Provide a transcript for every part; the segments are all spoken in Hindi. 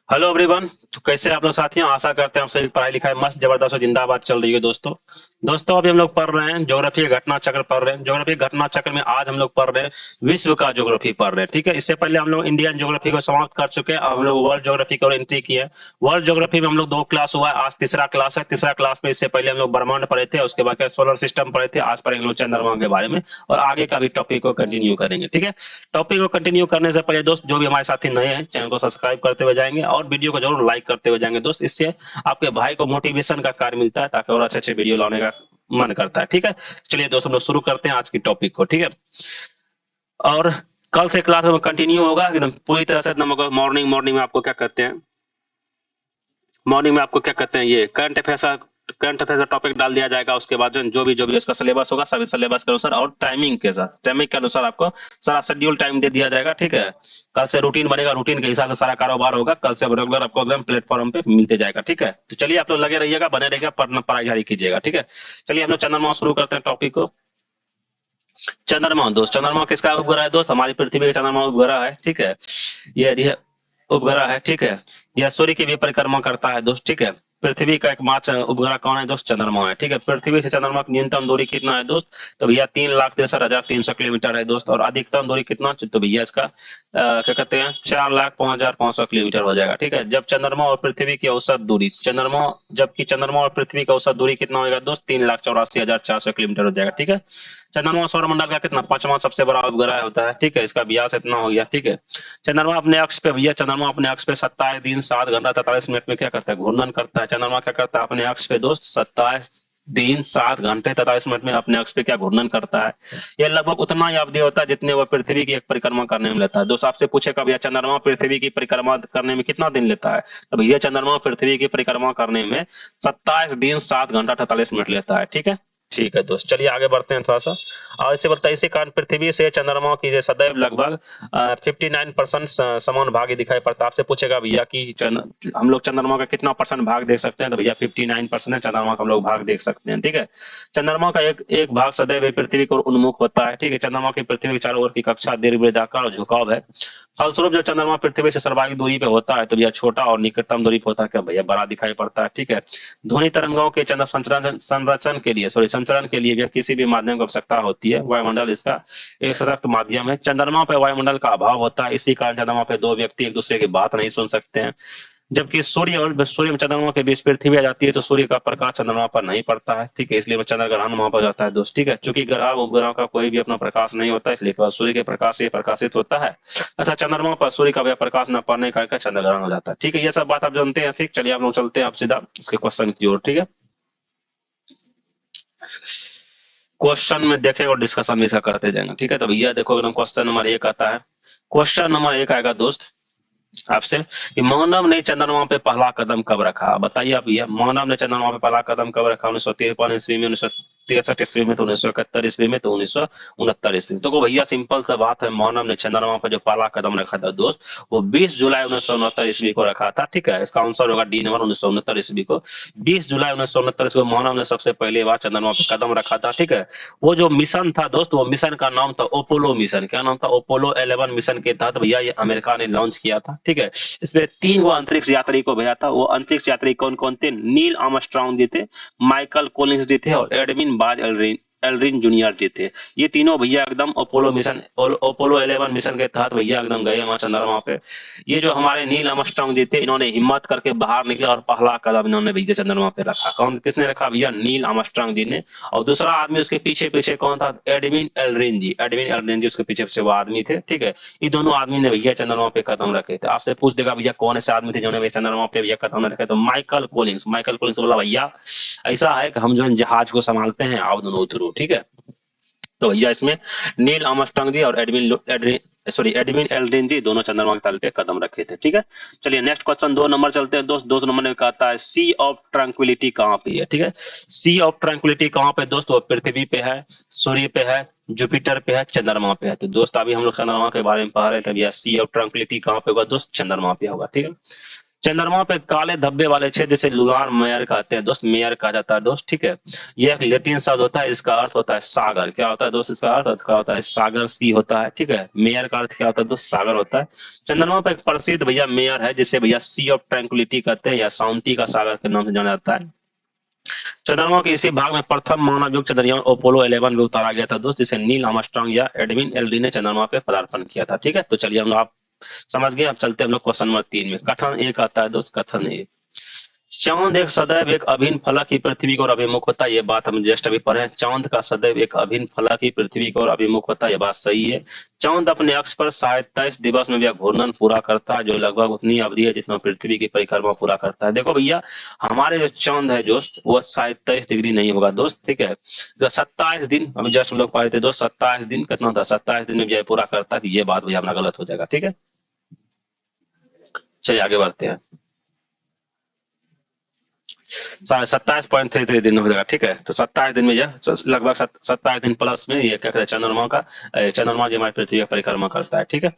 Hello everyone. तो कैसे आप लोग साथियों, आशा करते हैं आप सभी पढ़ाई लिखाई मस्त जबरदस्त और जिंदाबाद चल रही है। दोस्तों अभी हम लोग पढ़ रहे हैं ज्योग्राफी घटना चक्र पढ़ रहे हैं। ज्योग्राफी घटना चक्र में आज हम लोग पढ़ रहे हैं विश्व का ज्योग्राफी पढ़ रहे हैं। ठीक है, इससे पहले हम लोग इंडियन ज्योग्राफी को समाप्त कर चुके हैं। अब हम लोग वर्ल्ड ज्योग्राफी की ओर एंट्री किए हैं। वर्ल्ड ज्योग्राफी में हम लोग 2 क्लास हुआ है, आज तीसरा क्लास है। तीसरा क्लास में इससे पहले हम लोग ब्रह्मांड पढ़े थे, उसके बाद सोलर सिस्टम पढ़े थे। आज पढ़ेंगे हम लोग चंद्रमा के बारे में और आगे का भी टॉपिक को कंटिन्यू करेंगे। ठीक है, टॉपिक को कंटिन्यू करने से पहले दोस्त जो भी हमारे साथी नए हैं चैनल को सब्सक्राइब करते हुए जाएंगे और वीडियो को जरूर लाइक करते हुए जाएंगे दोस्त। इससे आपके भाई को मोटिवेशन का कार्य मिलता है ताकि और अच्छे अच्छे वीडियो लाने का मन करता है। ठीक है, चलिए दोस्त हम लोग शुरू करते हैं आज की टॉपिक को। ठीक है, और कल से क्लास में कंटिन्यू होगा एकदम पूरी तरह से। एकदम मॉर्निंग मॉर्निंग में आपको क्या कहते हैं, मॉर्निंग में आपको क्या कहते हैं, ये करंट अफेयर्स का टॉपिक डाल दिया जाएगा। उसके बाद जो भी उसका सिलेबस होगा सभी सिलेबस के अनुसार और टाइमिंग के अनुसार आपको सारा शेड्यूल टाइम दे दिया जाएगा। ठीक है, कल से रूटीन बनेगा, रूटीन के हिसाब से सारा कारोबार होगा। कल से रेगुलर आपको एकदम प्लेटफॉर्म पे मिलते जाएगा। ठीक है, तो चलिए आप लोग लगे रहिएगा, बने रहिएगा, पढ़ना पढ़ाई जारी कीजिएगा। ठीक है, चलिए हम लोग चंद्रमा शुरू करते हैं टॉपिक को। चंद्रमा किसका उपग्रह है दोस्त? हमारी पृथ्वी का चंद्रमा उपग्रह है। ठीक है, ये उपग्रह है। ठीक है, यह सूर्य की भी परिक्रमा करता है दोस्त। ठीक है, पृथ्वी का एकमात्र उपग्रह कौन है दोस्त? चंद्रमा है। ठीक है, पृथ्वी से चंद्रमा की न्यूनतम दूरी कितना है दोस्त? तो भैया 3,63,300 किलोमीटर है दोस्त। और अधिकतम दूरी कितना? तो भैया इसका क्या कहते हैं 4,05,500 किलोमीटर हो जाएगा। ठीक है, जब चंद्रमा और पृथ्वी की औसत दूरी चंद्रमा और पृथ्वी की औसत दूरी कितना होगा दोस्त? 3,84,400 किलोमीटर हो जाएगा। ठीक है, चंद्रमा सौरमंडल का कितना 5वां सबसे बड़ा उपग्रह होता है। ठीक है, इसका व्यास इतना हो गया। ठीक है, चंद्रमा अपने अक्ष पे 27 दिन 7 घंटा 43 मिनट में क्या करता है? घूर्णन करता है। चंद्रमा क्या करता है अपने अक्ष पे दोस्त? 27 दिन 7 घंटे 43 मिनट में अपने अक्ष पे क्या घूर्णन करता है? यह लगभग उतना ही अवधि होता है जितने वह पृथ्वी की एक परिक्रमा करने में लेता है। दोस्त आपसे पूछेगा भैया चंद्रमा पृथ्वी की परिक्रमा करने में कितना दिन लेता है? तो भैया चंद्रमा पृथ्वी की परिक्रमा करने में 27 दिन 7 घंटा 48 मिनट लेता है। ठीक है दोस्त, चलिए आगे बढ़ते हैं थोड़ा सा। और इसे बताइए, इसी कारण पृथ्वी से चंद्रमा की जो सदैव लगभग 59% समानुभागी दिखाई पड़ता है। आपसे पूछेगा भैया कि हम लोग चंद्रमा का कितना परसेंट भाग देख सकते हैं? तो भैया 59% चंद्रमा का हम लोग भाग देख सकते हैं। ठीक है, चंद्रमा का एक एक भाग सदैव पृथ्वी को उन्मुख होता है। ठीक है, चंद्रमा की पृथ्वी के चारों ओर की कक्षा दीर्घवृत्ताकार और झुकाव है। फलस्वरूप जब चंद्रमा पृथ्वी से सर्वाधिक दूरी पे होता है तो भैया छोटा और निकटतम दूरी पे होता है क्या भैया बड़ा दिखाई पड़ता है। ठीक है, ध्वनि तरंगों के चंद्र संचरण के लिए भी किसी भी माध्यम की आवश्यकता होती है। वायुमंडल इसका एक सशक्त माध्यम है। चंद्रमा पर वायुमंडल का अभाव होता है, इसी कारण चंद्रमा पे दो व्यक्ति एक दूसरे की बात नहीं सुन सकते हैं। जबकि सूर्य और चंद्रमा के बीच पृथ्वी आ जाती है तो सूर्य का प्रकाश चंद्रमा पर नहीं पड़ता है। ठीक है, इसलिए चंद्र ग्रहण वहां पर जाता है दोस्त। ठीक है, चूंकि ग्रह उपग्रह का कोई भी अपना प्रकाश नहीं होता, इसलिए केवल सूर्य के प्रकाश से प्रकाशित होता है। अच्छा, चंद्रमा पर सूर्य का भी प्रकाश न पड़ने का चंद्र ग्रहण हो जाता है। ठीक है, ये सब बात आप जानते हैं। ठीक, चलिए आप लोग चलते हैं आप सीधा इसके क्वेश्चन की ओर। ठीक है, क्वेश्चन में देखेंगे और डिस्कशन भी इसका करते जाएंगे। ठीक है, तो भैया देखो एकदम क्वेश्चन नंबर 1 आता है। क्वेश्चन नंबर 1 आएगा दोस्त आपसे कि मानव ने चंद्रमा पे पहला कदम कब रखा? बताइए आप भैया, मानव ने चंद्रमा पे पहला कदम कब रखा? 1953 ईस्वी में, 1963 ईस्वी में, तो 1971 ईस्वी में, तो 1969 ईस्वी में। तो भैया सिंपल सा बात है, मानव ने चंद्रमा पे जो पहला कदम रखा था दोस्त वो 20 जुलाई 1969 ईस्वी को रखा था। ठीक है, इसका आंसर होगा डी नंबर 1969 ईस्वी को। 20 जुलाई 1969 को मानव ने सबसे पहले बार चंद्रमा पे कदम रखा था। ठीक है, वो जो मिशन था दोस्त, वो मिशन का नाम था अपोलो मिशन। क्या नाम था? अपोलो 11 मिशन के तहत भैया ये अमेरिका ने लॉन्च किया था। ठीक है, इसमें 3 अंतरिक्ष यात्री को भेजा था। वो अंतरिक्ष यात्री कौन कौन थे? नील आर्मस्ट्रांग जी थे, माइकल कोलिंस जी थे और एडमिन बाज एल्ड्रिन एल्ड्रिन जूनियर जी थे। ये तीनों भैया एकदम अपोलो 11 मिशन के तहत भैया एकदम गए वहां चंद्रमा पे। ये जो हमारे नील आर्मस्ट्रांग जी थे, इन्होंने हिम्मत करके बाहर निकले और पहला कदम इन्होंने भैया चंद्रमा पे रखा। कौन किसने रखा भैया? नील आर्मस्ट्रांग जी ने। और दूसरा आदमी उसके पीछे पीछे कौन था? एडमिन एल्ड्रिन जी उसके पीछे से वो आदमी थे। ठीक है, ये दोनों आदमी ने भैया चंद्रमा पे कदम रखे थे। आपसे पूछ देगा भैया कौन ऐसे आदमी थे जिन्होंने भैया चंद्रमा पे भैया कदम रखे? तो माइकल कोलिंस बोला भैया ऐसा है कि हम जो है जहाज को संभालते हैं, आप दोनों उतरो। ठीक है, तो भैया इसमें नील आर्मस्ट्रांग जी और एडमिन एल्ड्रिन जी दोनों चंद्रमा के तल पे कदम रखे थे। ठीक है, चलिए नेक्स्ट क्वेश्चन 2 नंबर चलते हैं दोस्त। 2 नंबर में कहता है सी ऑफ ट्रैंक्विलिटी कहाँ पे है? ठीक है, सी ऑफ ट्रैंक्विलिटी कहाँ पे दोस्त? वो पृथ्वी पे है, सूर्य पे है, जुपिटर पे है, चंद्रमा पे है। तो दोस्त अभी हम लोग चंद्रमा के बारे में पढ़ रहे थे भैया, सी ऑफ ट्रैंक्विलिटी कहाँ पे होगा दोस्त? चंद्रमा पे होगा। ठीक है, चंद्रमा पे काले धब्बे वाले क्षेत्र जिसे लूनार मेयर कहते हैं दोस्त, मेयर कहा जाता है दोस्त, ठीक है। ये एक लैटिन शब्द होता है, इसका अर्थ होता है सागर। क्या होता है दोस्त इसका अर्थ? क्या होता है? सागर, सी होता है, ठीक है। मेयर का अर्थ क्या होता है दोस्त? सागर होता है। चंद्रमा पे एक प्रसिद्ध भैया मेयर है जिसे भैया सी ऑफ ट्रैंक्विलिटी कहते हैं या शांति का सागर के नाम से जाना जाता है। चंद्रमा के इसी भाग में प्रथम मानव युक्त चंद्रयान अपोलो 11 में उतारा गया था दोस्त, जिसे नील आर्मस्ट्रांग या एडविन एल्ड्रिन ने चंद्रमा पे पदार्पण किया था, ठीक है। तो चलिए हम आप समझ गए। अब चलते हैं हम लोग क्वेश्चन नंबर 3 में। कथन एक आता है दोस्त, कथन एक, चांद एक सदैव एक अभिन्न फलक की पृथ्वी की ओर अभिमुख होता है। ये बात हम जस्ट अभी पढ़े हैं। चांद का सदैव एक अभिन्न फलक की पृथ्वी की ओर अभिमुख होता है, ये बात सही है। चांद अपने अक्ष पर 27 दिवस में भी घूर्णन पूरा करता है, जो लगभग उतनी अवधि है जितना पृथ्वी की परिक्रमा पूरा करता है। देखो भैया, हमारे जो चांद है दोस्त वो 27 डिग्री नहीं होगा दोस्त, ठीक है। जो 27 दिन अभी जस्ट हम लोग पढ़े थे दोस्त, 27 दिन कितना था? 27 दिन में भी पूरा करता है। ये बात भैया हमारा गलत हो जाएगा, ठीक है। चलिए आगे बढ़ते हैं। 27.33 दिन हो जाएगा, ठीक है। तो 27 दिन में यह लगभग 27 दिन प्लस में ये क्या कहते हैं चंद्रमा का, चंद्रमा जो हमारी पृथ्वी का परिक्रमा करता है, ठीक है।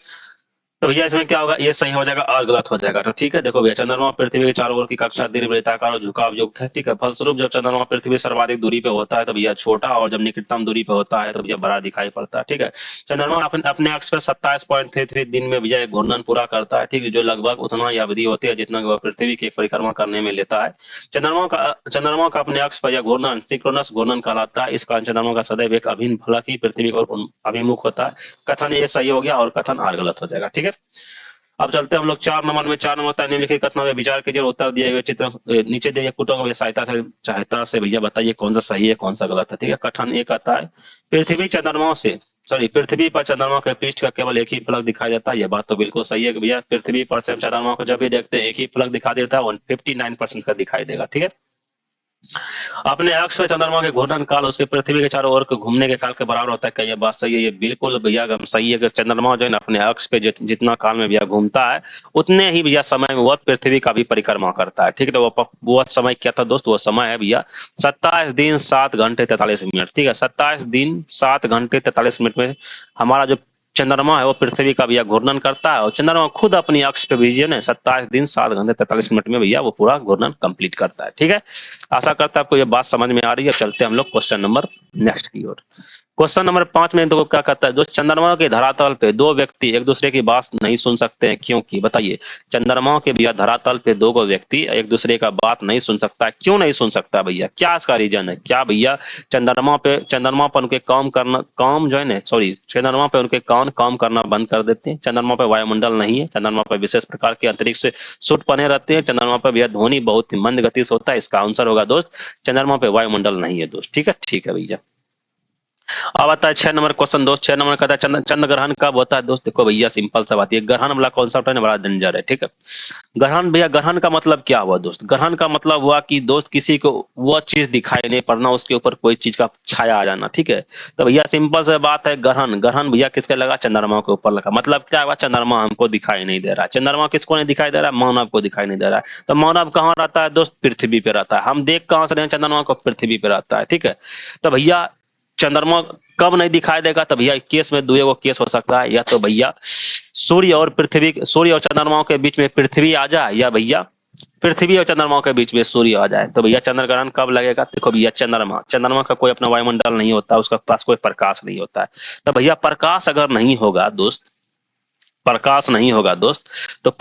तो भैया इसमें क्या होगा? ये सही हो जाएगा और गलत हो जाएगा। तो ठीक है, देखो भैया, चंद्रमा पृथ्वी के चारों ओर की कक्षा दीर्घ वृत्ताकार और झुकाव युक्त है, ठीक है। फलस्वरूप जब चंद्रमा पृथ्वी सर्वाधिक दूरी पे होता है तो भैया छोटा, और जब निकटतम दूरी पे होता है तो भैया बड़ा दिखाई पड़ता है, ठीक है। चंद्रमा अपने अक्ष पर 27.33 दिन में भैया एक घूर्णन पूरा करता है, ठीक है, जो लगभग उतना ही अवधि होती है जितना वह पृथ्वी की परिक्रमा करने में लेता है। चंद्रमा का अपने अक्ष पर यह घूर्णन सिंक्रोनस घूर्णन कहलाता है। इस कारण चंद्रमा का सदैव एक अभिन्न फलक ही पृथ्वी की ओर अभिमुख होता है। कथन ये सही हो गया और कथन आर गलत हो जाएगा, ठीक है। अब चलते हैं हम लोग 4 नंबर में। 4 नंबर तक निम्नलिखित कथनों में विचार कीजिए और उत्तर दिए गए चित्र नीचे दिए कुटों की सहायता से भैया बताइए कौन सा सही है कौन सा गलत है, ठीक है। कथन एक आता है, पृथ्वी पर चंद्रमा के पृष्ठ का केवल एक ही फलक दिखाई देता है। यह बात तो बिल्कुल सही है भैया। पृथ्वी पर से चंद्रमा को जब भी देखते हैं एक ही फलक दिखाई देता है, 59% का दिखाई देगा, ठीक है। अपने अक्ष में चंद्रमा के घूर्णन काल उसके पृथ्वी के चारों ओर घूमने के काल के बराबर होता है। क्या ये बात सही है? ये बिल्कुल भैया सही है कि चंद्रमा जो है ना अपने अक्ष पे जितना काल में भैया घूमता है उतने ही भैया समय में वह पृथ्वी का भी परिक्रमा करता है, ठीक है। तो वो समय क्या था दोस्त? वो समय है भैया 27 दिन 7 घंटे 43 मिनट, ठीक है। 27 दिन 7 घंटे 43 मिनट में हमारा जो चंद्रमा है वो पृथ्वी का भैया घूर्णन करता है, और चंद्रमा खुद अपनी अक्ष पे भैया ना 27 दिन 7 घंटे 43 मिनट में भैया वो पूरा घूर्णन कंप्लीट करता है, ठीक है। आशा करता है आपको ये बात समझ में आ रही है। चलते हम लोग क्वेश्चन नंबर नेक्स्ट की ओर। क्वेश्चन नंबर 5 में देखो क्या कहता है दोस्त, चंद्रमा के धरातल पे दो व्यक्ति एक दूसरे की बात नहीं सुन सकते हैं, क्योंकि बताइए। चंद्रमा के भैया धरातल पे दो व्यक्ति एक दूसरे का बात नहीं सुन सकता है, क्यों नहीं सुन सकता भैया? क्या इसका रीजन है? क्या भैया चंद्रमा पर उनके काम जो है ना, चंद्रमा पे उनके काम करना बंद कर देते हैं। चंद्रमा पे वायुमंडल नहीं है, चंद्रमा पे विशेष प्रकार के अंतरिक्ष सूट बने रहते हैं। चंद्रमा पे भैया ध्वनि बहुत ही मंद गति से होता है। इसका आंसर होगा दोस्त चंद्रमा पे वायुमंडल नहीं है दोस्त, ठीक है भैया। अब आता है 6 नंबर क्वेश्चन दोस्त। 6 नंबर कहता है चंद्र ग्रहण कब होता है दोस्त? देखो भैया सिंपल सा बात है, ग्रहण वाला कॉन्सेप्ट है ना बड़ा डेंजर है, ठीक है। ग्रहण भैया, ग्रहण का मतलब क्या हुआ दोस्त? ग्रहण का मतलब हुआ कि दोस्त किसी को वो चीज दिखाई नहीं पड़ना, उसके ऊपर कोई चीज का छाया आ जाना, ठीक है। तो भैया सिंपल सा बात है, ग्रहण भैया किसके लगा? चंद्रमा के ऊपर लगा। मतलब क्या हुआ? चंद्रमा हमको दिखाई नहीं दे रहा है। चंद्रमा किसको नहीं दिखाई दे रहा है? मानव को दिखाई नहीं दे रहा है। तो मानव कहाँ रहता है दोस्त? पृथ्वी पे रहता है। हम देख कहाँ से रहे हैं चंद्रमा को? पृथ्वी पे रहता है, ठीक है। तो भैया चंद्रमा कब नहीं दिखाई देगा? तो भैया केस में दो केस हो सकता है, या तो भैया सूर्य और चंद्रमा के बीच में पृथ्वी आ जाए, या भैया पृथ्वी और चंद्रमा के बीच में सूर्य आ जाए। तो भैया चंद्र ग्रहण कब लगेगा? देखो भैया चंद्रमा का कोई अपना वायुमंडल नहीं होता, उसका पास कोई प्रकाश नहीं होता है। तो भैया प्रकाश अगर नहीं होगा दोस्त, तो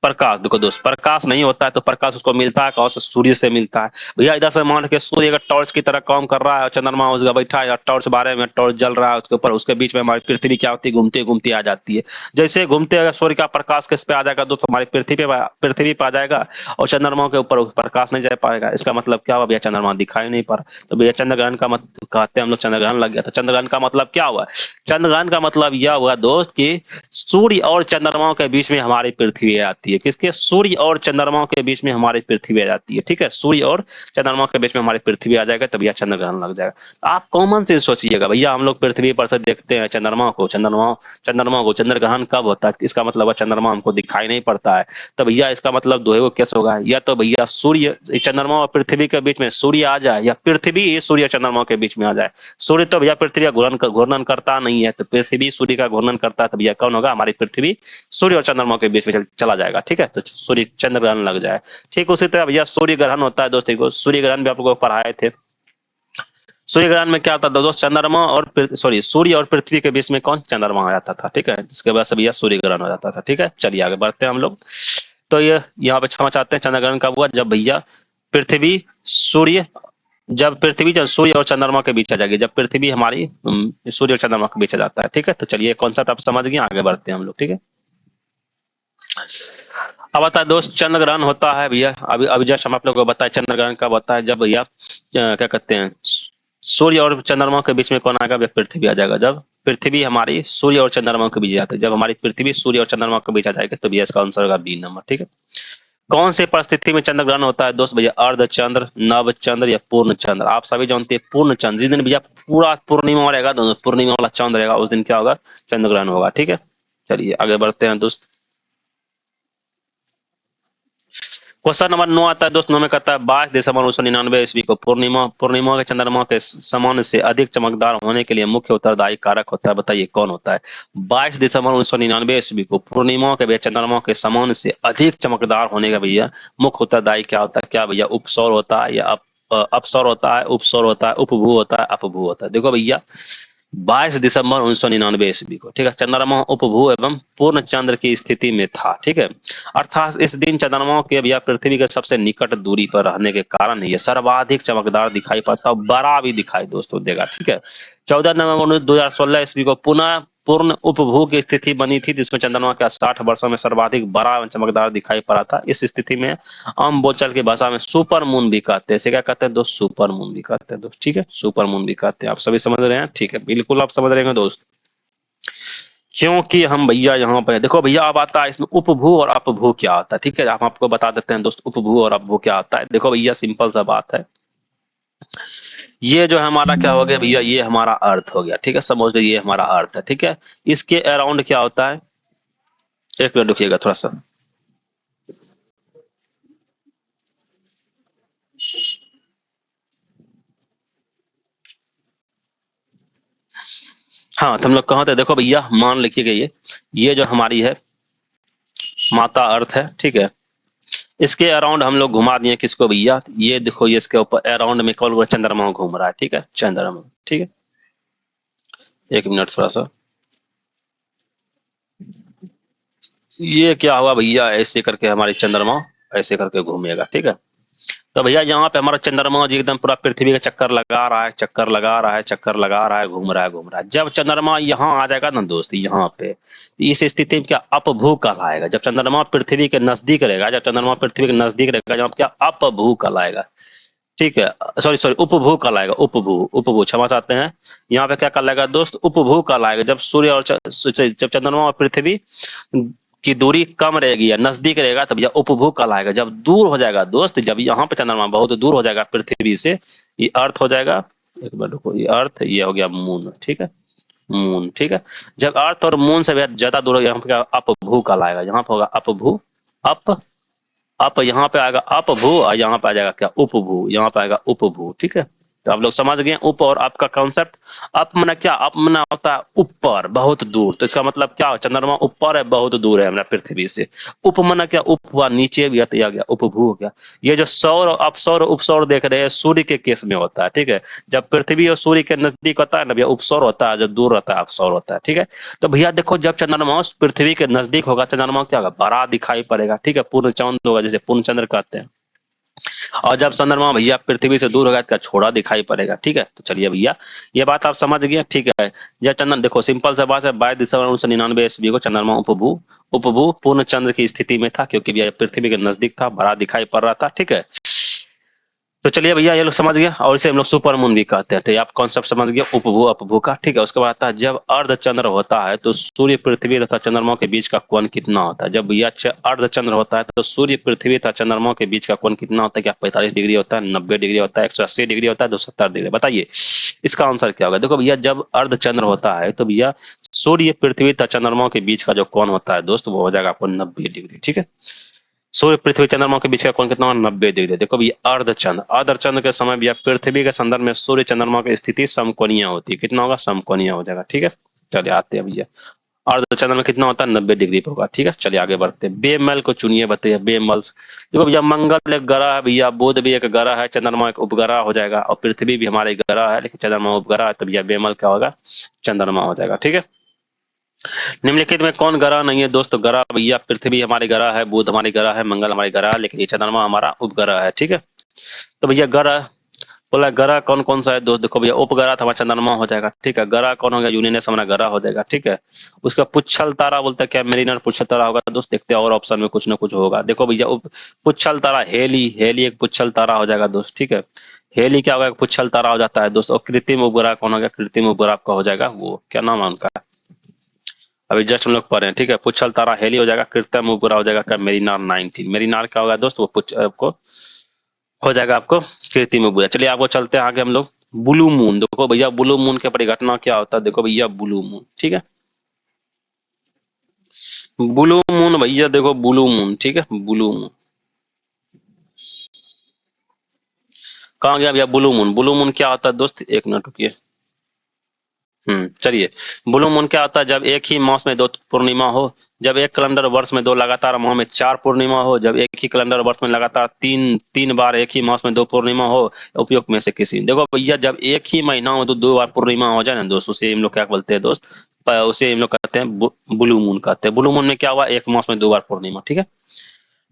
प्रकाश, देखो दोस्त, प्रकाश नहीं होता है तो प्रकाश उसको मिलता है कहाँ से? सूर्य से मिलता है। भैया इधर से मान के सूर्य अगर टॉर्च की तरह काम कर रहा है और चंद्रमा उसका बैठा है, टॉर्च बारे में टॉर्च जल रहा है उसके ऊपर, उसके बीच में हमारी पृथ्वी क्या होती है? घूमती घूमती आ जाती है। जैसे घूमते अगर सूर्य का प्रकाश किस पे आ जाएगा दोस्त? हमारी पृथ्वी पे आ जाएगा, और चंद्रमा के ऊपर प्रकाश नहीं जा पाएगा। इसका मतलब क्या हुआ भैया? चंद्रमा दिखाई नहीं पड़ा। तो भैया चंद्रग्रहण का कहते हैं हम लोग चंद्रग्रहण लग गया। तो चंद्रग्रहण का मतलब क्या हुआ? चंद्रग्रहण का मतलब यह हुआ दोस्त कि सूर्य और चंद्रमा के बीच में हमारी पृथ्वी आती है। किसके? सूर्य और चंद्रमा के बीच में हमारी पृथ्वी आ जाती है, ठीक है। सूर्य और चंद्रमा के बीच में हमारी पृथ्वी आ जाएगा, तब यह चंद्र ग्रहण लग जाएगा। आप कॉमन से सोचिएगा भैया, हम लोग पृथ्वी पर से देखते हैं चंद्रमा को चंद्र ग्रहण कब होता है? इसका मतलब है चंद्रमा हमको दिखाई नहीं पड़ता है। तो भैया इसका मतलब दो केस होगा, या तो भैया सूर्य चंद्रमा और पृथ्वी के बीच में सूर्य आ जाए, या पृथ्वी सूर्य चंद्रमा के बीच में आ जाए। सूर्य तो भैया पृथ्वी का घूर्णन करता नहीं है, तो पृथ्वी सूर्य का घूर्णन करता है, तो भैया कौन होगा? हमारी पृथ्वी सूर्य और चंद्रमा के बीच में चला जाएगा, जाएगा, ठीक है, तो सूर्य चंद्र ग्रहण लग जाए। ठीक उसी तरह भैया सूर्य ग्रहण होता है दोस्त, देखो सूर्य ग्रहण भी आप लोगों को पढ़ाए थे। सूर्य ग्रहण में क्या होता था दोस्त, चंद्रमा और सॉरी सूर्य और पृथ्वी के बीच में कौन, चंद्रमा आ जाता था, ठीक है, जिसके वजह से भैया सूर्य ग्रहण हो जाता था। ठीक है, चलिए आगे बढ़ते हैं हम लोग। तो ये यहाँ पे क्षमा चाहते हैं, चंद्र ग्रहण कब हुआ, जब भैया पृथ्वी सूर्य जब पृथ्वी जब सूर्य और चंद्रमा के बीच आ जाएगी, जब पृथ्वी हमारी सूर्य और चंद्रमा के बीच आ जाता है। ठीक है, तो चलिए कॉन्सेप्ट आप समझ गए, आगे बढ़ते हैं हम लोग। ठीक है, अब आता है दोस्त चंद्र ग्रहण होता है भैया, अभी अभी जस्ट हम आप लोग को बताए चंद्र ग्रहण कब होता है, जब भैया क्या कहते हैं सूर्य और चंद्रमा के बीच में कौन आएगा, पृथ्वी आ जाएगा। जब पृथ्वी हमारी सूर्य और चंद्रमा के बीच जाती है, जब हमारी पृथ्वी सूर्य और चंद्रमा के बीच आ जाएगी, तो भैया इसका आंसर होगा बी नंबर। ठीक है, कौन से परिस्थिति में चंद्र ग्रहण होता है दोस्त, भैया अर्ध चंद्र, नव चंद्र या पूर्ण चंद्र। आप सभी जानते हैं पूर्ण चंद्र, जिस दिन भैया पूरा पूर्णिमा रहेगा, पूर्णिमा वाला चंद्र रहेगा, उस दिन क्या होगा, चंद्र ग्रहण होगा। ठीक है, चलिए आगे बढ़ते हैं दोस्त। क्वेश्चन नंबर 9 आता है दोस्त, 9 में कहता है 22 दिसंबर 1999 ईस्वी को पूर्णिमा के चंद्रमा के समान से अधिक चमकदार होने के लिए मुख्य उत्तरदायी कारक होता है, बताइए कौन होता है। 22 दिसंबर 1999 ईस्वी को पूर्णिमा के भैया चंद्रमा के समान से अधिक चमकदार होने का भैया मुख्य उत्तरदायी क्या होता है, क्या भैया उपसौर होता है या अपसौर होता है, उपसौर होता है, उपभू होता है, अपभू होता है। देखो भैया 22 दिसंबर 1999 ईस्वी को, ठीक है, चंद्रमा उपभू एवं पूर्ण चंद्र की स्थिति में था। ठीक है, अर्थात इस दिन चंद्रमा के भैया पृथ्वी के सबसे निकट दूरी पर रहने के कारण ये सर्वाधिक चमकदार दिखाई पड़ता, बड़ा भी दिखाई दोस्तों देगा। ठीक है, 14 नवंबर 2016 ईस्वी को पुनः पूर्ण उपभू की स्थिति बनी थी, जिसमें चंद्रमा का 60 वर्षों में सर्वाधिक बड़ा एवं चमकदार दिखाई पड़ा था। इस स्थिति में आम बोलचाल की भाषा में सुपर मून भी कहते हैं, इसे क्या कहते हैं दोस्त, सुपर मून भी कहते हैं दोस्त। ठीक है, सुपर मून भी कहते हैं, आप सभी समझ रहे हैं। ठीक है, बिल्कुल आप समझ रहे हैं दोस्त, क्योंकि हम भैया यहाँ पे देखो भैया अब आता है इसमें उपभू और अपभू क्या होता है। ठीक है, हम आपको बता देते हैं दोस्त उपभू और अपभू क्या होता है। देखो भैया सिंपल सा बात है, ये जो हमारा क्या हो गया भैया, ये हमारा अर्थ हो गया। ठीक है, समझ लो ये हमारा अर्थ है। ठीक है, इसके अराउंड क्या होता है, एक मिनट रुकिएगा थोड़ा सा। हाँ, तो हम लोग कहाँ थे, देखो भैया मान लिखिएगा, ये जो हमारी है माता अर्थ है। ठीक है, इसके अराउंड हम लोग घुमा दिए किसको भैया, ये देखो ये इसके ऊपर अराउंड में कौन चंद्रमा घूम रहा है। ठीक है, चंद्रमा। ठीक है, एक मिनट थोड़ा सा, ये क्या हुआ भैया, ऐसे करके हमारी चंद्रमा ऐसे करके घूमेगा। ठीक है, तो भैया यहाँ पे हमारा चंद्रमा जी एकदम पूरा पृथ्वी का चक्कर लगा रहा है, चक्कर लगा रहा है, चक्कर लगा रहा है, घूम रहा है, घूम रहा है। जब चंद्रमा यहाँ आ जाएगा ना दोस्त, यहाँ पे इस स्थिति में क्या अपभू कहलाएगा, जब चंद्रमा पृथ्वी के नजदीक रहेगा, जब चंद्रमा पृथ्वी के नजदीक रहेगा, जहाँ क्या अपभू कहलाएगा। ठीक है, सॉरी सॉरी उपभू कहलाएगा, उपभू, उपभू क्षमा चाहते हैं, यहाँ पे क्या कहलाएगा दोस्त, उपभू कहलाएगा। जब सूर्य और जब चंद्रमा और पृथ्वी की दूरी कम रहेगी या नजदीक रहेगा तब यह उपभू कहलाएगा। जब दूर हो जाएगा दोस्त, जब यहाँ पे चंद्रमा बहुत दूर हो जाएगा पृथ्वी से, ये अर्थ हो जाएगा, एक बार रुको, ये अर्थ, ये हो गया मून। ठीक है, मून। ठीक है, जब अर्थ और मून से ज्यादा दूर, यहाँ पे अपभू कहलाएगा, यहाँ पे होगा अपभू, अप यहाँ पे आएगा अपभू और यहाँ पे आ जाएगा क्या, उपभू, यहाँ पे आएगा उपभू। ठीक है, तो आप लोग समझ गए उप और आपका कॉन्सेप्ट। अप मना क्या, अप मना होता है ऊपर, बहुत दूर, तो इसका मतलब क्या, चंद्रमा ऊपर है, बहुत दूर है हमारा पृथ्वी से। उप मना क्या, उप हुआ नीचे भी, आ गया उपभू हो गया। ये जो सौर और अपसौर उपसौर देख रहे हैं, सूर्य के केस में होता है। ठीक है, जब पृथ्वी और सूर्य के नजदीक होता है ना भैया उपसौर होता है, जब दूर रहता है अपसौर होता है। ठीक है, तो भैया देखो जब चंद्रमा पृथ्वी के नजदीक होगा, चंद्रमा क्या होगा, बड़ा दिखाई पड़ेगा। ठीक है, पूर्ण चंद्र होगा, जैसे पूर्ण चंद्र कहते हैं। और जब चंद्रमा भैया पृथ्वी से दूर होगा, इसका छोड़ा दिखाई पड़ेगा। ठीक है, तो चलिए भैया ये बात आप समझ गए। ठीक है, जब चंद्रमा देखो सिंपल सा बात है, 22 दिसंबर 1999 ईस्वी को चंद्रमा उपभू पूर्ण चंद्र की स्थिति में था, क्योंकि भैया पृथ्वी के नजदीक था, बड़ा दिखाई पड़ रहा था। ठीक है, तो चलिए भैया ये लोग समझ गया, और इसे हम लोग सुपर मून भी कहते हैं। तो आप कॉन्सेप्ट समझ गए उपभू अपभू का। ठीक है, उसके बाद आता है जब अर्ध चंद्र होता है तो सूर्य पृथ्वी तथा चंद्रमा के बीच का कोण कितना होता है। जब भैया अर्ध चंद्र होता है तो सूर्य पृथ्वी तथा चंद्रमा के बीच का कोण कितना होता है, क्या 45 डिग्री होता है, 90 डिग्री होता है, 180 डिग्री होता है, 270 डिग्री, बताइए इसका आंसर क्या होगा। देखो भैया जब अर्ध चंद्र होता है तो भैया सूर्य पृथ्वी तथा चंद्रमा के बीच का जो कोण होता है दोस्त, वो हो जाएगा आपको 90 डिग्री। ठीक है, सूर्य पृथ्वी चंद्रमा के बीच का कोण कितना, 90 डिग्री। देखो भैया अर्ध चंद्र के समय भैया पृथ्वी के संदर्भ में सूर्य चंद्रमा की स्थिति समकोणीय होती है, कितना होगा, समकोणीय हो जाएगा। ठीक है, चलिए आते हैं भैया और चंद्रमा में कितना होता है 90 डिग्री पे होगा। ठीक है, चलिए आगे बढ़ते हैं। बेमल को चुनिए, बताइए बेमल। देखो भैया मंगल एक ग्रह है भैया, बुध भी एक ग्रह है, चंद्रमा एक उपग्रह हो जाएगा, और पृथ्वी भी हमारे ग्रह है, लेकिन चंद्रमा उपग्रह है, तो भैया बेमल क्या होगा, चंद्रमा हो जाएगा। ठीक है, निम्नलिखित में कौन ग्रह नहीं है दोस्त, ग्रह भैया पृथ्वी हमारे ग्रह है, बुध हमारे ग्रह है, मंगल हमारे ग्रह है, लेकिन ये चंद्रमा हमारा उपग्रह है। ठीक है, तो भैया ग्रह बोला, ग्रह कौन कौन सा है दोस्त, देखो भैया उपग्रह तो हमारा चंद्रमा हो जाएगा। ठीक है, ग्रह कौन हो गया, यूरेनस हमारा ग्रह हो जाएगा। ठीक है, उसका पुच्छल तारा बोलते हैं क्या, मेरिनर पुच्छल तारा होगा दोस्त, देखते हैं और ऑप्शन में कुछ ना कुछ होगा। देखो भैया पुच्छल तारा हेली, हेली एक पुच्छल तारा हो जाएगा दोस्त। ठीक है, हेली क्या होगा, पुच्छल तारा हो जाता है दोस्त। और कृत्रिम उपग्रह कौन हो गया, कृत्रिम उपग्रह आपका हो जाएगा वो क्या नाम है उनका, अभी जस्ट हम लोग पढ़ रहे हैं। ठीक है, पुच्छल तारा हेली हो जाएगा, कृत्रिम उपग्रह हो जाएगा क्या, मेरिनार 19। मेरिनार क्या होगा दोस्त, वो आपको हो जाएगा आपको कृत्रिम उपग्रह। चलिए आपको चलते हैं आगे हम लोग। ब्लू मून, देखो भैया ब्लू मून के परिघटना क्या होता है, देखो भैया ब्लू मून। ठीक है, ब्लू मून भैया देखो ब्लू मून। ठीक है, ब्लू मून कहाँ गया भैया, ब्लू मून। ब्लू मून क्या होता है दोस्त, एक मिनट रुकिए। चलिए, ब्लू मून क्या होता है, जब एक ही मास में दो पूर्णिमा हो, जब एक कैलेंडर वर्ष में दो लगातार माह में 4 पूर्णिमा हो, जब एक ही कैलेंडर वर्ष में लगातार तीन तीन बार एक ही मास में 2 पूर्णिमा हो, उपयुक्त में से किसी। देखो भैया जब एक ही महीना में 2 बार पूर्णिमा हो जाए ना दोस्त, उसे हम लोग क्या बोलते हैं दोस्त, उसे हम लोग कहते हैं ब्लू मून कहते हैं। ब्लू मून में क्या हुआ, एक मास में 2 बार पूर्णिमा। ठीक है,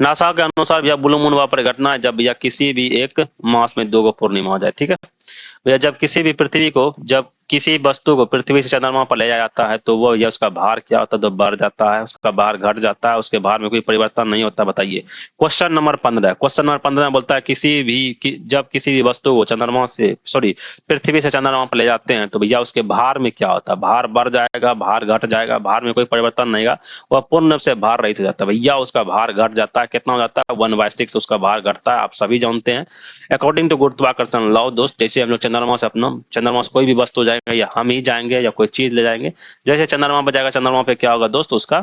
नासा के अनुसार भैया ब्लू मून वह परिघटना है जब भैया किसी भी एक मास में 2 पूर्णिमा हो जाए। ठीक है भैया, जब किसी वस्तु को पृथ्वी से चंद्रमा पर ले जाया जाता है, तो वो या उसका भार क्या होता है, तो बढ़ जाता है, उसका भार घट जाता है, उसके भार में कोई परिवर्तन नहीं होता। बताइए। क्वेश्चन नंबर 15 बोलता है जब किसी भी वस्तु को चंद्रमा से सॉरी पृथ्वी से चंद्रमा पर ले जाते हैं, तो भैया उसके भार में क्या होता है, भार बढ़ जाएगा, भार घट जाएगा, भार में कोई परिवर्तन नहीं होगा, वह पूर्ण रूप से भार रहित हो जाता है। भैया उसका भार घट जाता है, कितना हो जाता है, 1/6 उसका भार घटता है, आप सभी जानते हैं। अकॉर्डिंग टू गुरुत्वाकर्षण लॉ दोस्त, जैसे हम लोग चंद्रमा से कोई भी वस्तु जाएगा, या हम ही जाएंगे या कोई चीज ले जाएंगे, जैसे चंद्रमा पर जाएगा, चंद्रमा पे क्या होगा दोस्त, उसका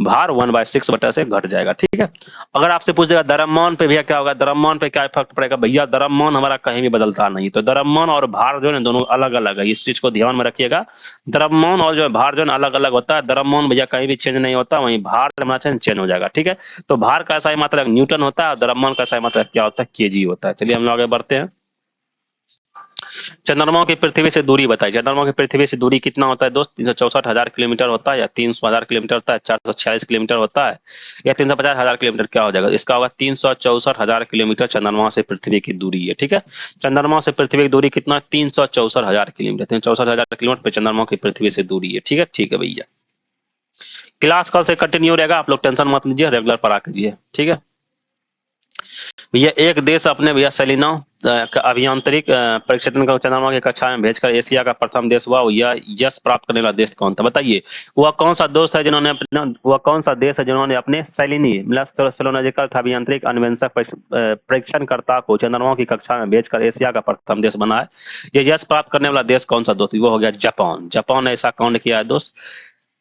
भार 1/6 बटा से घट जाएगा। ठीक है, अगर आपसे पूछेगा द्रव्यमान पे भैया क्या होगा, द्रव्यमान पे क्या इफेक्ट पड़ेगा, भैया द्रव्यमान हमारा कहीं भी बदलता नहीं, तो द्रव्यमान और भार जो है दोनों अलग अलग है, इस चीज को ध्यान में रखिएगा। द्रव्यमान और जो है भार जो है अलग अलग होता है, द्रव्यमान भैया कहीं भी चेंज नहीं होता, वहीं भार हमारा चेंज हो जाएगा। ठीक है, तो भार का सही मात्रक न्यूटन होता है, और द्रव्यमान का सही मात्रक क्या होता है, केजी होता है। चलिए हम लोग आगे बढ़ते हैं। चंद्रमा की पृथ्वी से दूरी बताइए, चंद्रमा की पृथ्वी से दूरी कितना होता है दोस्त, 364,000 किलोमीटर होता है, या 300,000 किलोमीटर होता है, 446 किलोमीटर होता है, या 350,000 किलोमीटर, क्या हो जाएगा, इसका होगा 364,000 किलोमीटर चंद्रमा से पृथ्वी की दूरी है। ठीक है, चंद्रमा से पृथ्वी की दूरी कितना, 364,000 किलोमीटर, 364,000 किलोमीटर पे चंद्रमा की पृथ्वी से दूरी है। ठीक है, ठीक है भैया, क्लास कल से कंटिन्यू रहेगा, आप लोग टेंशन मत लीजिए, रेगुलर पढ़ा कीजिए। ठीक है भैया, एक देश अपने भैया सेलिना अभियांत्रिक परीक्षण का चंद्रमा की कक्षा में भेजकर एशिया का प्रथम देश हुआ, यह यश प्राप्त करने वाला देश कौन था, बताइए। वह कौन सा देश है जिन्होंने अपने सेलिनी मतलब सेलोलॉजिकल अभियांत्रिक अन्वेषक परीक्षणकर्ता को चंद्रमा की कक्षा में भेजकर एशिया का प्रथम देश बना है। ये यश प्राप्त करने वाला देश कौन सा दोस्त, वो हो गया जापान। जापान ने ऐसा कौन किया है दोस्त,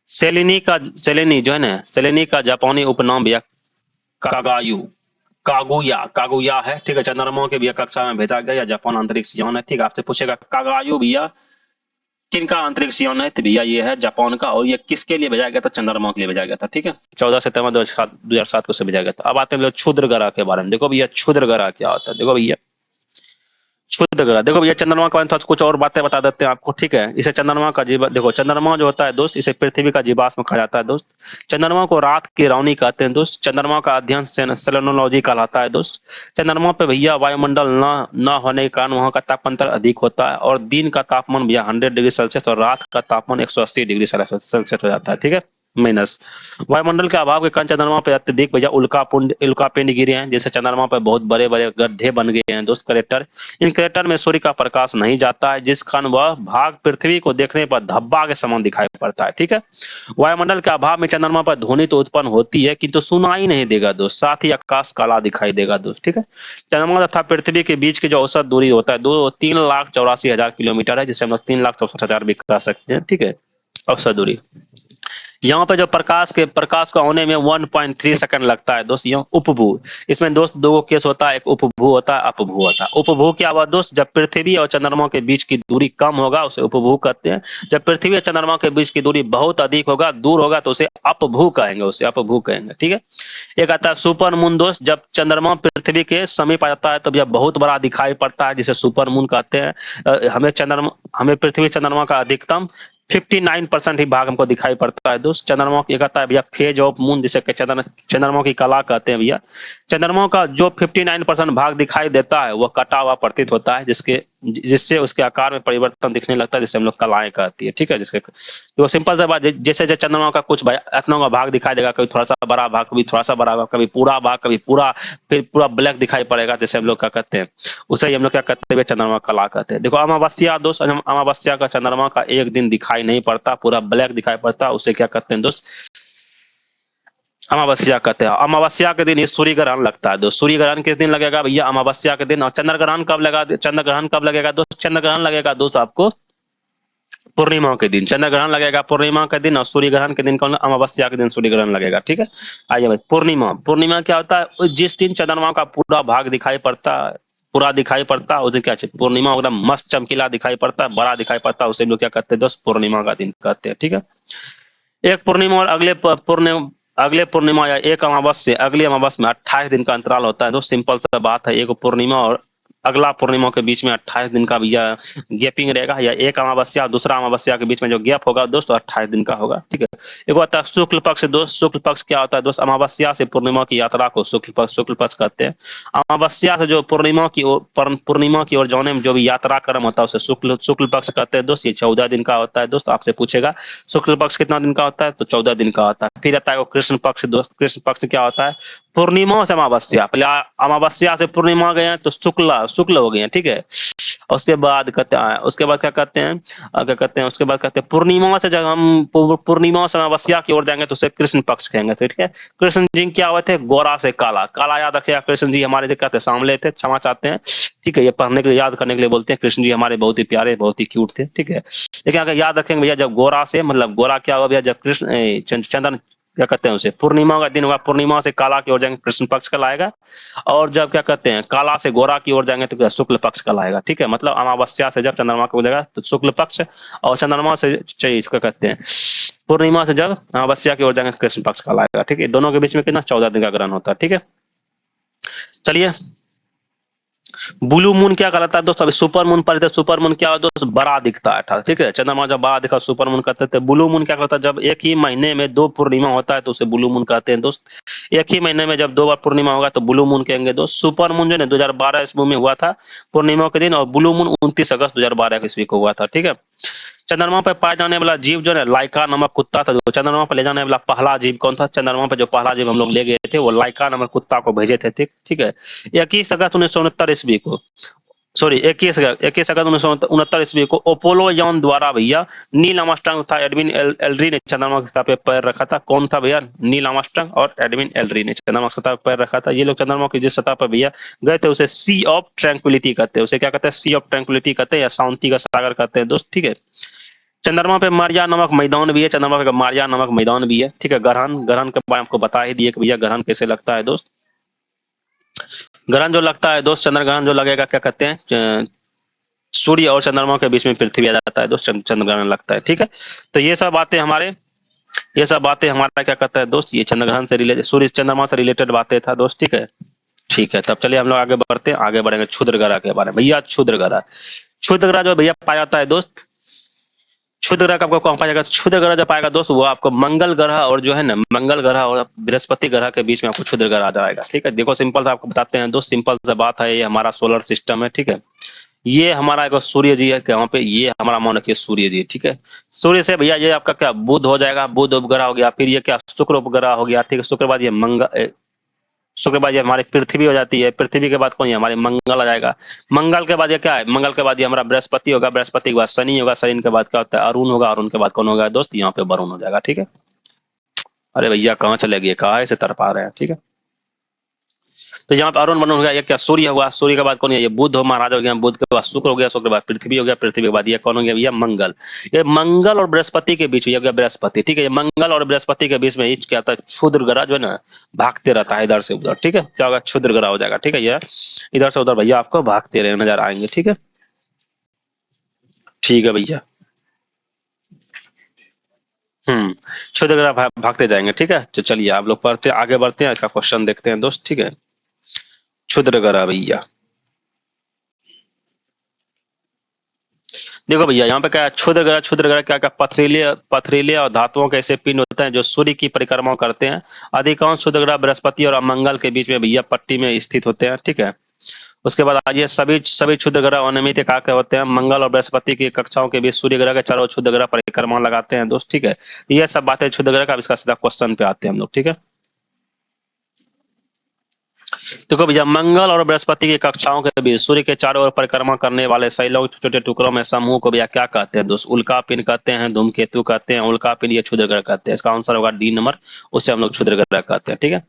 सेलेनी जो है ना, सेलेनी का जापानी उपनाम भैया कागायू कागुया कागुया है। ठीक है, चंद्रमा के भैया कक्षा में भेजा गया, या जापान अंतरिक्ष यान है। ठीक है, आपसे पूछेगा कागायू भैया किन का अंतरिक्ष यान है, तो भैया ये है जापान का, और ये किसके लिए भेजा गया था, चंद्रमा के लिए भेजा गया था। ठीक है, 14 सितंबर 2007 को से भेजा गया था। अब आते हैं क्षुद्र ग्रह के बारे में। देखो भैया क्षुद्र ग्रह क्या होता है, देखो भैया क्षुद्र ग्रह, देखो भैया चंद्रमा के बारे में थोड़ा कुछ और बातें बता देते हैं आपको। ठीक है, इसे चंद्रमा का जीवा, देखो चंद्रमा जो होता है दोस्त, इसे पृथ्वी का जीवाश्म कहा जाता है दोस्त। चंद्रमा को रात की रानी कहते हैं दोस्त। चंद्रमा का अध्ययन सेलेनोलॉजी कहलाता है दोस्त। चंद्रमा पे भैया वायुमंडल न होने के कारण वहाँ का तापमान अधिक होता है, और दिन का तापमान भैया 100 डिग्री सेल्सियस और रात का तापमान 180 डिग्री सेल्सियस हो जाता है। ठीक है, माइनस वायुमंडल के अभाव के कारण चंद्रमा पर अत्यधिक भैया उल्कापिंड गिरे हैं, जैसे चंद्रमा पर बहुत बड़े बड़े गड्ढे बन गए हैं दोस्त, करेक्टर। इन क्रेटर में सूर्य का प्रकाश नहीं जाता है, जिस कारण वह भाग पृथ्वी को देखने पर धब्बा के समान दिखाई पड़ता है। ठीक है, वायुमंडल के अभाव में चंद्रमा पर ध्वनि तो उत्पन्न होती है, किंतु सुनाई नहीं देगा दोस्त, साथ ही आकाश काला दिखाई देगा दोस्त। ठीक है, चंद्रमा तथा पृथ्वी के बीच की जो औसत दूरी होता है 3,84,000 किलोमीटर है, जिसे हम लोग 3,64,000 भी कह सकते हैं। ठीक है, औसत दूरी। यहाँ पे जो प्रकाश को होने में 1.3 सेकंड लगता है दोस्त, यहाँ उपभू। इसमें दोस्त दो केस होता है, एक उपभू होता है, अपभू होता है। उपभू क्या हुआ दोस्त, जब पृथ्वी और चंद्रमा के बीच की दूरी कम होगा उसे उपभू कहते हैं। जब पृथ्वी और चंद्रमा के बीच की दूरी बहुत अधिक होगा, दूर होगा, तो उसे अपभू कहेंगे, उसे अपभू कहेंगे। ठीक है। एक आता है सुपर मून दोस्त, जब चंद्रमा पृथ्वी के समीप आ जाता है तो यह बहुत बड़ा दिखाई पड़ता है, जिसे सुपर मून कहते हैं। हमें पृथ्वी चंद्रमा का अधिकतम 59% ही भाग हमको दिखाई पड़ता है दोस्त। चंद्रमा की कहता है भैया फेज ऑफ मून, जिसे चंद्रमा की कला कहते हैं भैया। चंद्रमा का जो 59% भाग दिखाई देता है वह कटा हुआ प्रतीत होता है, जिससे उसके आकार में परिवर्तन दिखने लगता है, जिसे हम लोग कलाएं कहती है। ठीक है। जिसके तो सिंपल सा बात, जैसे जैसे चंद्रमा का कुछ इतना का भाग दिखाई देगा, कभी थोड़ा सा बड़ा भाग, कभी थोड़ा सा बड़ा भाग, कभी पूरा भाग, कभी पूरा, फिर पूरा ब्लैक दिखाई पड़ेगा, जैसे हम लोग क्या कहते हैं, उसे ही हम लोग क्या कहते हैं, चंद्रमा कला कहते हैं। देखो अमावस्या दोस्त, अमावस्या का चंद्रमा का एक दिन दिखाई नहीं पड़ता, पूरा ब्लैक दिखाई पड़ता, उसे क्या कहते हैं दोस्त, अमावस्या कहते हैं। अमावस्या के दिन ये सूर्य ग्रहण लगता है दोस्त। सूर्य ग्रहण किस दिन लगेगा भैया, अमावस्या के दिन। और चंद्र ग्रहण कब लगेगा दोस्त, चंद्र ग्रहण लगेगा दोस्त आपको पूर्णिमा के दिन। चंद्र ग्रहण लगेगा पूर्णिमा के दिन, और सूर्य ग्रहण के दिन कौन, अमावस्या के दिन सूर्य ग्रहण लगेगा। ठीक है। आइए भाई, पूर्णिमा क्या होता है, जिस दिन चंद्रमा का पूरा भाग दिखाई पड़ता है, पूरा दिखाई पड़ता है, उस दिन क्या चाहिए, पूर्णिमा एकदम मस्त चमकीला दिखाई पड़ता है, बड़ा दिखाई पड़ता है, उसे लोग क्या कहते हैं दोस्त, पूर्णिमा का दिन कहते हैं। ठीक है। एक पूर्णिमा और अगले पूर्णिमा या एक अमावस्या अगली अमावस्या में 28 दिन का अंतराल होता है। तो सिंपल सा बात है, एक पूर्णिमा और अगला पूर्णिमा के बीच में 28 दिन का भैया गैपिंग रहेगा, या एक अमावस्या और दूसरा अमावस्या के बीच में जो गैप होगा दोस्तों 28 दिन का होगा। ठीक है। एक होता है शुक्ल पक्ष दोस्त। शुक्ल पक्ष क्या होता है दोस्त, अमावस्या से पूर्णिमा की यात्रा को शुक्ल पक्ष कहते हैं। अमावस्या से जो पूर्णिमा की ओर जाने में जो भी यात्रा क्रम होता है उसे शुक्ल पक्ष कहते हैं दोस्त। ये 14 दिन का होता है दोस्त। आपसे पूछेगा शुक्ल पक्ष कितना दिन का होता है, तो 14 दिन का होता है। फिर आता है कृष्ण पक्ष दोस्त। कृष्ण पक्ष क्या होता है, पूर्णिमा से अमावस्या, पहले अमावस्या से पूर्णिमा गए तो शुक्ल हो गए। ठीक है। उसके बाद कहते हैं, उसके बाद क्या कहते हैं, उसके बाद कहते हैं पूर्णिमा से, जब हम पूर्णिमा से अमावस्या की ओर जाएंगे तो उसे कृष्ण पक्ष कहेंगे। ठीक है। कृष्ण जी क्या हुए थे, गोरा से काला। काला याद रखिएगा, कृष्ण जी हमारे जो कहते हैं सांवले थे, क्षमा चाहते हैं। ठीक है। ये पढ़ने के लिए, याद करने के लिए बोलते हैं। कृष्ण जी हमारे बहुत ही प्यारे, बहुत ही क्यूट थे। ठीक है। लेकिन अगर याद रखेंगे भैया, जब गोरा से, मतलब गोरा क्या हुआ भैया, जब चंद्र क्या कहते हैं उसे, पूर्णिमा का दिन होगा, पूर्णिमा से काला की ओर जाएंगे कृष्ण पक्ष कहलाएगा। और जब क्या कहते हैं काला से गोरा की ओर जाएंगे तो शुक्ल पक्ष कहलाएगा। ठीक है। मतलब अमावस्या से जब चंद्रमा को जाएगा तो शुक्ल पक्ष, और चंद्रमा से इसका कहते हैं पूर्णिमा से जब अमावस्या की ओर जाएंगे तो कृष्ण पक्ष कहलाएगा। ठीक है। दोनों के बीच में कितना, 14 दिन का ग्रहण होता है। ठीक है। चलिए, ब्लू मून क्या कहलाता है दोस्तों, अभी सुपर मून पर, सुपर मून क्या दोस्त, बड़ा दिखता है। ठीक है। चंद्रमा जब बड़ा दिखा सुपर मून कहते थे। ब्लू मून क्या कहता है, जब एक ही महीने में 2 पूर्णिमा होता है तो उसे ब्लू मून कहते हैं दोस्त। एक ही महीने में जब 2 बार पूर्णिमा होगा तो ब्लू मून कहेंगे दोस्त। सुपर मून जो है 2012 ईस्वी में हुआ था पूर्णिमा के दिन, और ब्लू मून 29 अगस्त 2012 ईस्वी को हुआ था। ठीक है। चंद्रमा पर पाए जाने वाला जीव जो है लाइका नामक कुत्ता था। चंद्रमा पर ले जाने वाला पहला जीव कौन था, चंद्रमा पर जो पहला जीव हम लोग ले गए थे वो लाइका नामक कुत्ता को भेजे थे। ठीक है। 21 अगस्त 1969 ईस्वी को, सॉरी 21 अगस्त 1969 ईस्वी को अपोलो यान द्वारा भैया नील आर्मस्ट्रांग था एडविन एल्ड्रिन ने चंद्रमा की सतह पे पैर रखा था। कौन था भैया, नील आर्मस्ट्रांग और एडविन एल्ड्रिन ने चंद्रमा की सतह पे पैर रखा था। ये लोग चंद्रमा की जिस सतह पर भैया गए थे उसे सी ऑफ ट्रैंक्विलिटी कहते हैं। उसे क्या कहते हैं, सी ऑफ ट्रैंक्विलिटी कहते हैं, या शांति का सागर कहते हैं दोस्त। ठीक है। चंद्रमा पे मारिया नामक मैदान भी है। चंद्रमा पे मारिया नामक मैदान भी है। ठीक है। ग्रहण के बारे में आपको बता ही दिए कि भैया ग्रहण कैसे लगता है दोस्त। ग्रहण जो लगता है दोस्त, चंद्र ग्रहण जो लगेगा, क्या कहते हैं, सूर्य और चंद्रमा के बीच में पृथ्वी आ जाता है दोस्त, चंद्र ग्रहण लगता है। ठीक है। तो ये सब बातें हमारा क्या कहता है दोस्त, ये चंद्र ग्रहण से रिलेटेड, सूर्य चंद्रमा से रिलेटेड बातें था दोस्त। ठीक है। ठीक है। तब चलिए हम लोग आगे बढ़ते हैं, आगे बढ़ेंगे क्षुद्र ग्रह के बारे में। भैया क्षुद्र ग्रह जो भैया पाया जाता है दोस्त, क्षुद्र ग्रह आपको कौन पाएगा, क्षुद्र ग्रह जब पाएगा दोस्त वो आपको मंगल ग्रह और जो है ना, मंगल ग्रह और बृहस्पति ग्रह के बीच में आपको क्षुद्र ग्रह आ जाएगा। ठीक है। देखो सिंपल सा आपको बताते हैं दोस्त, सिंपल सा बात है, ये हमारा सोलर सिस्टम है। ठीक है। ये हमारा एक सूर्य जी है, वहाँ पे ये हमारा मान रखिए सूर्य जी। ठीक है। सूर्य से भैया ये आपका क्या बुध हो जाएगा, बुध उपग्रह हो गया। फिर ये क्या शुक्र उपग्रह हो गया। ठीक है। शुक्र बाद ये शुक्र बाद ये हमारी पृथ्वी हो जाती है। पृथ्वी के बाद कौन है, हमारे मंगल आ जाएगा। मंगल के बाद ये क्या है, मंगल के बाद ये हमारा बृहस्पति होगा। बृहस्पति के बाद शनि होगा। शनि के बाद क्या होता है, अरुण होगा। अरुण के बाद कौन होगा दोस्त, यहाँ पे वरुण हो जाएगा। ठीक है। अरे भैया कहाँ चले गए, कहाँ से तर पा रहे हैं। ठीक है। तो यहाँ पे अरुण वरुण हो गया, ये क्या सूर्य हुआ, सूर्य के बाद कौन है, ये बुध हो महाराज हो गया, बुध के बाद शुक्र हो गया, शुक्र के बाद पृथ्वी हो गया, पृथ्वी के बाद ये कौन हो गया भैया मंगल। ये मंगल और बृहस्पति के बीच में, ये हो गया बृहस्पति, ठीक है। ये मंगल और बृहस्पति के बीच में ये क्या होता है, क्षुद्र ग्रह जो है ना भागते रहता है इधर से उधर, ठीक है। क्या होगा, क्षुद्र ग्रह हो जाएगा, ठीक है। ये इधर से उधर भैया आपको भागते रहे नजर आएंगे, ठीक है। ठीक है भैया। क्षुद्र ग्रह भागते जाएंगे, ठीक है। तो चलिए आप लोग पढ़ते आगे बढ़ते हैं, इसका क्वेश्चन देखते हैं दोस्त, ठीक है। क्षुद्र ग्रह भैया, देखो भैया यहाँ पे क्या है, क्षुद्र ग्रह क्या क्या, पथरीले पथरीले और धातुओं के ऐसे पिंड होते हैं जो सूर्य की परिक्रमा करते हैं। अधिकांश क्षुद्र ग्रह बृहस्पति और मंगल के बीच में भैया पट्टी में स्थित होते हैं, ठीक है। उसके बाद आइए, सभी सभी क्षुद्र ग्रह अनियमित आकार के होते हैं। मंगल और बृहस्पति की कक्षाओं के बीच सूर्य ग्रह के चारों क्षुद्र ग्रह परिक्रमा लगाते हैं दोस्त, ठीक है। ये सब बातें क्षुद्र ग्रह का, इसका सीधा क्वेश्चन पे आते हैं हम लोग, ठीक है। देखो भैया, मंगल और बृहस्पति की कक्षाओं के बीच सूर्य के चारों ओर परिक्रमा करने वाले शैलों के छोटे टुकड़ों में समूह को भैया क्या कहते हैं दोस्त, उल्का पिंड कहते हैं, धूमकेतु कहते हैं, उल्का पिंड, ये क्षुद्र ग्रह कहते हैं। इसका आंसर होगा डी नंबर, उससे हम लोग क्षुद्र ग्रह कहते हैं, ठीक है।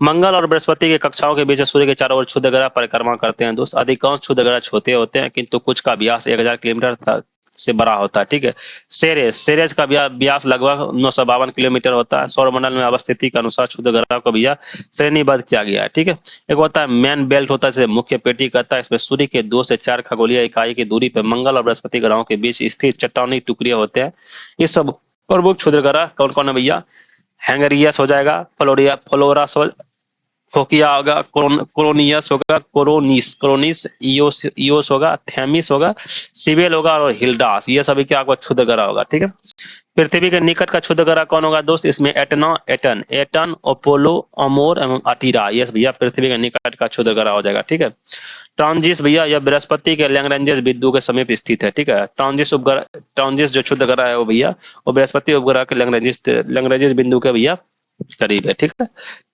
मंगल और बृहस्पति की कक्षाओं के बीच सूर्य के चारों ओर क्षुद्र ग्रह परिक्रमा करते हैं दोस्त। अधिकांश क्षुद्र ग्रह छोटे होते हैं, किंतु कुछ का व्यास 1000 किलोमीटर तक से बड़ा होता है, ठीक है। सेरेस सेरेस का व्यास लगभग 952 किलोमीटर होता है। सौरमंडल में अवस्थिति के अनुसार क्षुद्र ग्रह को भैया श्रेणीबद्ध किया गया है, ठीक है। एक होता है मैन बेल्ट, होता है जैसे मुख्य पेटी कहता है, इसमें सूर्य के 2 से 4 खगोलीय इकाई की दूरी पर मंगल और बृहस्पति ग्रहों के बीच स्थित चट्टानी टुकड़े होते हैं। ये सब प्रमुख क्षुद्र ग्रह कौन कौन है भैया, हैंगरियस हो जाएगा, फ्लोरिया फ्लोरस हो, फोकिया होगा, कोरोनियस होगा, कोरोनिस, इयोस होगा, थैमिस होगा, सिबेल होगा और हिल्डास, ये सभी क्या आपको क्षुद्र ग्रह होगा, ठीक है। पृथ्वी के निकट का क्षुद्र ग्रह कौन होगा दोस्त, इसमें एटन, अपोलो, अमोर एवं अटीरा, ये भैया पृथ्वी के निकट का क्षुद्र ग्रह हो जाएगा, ठीक है। ट्रांजिस भैया, यह बृहस्पति के लैग्रेंज बिंदु के समीप स्थित है, ठीक है। ट्रांजिस जो क्षुद्र ग्रह है वो भैया, वो बृहस्पति उपग्रह के लैग्रेंज बिंदु के भैया करीब है, ठीक है।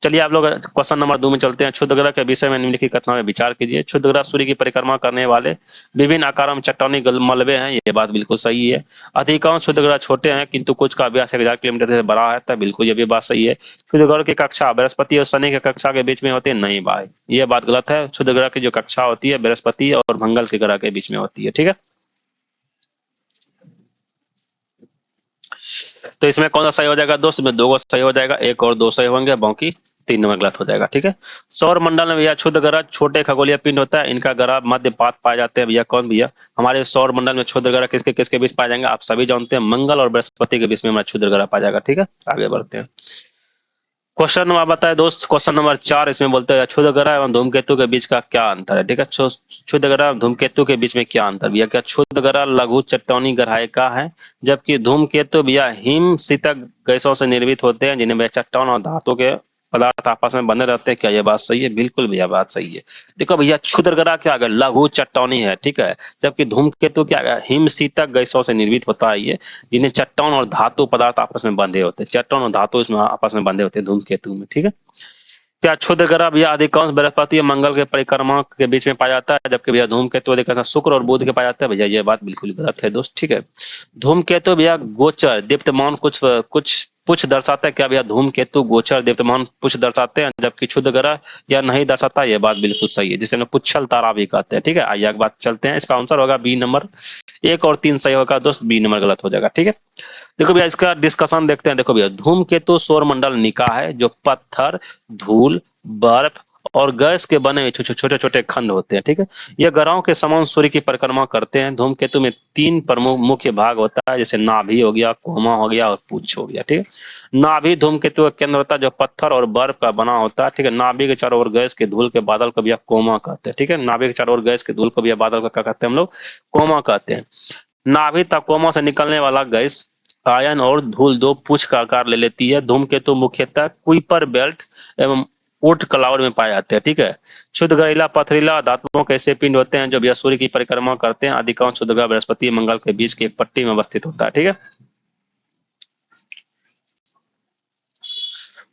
चलिए आप लोग क्वेश्चन नंबर 2 में चलते हैं। क्षुद्र ग्रह के विषय में निम्नलिखित कथनों में विचार कीजिए। क्षुद्र ग्रह सूर्य की परिक्रमा करने वाले विभिन्न आकारों में चट्टानी मलबे हैं, ये बात बिल्कुल सही है। अधिकांश क्षुद्र ग्रह छोटे हैं, किंतु कुछ का व्यास 1000 किलोमीटर से बड़ा है, तब बिल्कुल ये भी बात सही है। क्षुद्र ग्रह की कक्षा बृहस्पति और शनि की कक्षा के बीच में होती है, नहीं भाई ये बात गलत है। क्षुद्र ग्रह की जो कक्षा होती है बृहस्पति और मंगल के ग्रह के बीच में होती है, ठीक है। तो इसमें कौन सा सही हो जाएगा दोस्त, इसमें 2 सही हो जाएगा, 1 और 2 सही होंगे, बाकी 3 नंबर गलत हो जाएगा, ठीक है। सौर मंडल में भैया क्षुद्र ग्रह छोटे खगोलीय पिंड होता है, इनका ग्रह मध्य पात पाए जाते हैं भैया, कौन भैया, हमारे सौर मंडल में क्षुद्र ग्रह किसके किसके बीच पाए जाएंगे, आप सभी जानते हैं, मंगल और बृहस्पति के बीच में हमारा क्षुद्र ग्रह पाया जाएगा, ठीक है। आगे बढ़ते हैं। क्वेश्चन नंबर बताए दोस्त, क्वेश्चन नंबर 4, इसमें बोलते हैं क्षुद्र ग्रह एवं धूमकेतु के बीच का क्या अंतर है, ठीक है। क्षुद्र ग्रह एवं धूमकेतु के बीच में क्या अंतर भैया, क्या क्षुद्र ग्रह लघु चट्टानी ग्रहायिका है, जबकि धूमकेतु भैया हिम शीतक गैसों से निर्मित होते हैं, जिनमें चट्टान और धातु के पदार्थ आपस में बने रहते हैं। क्या ये बात सही है, बिल्कुल भैया बात सही है। देखो भैया, क्षुद्र ग्रह क्या है, लघु चट्टानी है, ठीक है, जबकि धूमकेतु क्या है, हिम शीतक गैसों से निर्मित होता है, ये जिन्हें चट्टान और धातु पदार्थ आपस में बंधे होते हैं, चट्टान और धातु इसमें आपस में बंधे होते हैं धूमकेतु में, ठीक है। क्या क्षुद्र ग्रह भैया अधिकांश बृहस्पति और मंगल के परिक्रमा के बीच में पाया जाता है, जबकि भैया धूमकेतु अधिकांश शुक्र और बुध के पाया जाता है, भैया ये बात बिल्कुल गलत है दोस्त, ठीक है। धूमकेतु भैया गोचर दीप्तमान कुछ कुछ पुछ दर्शाता है, क्या भैया धूमकेतु गोचर दीप्तमान पुछ दर्शाते हैं, जबकि क्षुद्र ग्रह यह नहीं दर्शाता, ये बात बिल्कुल सही है, जिसे हम पुच्छल तारा भी कहते हैं, ठीक है। आइए बात चलते हैं, इसका आंसर होगा बी नंबर, 1 और 3 सही होगा दोस्त, बी नंबर गलत हो जाएगा, ठीक है। देखो भैया, इसका डिस्कशन देखते हैं। देखो भैया, धूमकेतु सौरमंडल निकाय है जो पत्थर, धूल, बर्फ और गैस के बने हुए छोटे छोटे खंड होते हैं, ठीक है। ये ग्रहों के समान सूर्य की परिक्रमा करते हैं। धूमकेतु में 3 प्रमुख मुख्य भाग होता है, जैसे नाभि हो गया, कोमा हो गया और पूछ हो गया, ठीक है। नाभि धूमकेतु का केंद्र होता है जो पत्थर और बर्फ का बना होता है, ठीक है। नाभि के चारों ओर गैस के धूल के बादल को भी कोमा कहते हैं, ठीक है। नाभि के चारों ओर गैस के धूल को भी बादल का क्या कहते हैं हम लोग, कोमा कहते हैं। नाभि तक कोमा से निकलने वाला गैस आयन और धूल 2 पूछ का आकार ले लेती है। धूमकेतु मुख्यतः कुइपर बेल्ट एवं ऊर्ट क्लाउड में पाए जाते हैं, ठीक है। क्षुद्र ग्रह पथरीला धातुओं के ऐसे पिंड होते हैं जो भैया सूर्य की परिक्रमा करते हैं। अधिकांश क्षुद्र ग्रह बृहस्पति मंगल के बीच की एक पट्टी में अवस्थित होता है, ठीक है।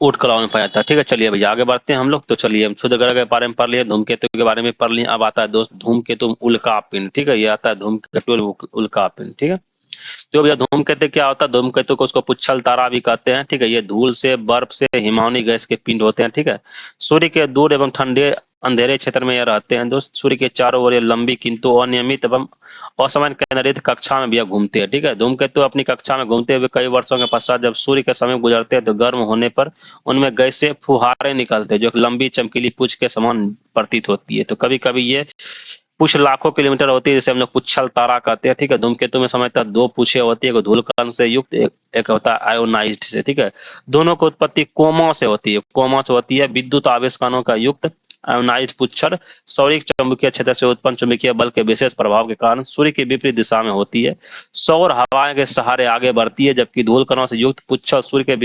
ऊर्ट क्लाउड में पाया जाता है, ठीक है। चलिए भैया आगे बढ़ते हैं हम लोग। तो चलिए हम क्षुद्र ग्रह के बारे में पढ़ लिए, धूमकेतु के बारे में पढ़ लिए। अब आता है दोस्त धूमकेतु उल्का पिंड, ठीक है। ये आता है धूमकेतु उल्का पिंड, ठीक है। तो भैया धूमकेतु क्या होता है, धूमकेतु को उसको पुच्छल तारा भी कहते हैं, ठीक है। ये धूल से, बर्फ से, हिमानी गैस के पिंड होते हैं, ठीक है। सूर्य के दूर एवं ठंडे अंधेरे क्षेत्र में ये रहते हैं दोस्त। सूर्य के चारों ओर ये लंबी किंतु अनियमित एवं असामान्य केंद्रित कक्षा में भैया घूमते हैं, ठीक है। धूमकेतु अपनी कक्षा में घूमते हुए कई वर्षों के पश्चात जब सूर्य के समीप गुजरते हैं तो गर्म होने पर उनमें गैसें फुहारे निकलते हैं जो एक लंबी चमकीली पूंछ के समान प्रतीत होती है। तो कभी कभी ये पूछ लाखों किलोमीटर होती है, जिसे हम लोग पुच्छल तारा कहते हैं, ठीक है। धूमकेतु में समझता दो पूछे होती है, एक धूलकण से युक्त, एक होता है आयोनाइज्ड से, ठीक है। दोनों की उत्पत्ति कोमा से होती है, कोमा से होती है विद्युत आवेश कणों का युक्त आयोनाइज्ड पुच्छर सौरिक चुंबकीय क्षेत्र से उत्पन्न चुंबकीय बल के विशेष प्रभाव के कारण सूर्य की विपरीत दिशा में होती है, सौर हवाएं के सहारे आगे बढ़ती है, जबकि धूल कणों से युक्त पुच्छर सूर्य के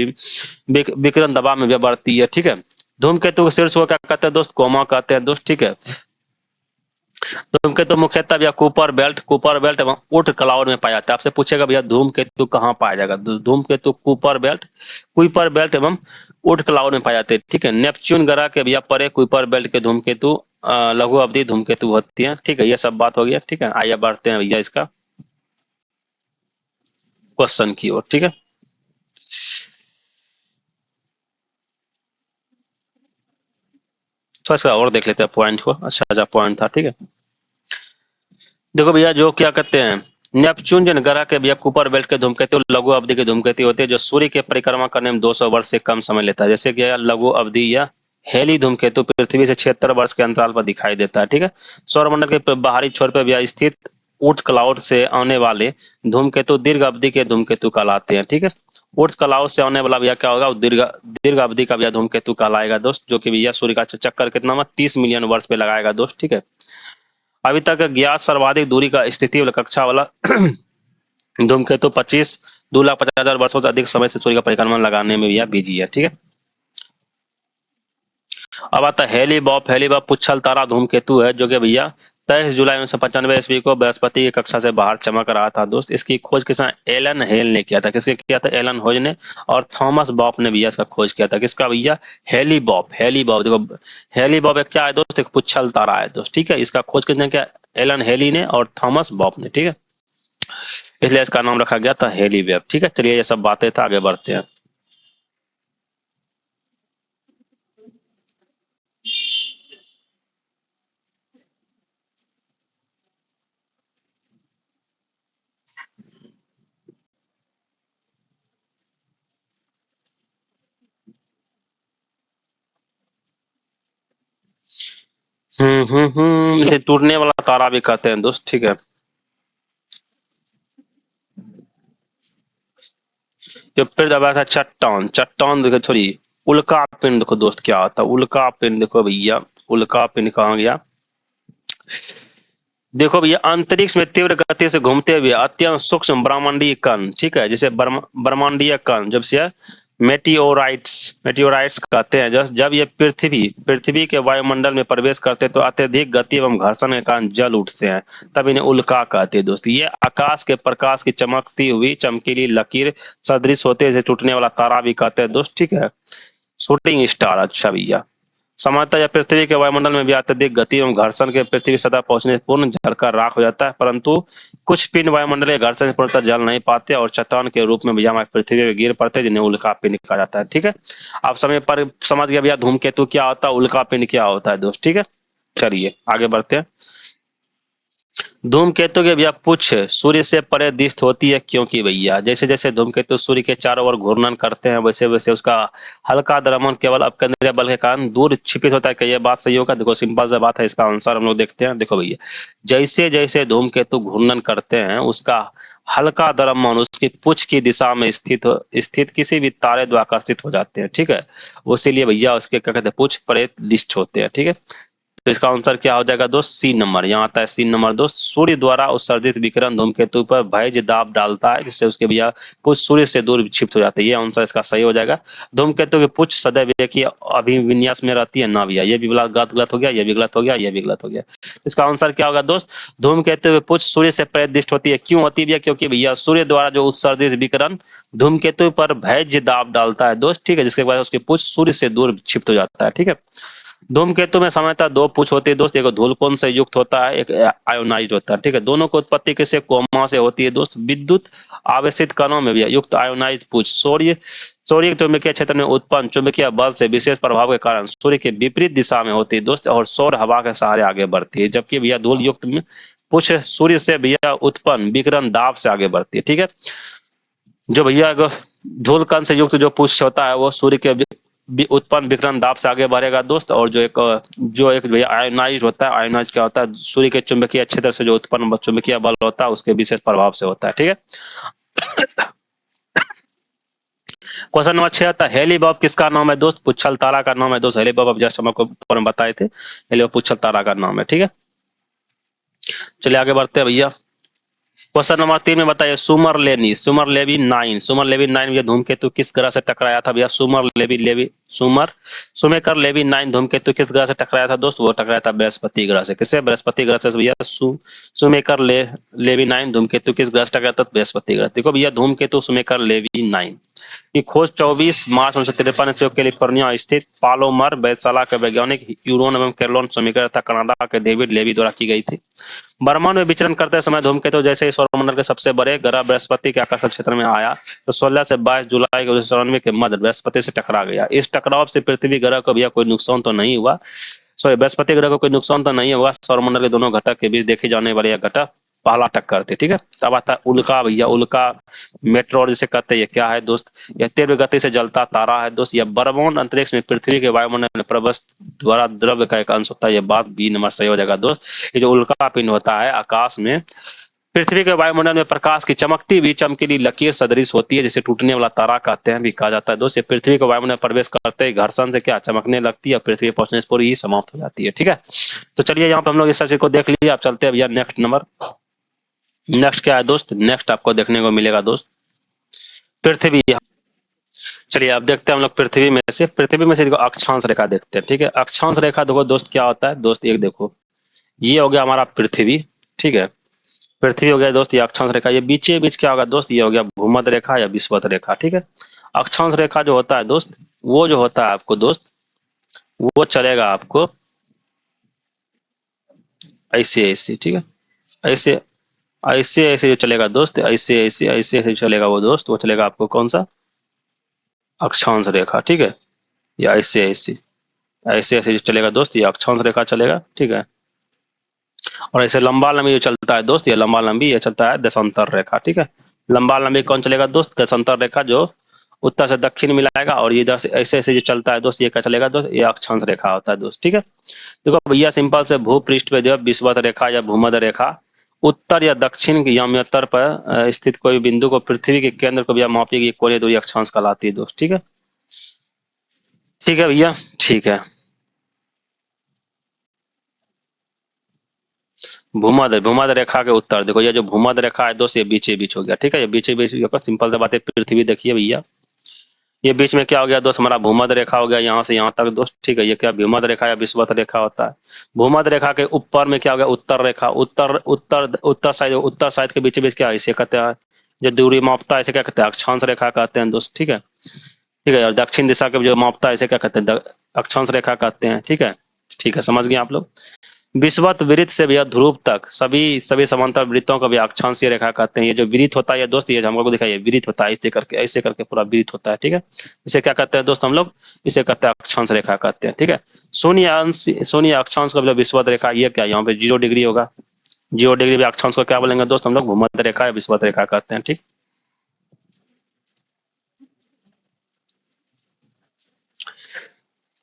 विकिरण दबाव में बढ़ती है, ठीक है। धूमकेतु के शीर्ष को क्या कहते हैं दोस्त, कोमा कहते हैं दोस्त, ठीक है। धूमकेतु मुख्यतः भैया कुपर बेल्ट एवं उर्ट क्लाउड में पाया जाता है। आपसे पूछेगा भैया धूमकेतु कहाँ पाया जाएगा, धूमकेतु कुपर बेल्ट एवं उर्ट क्लाउड में पाए जाते हैं, ठीक है। नेपच्यून ग्रह के भैया परे कुपर बेल्ट के धूमकेतु लघु अवधि धूमकेतु होती है, ठीक है। ये सब बात हो गया, ठीक है। आइए बढ़ते हैं भैया इसका क्वेश्चन की ओर, ठीक है। तो इसका और देख लेते हैं पॉइंट को। अच्छा पॉइंट था, ठीक है। देखो भैया जो क्या कहते हैं, नेपच्यून जो ग्रह के भैया कुपर बेल्ट के धूमकेतु लघु अवधि के धूमकेतु होते हैं जो सूर्य के परिक्रमा करने में 200 वर्ष से कम समय लेता है। जैसे कि लघु अवधि या हेली धूमकेतु पृथ्वी से 76 वर्ष के अंतराल पर दिखाई देता है, ठीक है। सौरमंडल के बाहरी छोर पर भैया स्थित ऊर्ट क्लाउड से आने वाले धूमकेतु दीर्घ अवधि के धूमकेतु कहलाते हैं, ठीक है। ऊर्ट क्लाउड से आने वाला भैया क्या होगा, दीर्घ अवधि का भैया धूमकेतु कहलाएगा दोस्त, जो कि भैया सूर्य का चक्कर कितना में 30 मिलियन वर्ष पे लगाएगा दोस्त, ठीक है। अभी तक ज्ञात सर्वाधिक दूरी का स्थिति वाला कक्षा वाला धूमकेतु 2,50,000 वर्षों से अधिक समय से सूर्य का परिक्रमा लगाने में भैया बिजी है, ठीक है। अब आता है हेली बॉब पुच्छल तारा धूमकेतु है जो कि भैया 23 जुलाई 1995 ईस्वी को बृहस्पति की कक्षा से बाहर चमक रहा था दोस्त। इसकी खोज किसान एलन हेल ने किया था। किसने किया था, एलन होज ने, और थॉमस बॉब ने भैया इसका खोज किया था। किसका भैया, हेली बॉब देखो, हेली बॉब एक क्या है दोस्त, एक पुच्छल तारा है दोस्त, ठीक है। इसका खोज किसने किया, एलन हेली ने और थॉमस बॉब ने, ठीक है। इसलिए इसका नाम रखा गया था हेली वेब, ठीक है। चलिए ये सब बातें था, आगे बढ़ते हैं। इसे टूटने वाला तारा भी कहते हैं दोस्त, ठीक है। जो फिर दबा था चट्टान देखो, थोड़ी उल्का पिंड देखो दोस्त क्या होता है, उल्का पिंड देखो भैया, उल्का पिंड कहाँ गया, देखो भैया अंतरिक्ष में तीव्र गति से घूमते हुए अत्यंत सूक्ष्म ब्रह्मांडीय कण, ठीक है, जिसे ब्रह्मांडीय कण जब से मेटियोराइट्स कहते हैं। जब ये पृथ्वी के वायुमंडल में प्रवेश करते हैं तो अत्यधिक गति एवं घर्षण के कारण जल उठते हैं, तब इन्हें उल्का कहते हैं दोस्त। ये आकाश के प्रकाश की चमकती हुई चमकीली लकीर सदृश होते हैं, टूटने वाला तारा भी कहते हैं दोस्त, ठीक है। शूटिंग स्टार, अच्छा भैया। सामान्यतः यह पृथ्वी के वायुमंडल में भी अत्यधिक गति एवं घर्षण के पृथ्वी सतह पहुंचने से पूर्ण जलकर राख हो जाता है, परंतु कुछ पिंड वायुमंडलीय घर्षण से पूर्णतः जल नहीं पाते और चट्टान के रूप में भैया हमारे पृथ्वी पे गिर पड़ते हैं, जिन्हें उल्का पिंड कहा जाता है, ठीक है। आप समय पर समझ गया भैया धूमकेतु क्या होता है, उल्का पिंड क्या होता है दोस्त, ठीक है। चलिए आगे बढ़ते हैं। धूमकेतु के भैया पुच्छ सूर्य से परे दिष्ट होती है, क्योंकि भैया जैसे जैसे धूमकेतु सूर्य के चारों ओर घूर्णन करते हैं वैसे वैसे उसका हल्का द्रव्यमान केवल अपकेंद्रीय बल के कारण दूर छिपित होता है। क्या ये बात सही होगा, देखो सिंपल सा बात है, इसका आंसर हम लोग देखते हैं। देखो भैया जैसे जैसे धूमकेतु घूर्णन करते हैं उसका हल्का द्रव्यमान उसकी पुच्छ की दिशा में स्थित किसी भी तारे द्वारा आकर्षित हो जाते हैं, ठीक है। इसीलिए भैया उसके क्या कहते हैं, पुच्छ परे दिष्ट होते हैं, ठीक है। तो इसका आंसर क्या हो जाएगा दोस्त, सी नंबर। यहाँ आता है सी नंबर दोस्त। सूर्य द्वारा उत्सर्जित विकिरण धूमकेतु पर भैज दाब डालता है, जिससे उसके भैया पुच्छ सूर्य से दूर विक्षिप्त हो जाते हैं। ये आंसर इसका सही हो जाएगा। धूमकेतु की पुच्छ सदैव एक ही अभिविन्यास में रहती है ना भैया, ये भी गलत हो गया, ये भी गलत हो गया, ये भी गलत हो गया। इसका आंसर क्या होगा दोस्त, धूमकेतु की पुच्छ सूर्य से प्रेदिष्ट होती है। क्यों होती है भैया, क्योंकि भैया सूर्य द्वारा जो उत्सर्जित विकिरण धूमकेतु पर भैज दाब डालता है दोस्त, ठीक है, जिसके बाद उसकी पुच्छ सूर्य से दूर विक्षिप्त हो जाता है, ठीक है। धूमकेतु में सामान्यतः दो पूछ होती है दोस्त, एक धूलकोण से युक्त होता है, एक आयोनाइज होता है, ठीक है। दोनों की उत्पत्ति किसे कोमा से होती है दोस्त, विद्युत आवेशित कणों में भी युक्त आयोनाइज पूछ सूर्य चुंबकीय क्षेत्र में उत्पन्न चुंबकीय बल से विशेष प्रभाव के कारण सूर्य के विपरीत दिशा में होती है दोस्त, और सौर हवा के सहारे आगे बढ़ती है, जबकि भैया धूल युक्त में पूछ सूर्य से भैया उत्पन्न विकिरण दाब से आगे बढ़ती है, ठीक है। जो भैया धूल कण से युक्त जो पूछ होता है वो सूर्य के उत्पन्न विकिरण दाब से आगे बढ़ेगा दोस्त, और जो एक भैया आयोनाइज होता है, आयोनाइज क्या होता है, सूर्य के चुंबकीय क्षेत्र से जो उत्पन्न चुंबकीय बल होता है उसके विशेष प्रभाव से होता है, ठीक है। क्वेश्चन नंबर 6 आता है, हेली बॉब किसका नाम है दोस्त, पुच्छल तारा का नाम है दोस्त। हेली बॉब अब जस्ट हम आपको ऊपर में बताए थे, हेली बॉब पुच्छल तारा का नाम है, ठीक है। चलिए आगे बढ़ते हैं भैया। क्वेश्चन नंबर 3 में बताइए, सुमरलेबी 9 ये धूमकेतु किस ग्रह से टकराया था भैया, सुमेकर लेवी 9 धूमकेतु किस ग्रह से टकराया था दोस्त, वो टकराया था बृहस्पति ग्रह से। किससे, बृहस्पति ग्रह से भैया। सुमेकर लेवी 9 धूमकेतु किस ग्रह से टकराया था, बृहस्पति ग्रह। देखो भैया धूमकेतु सुमेकर लेवी 9 की खोज 24 मार्च 1953 को कैलिफोर्निया स्थित पालोमर वेधशाला के वैज्ञानिक यूरोन एवं कैरोलन सुमेकर तथा कनाडा के डेविड लेवी द्वारा की गई थी। ब्रह्मांड में विचरण करते समय धूमकेतु जैसे ही सौरमंडल के सबसे बड़े ग्रह बृहस्पति के आकर्षण क्षेत्र में आया तो 16 से 22 जुलाई 1994 के मध्य बृहस्पति से टकरा गया। इस टकराव से पृथ्वी ग्रह को भैया कोई नुकसान तो नहीं हुआ, सॉरी बृहस्पति ग्रह को कोई नुकसान तो नहीं हुआ। सौरमंडल के दोनों घटक के बीच देखी जाने वाली यह घटक पहला टक्कर थी, ठीक है। अब आता है उल्का भैया, उल्का मेट्रोर जिसे कहते हैं, ये क्या है दोस्त, यह तीव्र गति से जलता तारा है दोस्त। यह ब्रह्मांड अंतरिक्ष में पृथ्वी के वायुमंडल में प्रवेश द्वारा द्रव्य का एक अंश होता है। यह बात बी नंबर सही हो जाएगा दोस्त। ये जो उल्का पिंड होता है आकाश में पृथ्वी के वायुमंडल में प्रकाश की चमकती हुई चमकीली लकीर सदृश होती है, जिसे टूटने वाला तारा कहते हैं भी कहा जाता है दोस्त। ये पृथ्वी के वायुमंडल में प्रवेश करते ही घर्षण से क्या चमकने लगती है, पृथ्वी पहुंचने से पूरी ही समाप्त हो जाती है, ठीक है। तो चलिए यहाँ पे हम लोग इस चीज को देख लिए। आप चलते हैं भैया नेक्स्ट नंबर। नेक्स्ट क्या है दोस्त, नेक्स्ट आपको देखने को मिलेगा दोस्त पृथ्वी। चलिए अब देखते हैं हम लोग पृथ्वी में से देखो अक्षांश रेखा देखते हैं, ठीक है। अक्षांश रेखा देखो दोस्त क्या होता है दोस्त, एक देखो ये हो गया हमारा पृथ्वी, ठीक है। पृथ्वी हो गया दोस्त, ये अक्षांश रेखा। ये बीचे बीच क्या होगा दोस्त, ये हो गया भूमध्य रेखा या विषुवत रेखा, ठीक है। अक्षांश रेखा जो होता है दोस्त, वो जो होता है आपको दोस्त, वो चलेगा आपको ऐसे ऐसे, ठीक है। ऐसे ऐसे ऐसे जो चलेगा दोस्त, ऐसे ऐसे ऐसे ऐसे चलेगा वो दोस्त, वो चलेगा आपको कौन सा, अक्षांश रेखा, ठीक है। या ऐसे ऐसे ऐसे ऐसे जो चलेगा दोस्त, ये अक्षांश रेखा चलेगा, ठीक है। और ऐसे लंबा लंबी जो चलता है दोस्त, ये लंबा लंबी ये चलता है देशांतर रेखा, ठीक है। लंबा लंबी कौन चलेगा दोस्त, देशांतर रेखा जो उत्तर से दक्षिण मिलाएगा। और ये ऐसे ऐसे जो चलता है दोस्त, ये क्या चलेगा दोस्त, ये अक्षांश रेखा होता है दोस्त, ठीक है। देखो भैया सिंपल से भूपृष्ठ पे जो विषुवत रेखा या भूमध्य रेखा उत्तर या दक्षिण या मध्योत्तर पर स्थित कोई बिंदु को पृथ्वी के केंद्र को भैया मापेगी कोणीय दूरी अक्षांश कहलाती है दोस्त, ठीक है। ठीक है भैया, ठीक है। भूमध्य रेखा के उत्तर देखो, ये जो भूमध्य रेखा है दोस्त, ये बीचे बीच हो गया, ठीक है। ये बीचे बीच सिंपल से बात है, पृथ्वी देखिए भैया, ये बीच में क्या हो गया दोस्त, हमारा भूमध्य रेखा हो गया यहाँ से यहाँ तक दोस्त, ठीक है। ये क्या भूमध्य रेखा या विषुवत रेखा होता है। भूमध्य रेखा के ऊपर में क्या हो गया, उत्तर रेखा, उत्तर साइड के बीच बीच क्या इसे कहते हैं, जो दूरी मापता है इसे क्या कहते हैं, अक्षांश रेखा कहते हैं दोस्त, ठीक है। ठीक है, और दक्षिण दिशा के जो मापता है इसे क्या कहते हैं, अक्षांश रेखा कहते हैं, ठीक है। ठीक है, समझ गए आप लोग। विषुवत वृत्त से भैया ध्रुव तक सभी समांतर वृत्तों को भी अक्षांशीय रेखा कहते हैं। ये जो वृत्त होता है ये दोस्त, ये हम लोग को दिखाइए, वृत्त होता है ऐसे करके पूरा वृत्त होता है, ठीक है। इसे क्या कहते हैं दोस्त हम लोग, इसे कहते हैं अक्षांश रेखा कहते हैं, ठीक है। शून्य अक्षांश का मतलब विषुवत रेखा, ये क्या यहाँ पे 0 डिग्री होगा, 0 डिग्री भी अक्षांश को क्या बोलेंगे दोस्त हम लोग, भूमध्य रेखा या विषुवत रेखा कहते हैं, ठीक।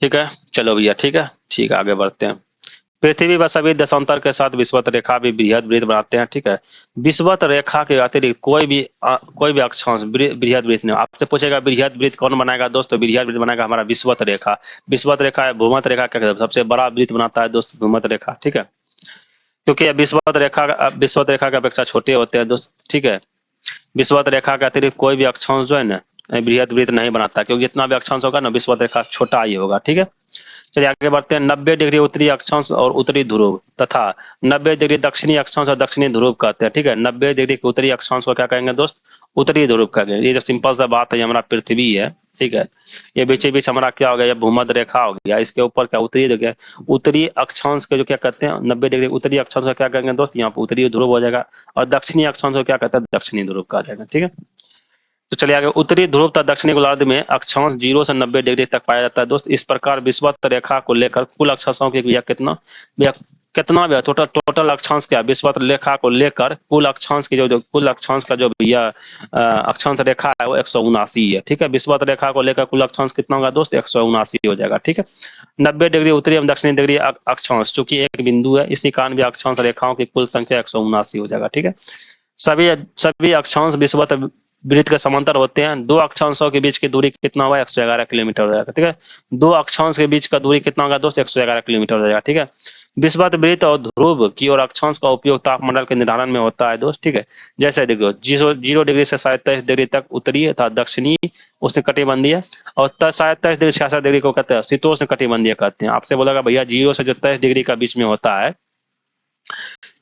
ठीक है, चलो भैया, ठीक है, ठीक है, आगे बढ़ते हैं। पृथ्वी व सभी देशांतर के साथ विषुवत रेखा भी बृहद वृत्त बनाते हैं, ठीक है। विषुवत रेखा के अतिरिक्त कोई भी अक्षांश बृहद वृत्त नहीं। आपसे पूछेगा बृहद वृत्त कौन बनाएगा दोस्त, तो बृहद वृत्त बनाएगा हमारा विषुवत रेखा। विषुवत रेखा है भूमध्य रेखा का सबसे बड़ा वृत्त बनाता है दोस्त, भूमध्य रेखा, ठीक है। क्योंकि विषुवत रेखा की अपेक्षा छोटे होते हैं दोस्त, ठीक है। विषुवत रेखा के अतिरिक्त कोई भी अक्षांश जो है ना बृहद वृत्त नहीं बनाता, क्योंकि जितना भी अक्षांश होगा ना विषुवत रेखा छोटा ही होगा, ठीक है। चलिए आगे बढ़ते हैं। 90 डिग्री उत्तरी अक्षांश और उत्तरी ध्रुव तथा 90 डिग्री दक्षिणी अक्षांश और दक्षिणी ध्रुव कहते हैं, ठीक है। 90 डिग्री के उत्तरी अक्षांश को क्या कहेंगे दोस्त, उत्तरी ध्रुव कहेंगे। ये जो सिंपल सा बात है, ये हमारा पृथ्वी है, ठीक है। ये बीचे बीच हमारा क्या हो गया, ये भूमध्य रेखा हो गया। इसके ऊपर क्या उत्तरी देखिए, उत्तरी अक्षांश के जो क्या कहते हैं 90 डिग्री उत्तरी अक्षांश को क्या कहेंगे दोस्त, यहाँ पर उत्तरी ध्रुव हो जाएगा। और दक्षिणी अक्षांश को क्या कहते हैं, दक्षिणी ध्रुव कहा जाएगा, ठीक है। तो चलिए आगे। उत्तरी ध्रुव तथा दक्षिणी गोलार्ध में अक्षांश 0 से 90 डिग्री तक पाया जाता है दोस्त। इस प्रकार विषुवत रेखा को लेकर कुल अक्षांशों की भैया कितना भैया टोटल अक्षांश क्या, विषुवत रेखा को लेकर कुल अक्षांश की जो कुल अक्षांश का जो भैया अक्षांश रेखा है वो 179 है, ठीक है। विषुवत रेखा को लेकर कुल अक्षांश कितना होगा दोस्त, 179 हो जाएगा, ठीक है। 90 डिग्री उत्तरी एवं दक्षिणी डिग्री अक्षांश, चूंकि एक बिंदु है इसी कारण भी अक्षांश रेखाओं की कुल संख्या 179 हो जाएगा, ठीक है। सभी अक्षांश विषुवत वृत्त के समांतर होते हैं। दो अक्षांशों के बीच की दूरी कितना होगा, 111 किलोमीटर हो जाएगा, ठीक है। दो अक्षांश के बीच का दूरी कितना होगा दोस्त, 111 किलोमीटर हो जाएगा, ठीक है। विषुवत वृत्त और ध्रुव की और अक्षांश का उपयोग तापमंडल के निर्धारण में होता है दोस्त, ठीक है। जैसे देखो 0 डिग्री से 23 डिग्री तक उत्तरी तथा दक्षिणी उष्ण कटिबंधीय और 27 डिग्री 66 डिग्री को कहते हैं शीतोष्ण कटिबंधीय कहते हैं। आपसे बोलेगा भैया 0 से जो 23 डिग्री का बीच में होता है,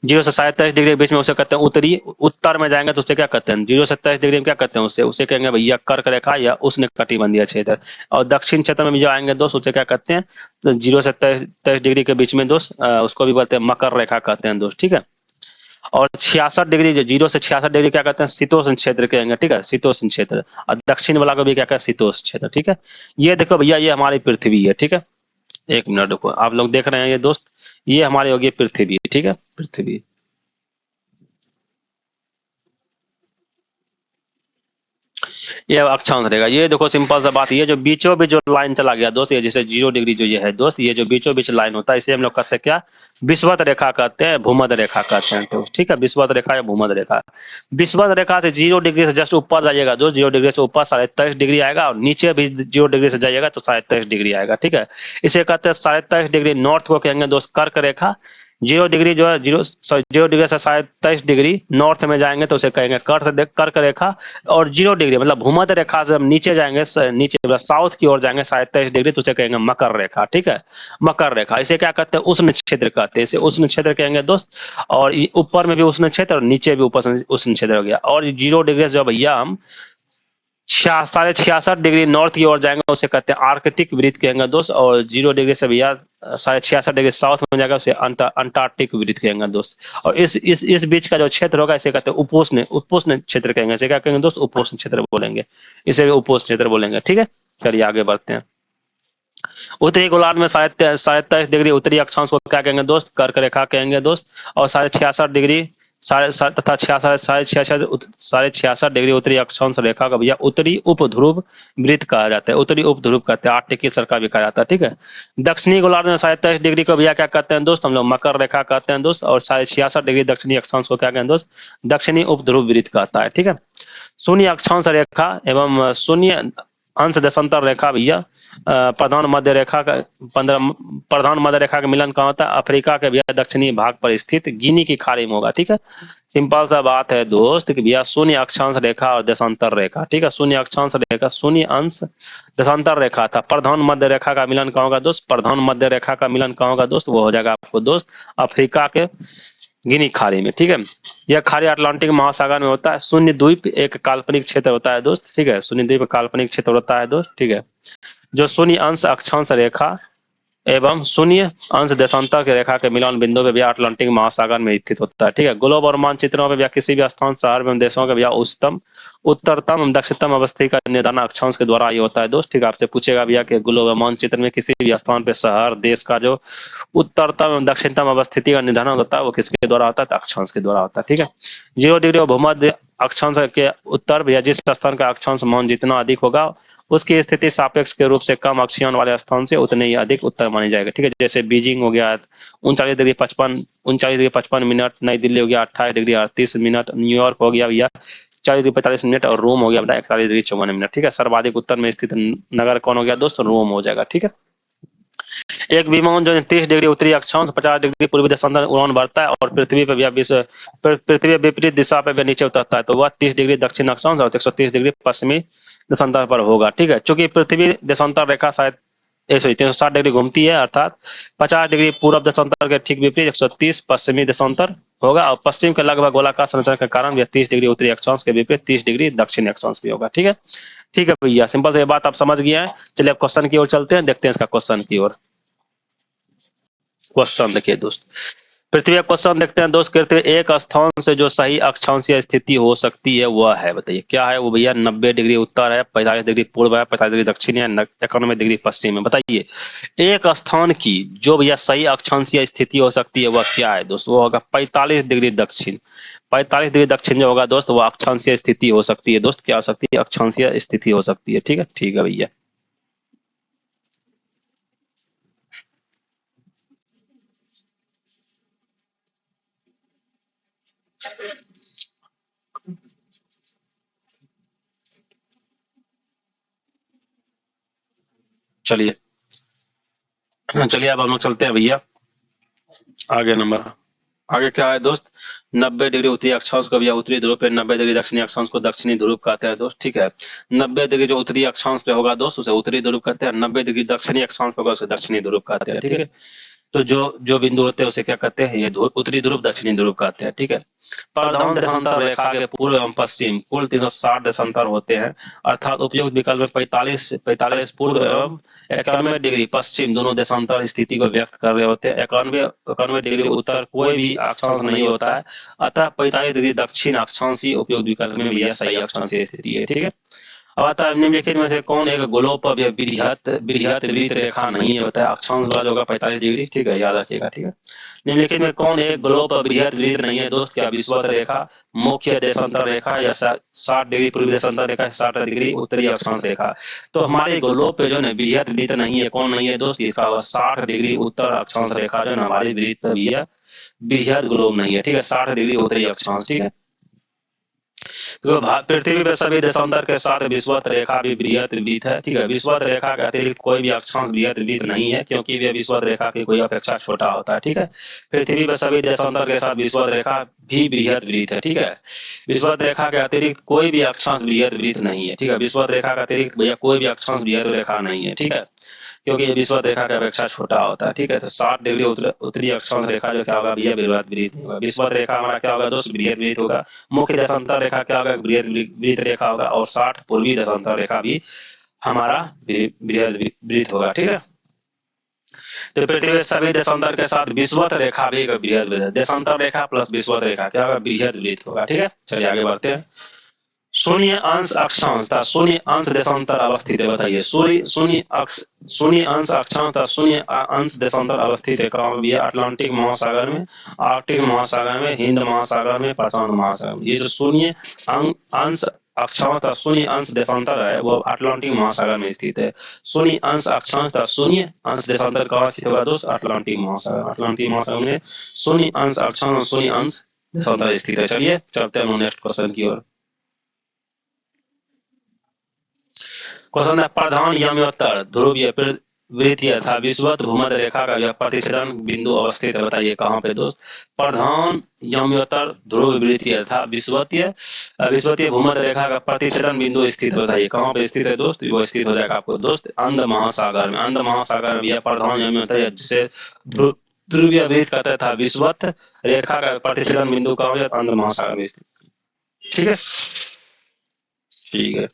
0 से 27 डिग्री के बीच में उसे कहते हैं उत्तरी। उत्तर में जाएंगे तो उसे क्या कहते हैं, 0 से 27 डिग्री में क्या कहते हैं, उसे कहेंगे भैया कर्क रेखा या उष्ण कटिबंधीय क्षेत्र। और दक्षिण क्षेत्र में जो आएंगे दोस्त उसे क्या कहते हैं, तो 0 से 23 डिग्री के बीच में दोस्त उसको भी बोलते हैं मकर रेखा कहते हैं दोस्त, ठीक है। और 66 डिग्री जो 0 से 66 डिग्री क्या कहते हैं, शीतोष्ण क्षेत्र कहेंगे, ठीक है, शीतोष्ण क्षेत्र। और दक्षिण वाला को भी क्या कहते हैं, शीतोष्ण क्षेत्र, ठीक है। ये देखो भैया ये हमारी पृथ्वी है, ठीक है। एक मिनट रुको, आप लोग देख रहे हैं ये दोस्त, ये हमारी होगी पृथ्वी, ठीक है, पृथ्वी। ये अक्षांश रहेगा। ये देखो सिंपल सा बात, ये जो बीचों बीच जो लाइन चला गया दोस्त, ये जैसे 0 डिग्री जो ये है दोस्त, ये जो बीचों बीच लाइन होता है इसे हम लोग कहते हैं क्या, विषुवत रेखा कहते हैं, भूमध्य रेखा कहते हैं तो, ठीक है। विषुवत रेखा या भूमध्य रेखा। विषुवत रेखा से 0 डिग्री से जस्ट ऊपर जाइएगा दोस्त, 0 डिग्री से ऊपर 23.5 डिग्री आएगा, और नीचे भी 0 डिग्री से जाइएगा तो 23.5 डिग्री आएगा, ठीक है। इसे कहते हैं 23.5 डिग्री नॉर्थ को कहेंगे दोस्त कर्क रेखा। 0 डिग्री जो है 0 डिग्री से 23.5 डिग्री नॉर्थ में जाएंगे तो उसे कहेंगे कर्क रेखा। और 0 डिग्री मतलब भूमध्य रेखा से हम नीचे जाएंगे, नीचे मतलब साउथ की ओर जाएंगे 27 डिग्री तो उसे कहेंगे मकर रेखा, ठीक है, मकर रेखा। इसे क्या कहते हैं, उष्ण क्षेत्र कहते हैं, इसे उष्ण क्षेत्र कहेंगे दोस्त। और ऊपर में भी उष्ण क्षेत्र और नीचे भी ऊपर उष्ण क्षेत्र हो गया। और 0 डिग्री जो भैया हम 66.5 डिग्री नॉर्थ की ओर जाएंगे उसे कहते हैं आर्कटिक वृत्त कहेंगे दोस्त। और 0 डिग्री से भैया 66.5 डिग्री साउथ में जाएगा उसे अंटार्कटिक वृत्त कहेंगे दोस्त। और इस बीच का जो क्षेत्र होगा इसे कहते हैं उपोष्ण क्षेत्र कहेंगे। इसे क्या कहेंगे दोस्त, उपोष्ण क्षेत्र बोलेंगे, इसे भी उपोष्ण क्षेत्र बोलेंगे, ठीक है। चलिए आगे बढ़ते हैं। उत्तरी गोलार्ध में 27 डिग्री उत्तरी अक्षांश को क्या कहेंगे दोस्त, कर्क रेखा कहेंगे दोस्त। और 66 डिग्री तथा 66 डिग्री उत्तरी अक्षांश रेखा का भैया उत्तरी उपध्रुव वृत्त कहा जाता है, उत्तरी उपध्रुव कहते हैं, आर्कटिक सर्कल भी कहा जाता है, ठीक है। दक्षिणी गोलार्ध में 27 डिग्री को भैया क्या कहते हैं दोस्त, हम लोग मकर रेखा कहते हैं दोस्त। और 66 डिग्री दक्षिणी अक्षांश को क्या कहते हैं दोस्त, दक्षिणी उपध्रुव वृत्त कहता है, ठीक है। शून्य अक्षांश रेखा एवं शून्य अंश देशांतर रेखा भैया प्रधान मध्य रेखा का मिलन कहाँ होता है, अफ्रीका के भैया दक्षिणी भाग पर स्थित गिनी की खाड़ी में होगा, ठीक है। सिंपल सा बात है दोस्त कि भैया शून्य अक्षांश रेखा और देशांतर रेखा, ठीक है। शून्य अक्षांश रेखा, शून्य अंश देशांतर रेखा था। प्रधान मध्य रेखा का मिलन कहाँ होगा दोस्त, प्रधान मध्य रेखा का मिलन कहाँ होगा दोस्त, वो हो जाएगा आपको दोस्त अफ्रीका के गिनी खाड़ी में, ठीक है। यह खाड़ी अटलांटिक महासागर में होता है। शून्य द्वीप एक काल्पनिक क्षेत्र होता है दोस्त, ठीक है। शून्य द्वीप काल्पनिक क्षेत्र होता है दोस्त, ठीक है। जो शून्य अंश अक्षांश रेखा एवं शून्य अंश देशांतर की रेखा के मिलन बिंदु पे भैया अटलांटिक महासागर में स्थित होता है, ठीक है। ग्लोब और मानचित्रों में भैया किसी भी स्थान, शहर एवं देशों के भैया उच्चतम, उत्तरतम एवं दक्षिणतम अवस्थी का निर्धारण अक्षांश के द्वारा ये होता है दोस्त, ठीक है। आपसे पूछेगा भैया कि ग्लोब और मानचित्र में किसी भी स्थान पे शहर, देश का जो उत्तरतम एवं दक्षिणतम अवस्थिति का निर्धारण होता है वो किसके द्वारा होता है, अक्षांश के द्वारा होता है, ठीक है। 0 डिग्री भूमध्य अक्षांश के उत्तर भैया जिस स्थान का अक्षांश मान जितना अधिक होगा उसकी स्थिति सापेक्ष के रूप से कम अक्षीय वाले स्थान से उतने ही अधिक उत्तर मानी जाएगी, ठीक है। जैसे बीजिंग हो गया 39 डिग्री 55 मिनट, नई दिल्ली हो गया 28 डिग्री 38 मिनट, न्यूयॉर्क हो गया भैया 40 डिग्री 45 मिनट, और रोम हो गया 41 डिग्री 54 मिनट, ठीक है। सर्वाधिक उत्तर में स्थित नगर कौन हो गया दोस्तों, रोम हो जाएगा, ठीक है। एक विमान जो 30 डिग्री उत्तरी अक्षांश 50 डिग्री पूर्वी देशांतर उड़ान भरता है और पृथ्वी पर विपरीत दिशा पे नीचे उतरता है तो वह 30 डिग्री दक्षिण अक्षांश और 130 डिग्री पश्चिमी देशांतर पर होगा, ठीक है। चूंकि पृथ्वी देशांतर रेखा शायद सॉरी 360 डिग्री घूमती है, अर्थात 50 डिग्री पूर्व देशांतर के ठीक विपरीत 130 पश्चिमी देशांतर होगा, और पश्चिम के लगभग गोलाकार संरचना के कारण यह 30 डिग्री उत्तरी अक्षांश के विपरीत 30 डिग्री दक्षिणी अक्षांश भी होगा। ठीक है, ठीक है भैया, सिंपल से ये बात आप समझ गए हैं। चलिए अब क्वेश्चन की ओर चलते हैं, देखते हैं इसका क्वेश्चन की ओर। क्वेश्चन देखिए दोस्त, पृथ्वी का क्वेश्चन देखते हैं दोस्त। कहते हैं एक स्थान से जो सही अक्षांशीय स्थिति हो सकती है वह है, बताइए क्या है वो भैया। 90 डिग्री उत्तर है, 45 डिग्री पूर्व है, 45 डिग्री दक्षिण है, 91 डिग्री पश्चिम है। बताइए एक स्थान की जो भैया सही अक्षांशीय स्थिति हो सकती है वह क्या है दोस्त। वो होगा 45 डिग्री दक्षिण। 45 डिग्री दक्षिण जो होगा दोस्त वो अक्षांशीय स्थिति हो सकती है दोस्त। क्या हो सकती है, अक्षांशीय स्थिति हो सकती है। ठीक है, ठीक है भैया। चलिए चलिए अब हम लोग चलते हैं भैया आगे। नंबर आगे क्या है दोस्त, 90 डिग्री उत्तरी अक्षांश को भैया उत्तरी ध्रुव पे, 90 डिग्री दक्षिणी अक्षांश को दक्षिणी ध्रुव कहते हैं दोस्त। ठीक है, 90 डिग्री जो उत्तरी अक्षांश पे होगा दोस्त उसे उत्तरी ध्रुव कहते हैं, 90 डिग्री दक्षिणी अक्षांश पे होगा उसे दक्षिणी ध्रुव कहते हैं। ठीक है, तो जो जो बिंदु होते हैं उसे क्या कहते हैं, ये उत्तरी ध्रुव दक्षिणी ध्रुव कहते हैं। ठीक है, प्रधान देशांतर रेखा के पूर्व एवं पश्चिम कुल 360 देशांतर होते हैं, अर्थात उपयुक्त विकल्प में 45 पूर्व एवं 91 डिग्री पश्चिम दोनों देशांतर स्थिति को व्यक्त कर रहे होते हैं। 91 डिग्री उत्तर कोई भी अक्षांश नहीं होता है, अतः 45 डिग्री दक्षिण अक्षांश ही उपयुक्त विकल्प में यह सही अक्षांशीय स्थिति है। ठीक है, अब आता है निम्नलिखित में से कौन एक गोलों पर वृहत वृहत वृत्त रेखा नहीं है, बताया अक्षांश वाला होगा 45 डिग्री। ठीक है, याद रखिएगा। ठीक है, निम्नलिखित में कौन एक गोलों पर वृहत वृत्त नहीं है दोस्त। क्या विषुवत रेखा, मुख्य देशांतर रेखा, या 60 डिग्री पूर्वी देशांतर रेखा, 60 डिग्री उत्तरी अक्षांश रेखा। तो हमारे गोलों पे जो है वृहत वृत्त नहीं है, कौन नहीं है दोस्त, इसका 60 डिग्री उत्तर अक्षांश रेखा जो है हमारे वृत्त पर भी है, वृहत गोलों नहीं है। ठीक है, 60 डिग्री उत्तरी अक्षांश। ठीक है, तो पृथ्वी पर सभी देशांतर के साथ विषुवत रेखा भी वृहत वृत्त है। ठीक है, विषुवत रेखा के अतिरिक्त कोई भी अक्षांश वृहत वृत्त नहीं है, क्योंकि वे विषुवत रेखा की कोई अपेक्षा छोटा होता है। ठीक है, पृथ्वी पर सभी देशांतर के साथ विषुवत रेखा भी वृहत वृत्त है। ठीक है, विषुवत रेखा के अतिरिक्त कोई भी अक्षांश वृहत वृत्त नहीं है। ठीक है, विषुवत रेखा के अतिरिक्त भैया कोई भी अक्षांश वृहत रेखा नहीं है। ठीक है, क्योंकि ये विषुवत रेखा की अपेक्षा छोटा होता है। ठीक है, तो 60 डिग्री उत्तरी अक्षांश रेखा जो क्या होगा भैया वृहत वृत्त नहीं होगा। विषुवत रेखा हमारा क्या होगा दोस्त, वृहत वृत्त होगा। मुख्य देशांतर रेखा क्या होगा, वृहत वृत्त रेखा होगा, और 60 पूर्वी देशांतर रेखा भी हमारा वृहत वृत्त होगा। ठीक है, तो पृथ्वी सभी देशांतर के साथ विषुवत रेखा भी वृहत वृत्त, देशांतर रेखा प्लस विषुवत रेखा क्या होगा, वृहत वृत्त होगा। ठीक है, चलिए आगे बढ़ते हैं। शून्य अंश अक्षांश था शून्य अंश देशांतर अवस्थित है, बताइए शून्य अंश अक्षांश था शून्य अंश देशांतर अवस्थित है कहाँ भी है, अटलांटिक महासागर में, आर्कटिक महासागर में, हिंद महासागर में, प्रशांत महासागर में। ये जो शून्य अंश अक्षांश था शून्य अंश देशांतर है वो अटलांटिक महासागर में स्थित है। शून्य अंश अक्षांश था शून्य अंश देशांतर कहाँ स्थित होगा दोस्त, अटलांटिक महासागर में शून्य अंश अक्षांश शून्य अंश देशांतर स्थित है। चलिए चलते हैं नेक्स्ट क्वेश्चन की ओर। क्वेश्चन है प्रधान यमोत्तर ध्रुवीय वृत्तीय था विषुवत भूमध्य रेखा का यह प्रतिच्छेदन बिंदु अवस्थित है, बताइए कहाँ पे दोस्त। प्रधान यमोत्तर ध्रुव वृत्तीय था विषुवतीय भूमध्य रेखा का प्रतिच्छेदन बिंदु स्थित, बताइए कहाँ पे स्थित है दोस्त। वो स्थित हो जाएगा आपको दोस्त अंध महासागर में। अंध महासागर में यह प्रधान यमोत्तर जिसे ध्रुवीय वृत्त कहते था विषुवत रेखा का प्रतिच्छेदन बिंदु कहाँ हो जाता, अंध महासागर में स्थित। ठीक है, ठीक है।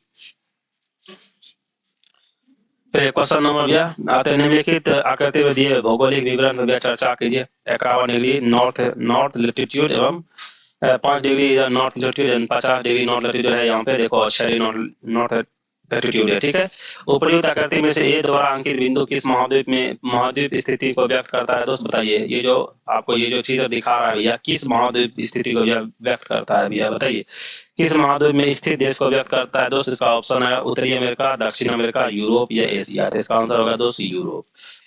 क्वेश्चन नंबर भैया आते निम्नलिखित आकृति में दिए भौगोलिक विवरण पर चर्चा कीजिए। 51 डिग्री नॉर्थ लेटीट्यूड एवं 5 degree north latitude, 50 degree north latitude है। यहाँ पे देखो 6 डिग्री नॉर्थ लेटीट्यूड है। ठीक है, उपर्युक्त आकृति में से ए द्वारा अंकित बिंदु किस महाद्वीप स्थिति को व्यक्त करता है दोस्त, बताइए। ये जो आपको ये जो चित्र दिखा रहा है भैया किस महाद्वीप स्थिति को व्यक्त करता है भैया, बताइए किस महाद्वीप में स्थित देश को व्यक्त करता है दोस्त। इसका ऑप्शन है उत्तरी अमेरिका, दक्षिण अमेरिका, यूरोप या एशिया। तो इसका आंसर होगा दोस्त यूरोप।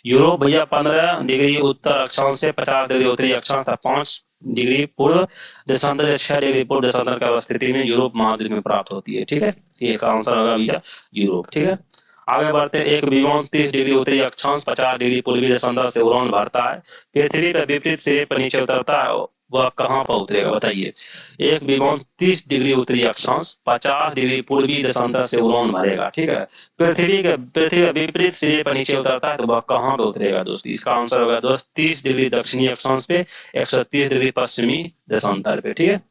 यूरोप भैया 15 डिग्री उत्तर अक्षांश से 50 डिग्री उत्तरी अक्षांश था, 5 डिग्री पूर्व देशांतर, 6 डिग्री पूर्व देशांतर की स्थिति में यूरोप महाद्वीप में प्राप्त होती है। ठीक है, इसका आंसर होगा भैया यूरोप। ठीक है, आगे बढ़ते हैं। एक विमान 30 डिग्री उत्तरी अक्षांश 50 डिग्री पूर्वी देशांतर से उड़ान भरता है, पृथ्वी पर विपरीत सिरे पर नीचे उतरता है वह कहाँ पर उतरेगा बताइए। एक विमान 30 डिग्री उत्तरी अक्षांश 50 डिग्री पूर्वी देशांतर से उड़ान भरेगा, ठीक है। पृथ्वी के विपरीत सिरे पर नीचे उतरता है तो वह कहाँ पे उतरेगा दोस्त। इसका आंसर होगा दोस्त 30 डिग्री दक्षिणी अक्षांश पे 130 डिग्री पश्चिमी देशांतर पे, ठीक है।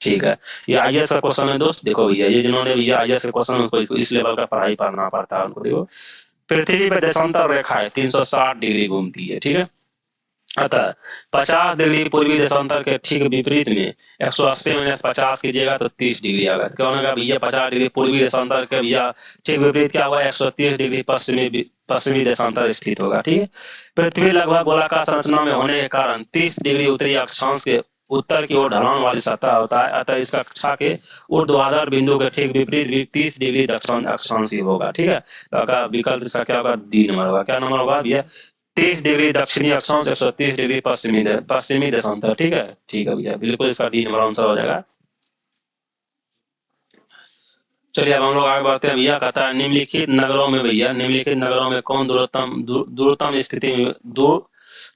ठीक है, ये आईएएस का क्वेश्चन है दोस्त। देखो भैया, ये जिन्होंने भैया आईएएस का क्वेश्चन, उनको इस लेवल का पढ़ाई पढ़ना पड़ता है उनको। देखो, पृथ्वी पर देशांतर रेखा है 360 डिग्री घूमती है, ठीक है। अतः 50 डिग्री पूर्वी देशांतर के ठीक विपरीत में 180 माइनस 50 कीजिएगा तो 30 डिग्री आएगा। क्या होगा भैया, 50 डिग्री पूर्वी देशांतर के भैया ठीक विपरीत क्या हुआ, 130 डिग्री पश्चिमी देशांतर स्थित होगा, ठीक है। पृथ्वी लगभग गोलाकार संरचना में होने के कारण 30 डिग्री उत्तरी अक्षांश के उत्तर की ओर ढलान वाली सतह होता है। अतः इसका कक्षा के ऊर्ध्वाधर बिंदु के ठीक विपरीत भी 30 डिग्री दक्षिण अक्षांशी होगा, ठीक है। तो विकल्प इसका क्या होगा, डी नंबर होगा। क्या नंबर होगा भैया, 30 डिग्री दक्षिणी अक्षांश 130 डिग्री पश्चिमी देशांतर, ठीक है। ठीक है भैया, बिल्कुल इसका डी नंबर आंसर हो जाएगा। चलिए अब हम लोग आगे बढ़ते हैं भैया। कहता है निम्नलिखित नगरों में भैया, निम्नलिखित नगरों में कौन दूरतम स्थिति में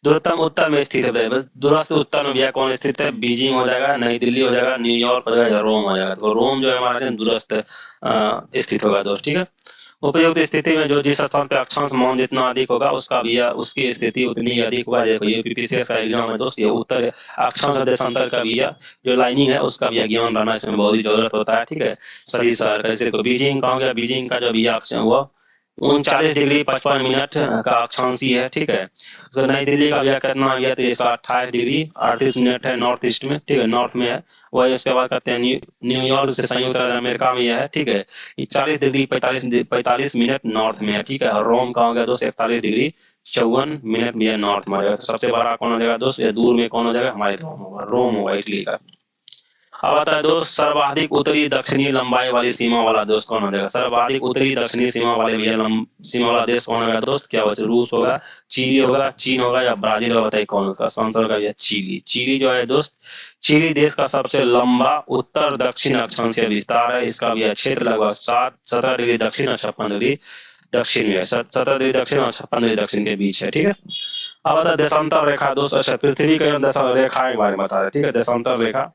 दूरतम उत्तर में स्थित है। दूरस्थ उत्तर में भैया कौन स्थित है, बीजिंग हो जाएगा, नई दिल्ली हो जाएगा, न्यूयॉर्क हो जाएगा, रोम हो जाएगा। तो रोम जो है हमारे दूरस्थ स्थित होगा दोस्त, ठीक है। उपयुक्त स्थिति में जो जिस स्थान पे अक्षांश मान जितना अधिक होगा उसका भैया उसकी स्थिति उतनी ही अधिक होगा। देखो ये पीपीसीएस का एग्जाम है दोस्त, ये उत्तर अक्षांश देशांतर का भैया जो लाइनिंग है उसका भैया ज्ञान रहना इसमें बहुत ही जरूरत होता है, ठीक है। सभी शहर जैसे बीजिंग का हो गया, बीजिंग का जो भैया अक्षांश हुआ 39 डिग्री 55 मिनट का अक्षांशी है, ठीक है। तो नई दिल्ली का भैया कितना आ गया, तो इसका 28 डिग्री 38 मिनट है, नॉर्थ ईस्ट में, ठीक है, नॉर्थ में है। वही उसके बाद कहते हैं न्यूयॉर्क से संयुक्त राज्य अमेरिका में है, ठीक है। 40 डिग्री 45 मिनट नॉर्थ में है, ठीक है। और रोम का हो गया दोस्त 41 डिग्री 54 मिनट में नॉर्थ में। तो सबसे बड़ा कौन हो जाएगा दोस्त, दूर में कौन हो जाएगा, हमारे रोम होगा इटली का। अब आता है दोस्त सर्वाधिक उत्तरी दक्षिणी लंबाई वाली सीमा वाला दोस्त कौन हो जाएगा। सर्वाधिक उत्तरी दक्षिणी सीमा वाले भैया सीमा वाला देश कौन होगा दोस्त, क्या होगा, रूस होगा, चिली होगा, चीन होगा या ब्राजील होगा। बताइए कौन होगा। आंसर होगा भैया चिली। चिली जो है दोस्त, चिली देश का सबसे लंबा उत्तर दक्षिण अक्षांशीय विस्तार है। इसका भी क्षेत्र लगभग 17 डिग्री दक्षिण और 56 डिग्री दक्षिण में है। 17 डिग्री दक्षिण और 56 डिग्री दक्षिण के बीच है, ठीक है। अब आता है देशांतर रेखा दोस्त। अच्छा, पृथ्वी का रेखा के बारे में बता रहे, ठीक है, देशांतर रेखा।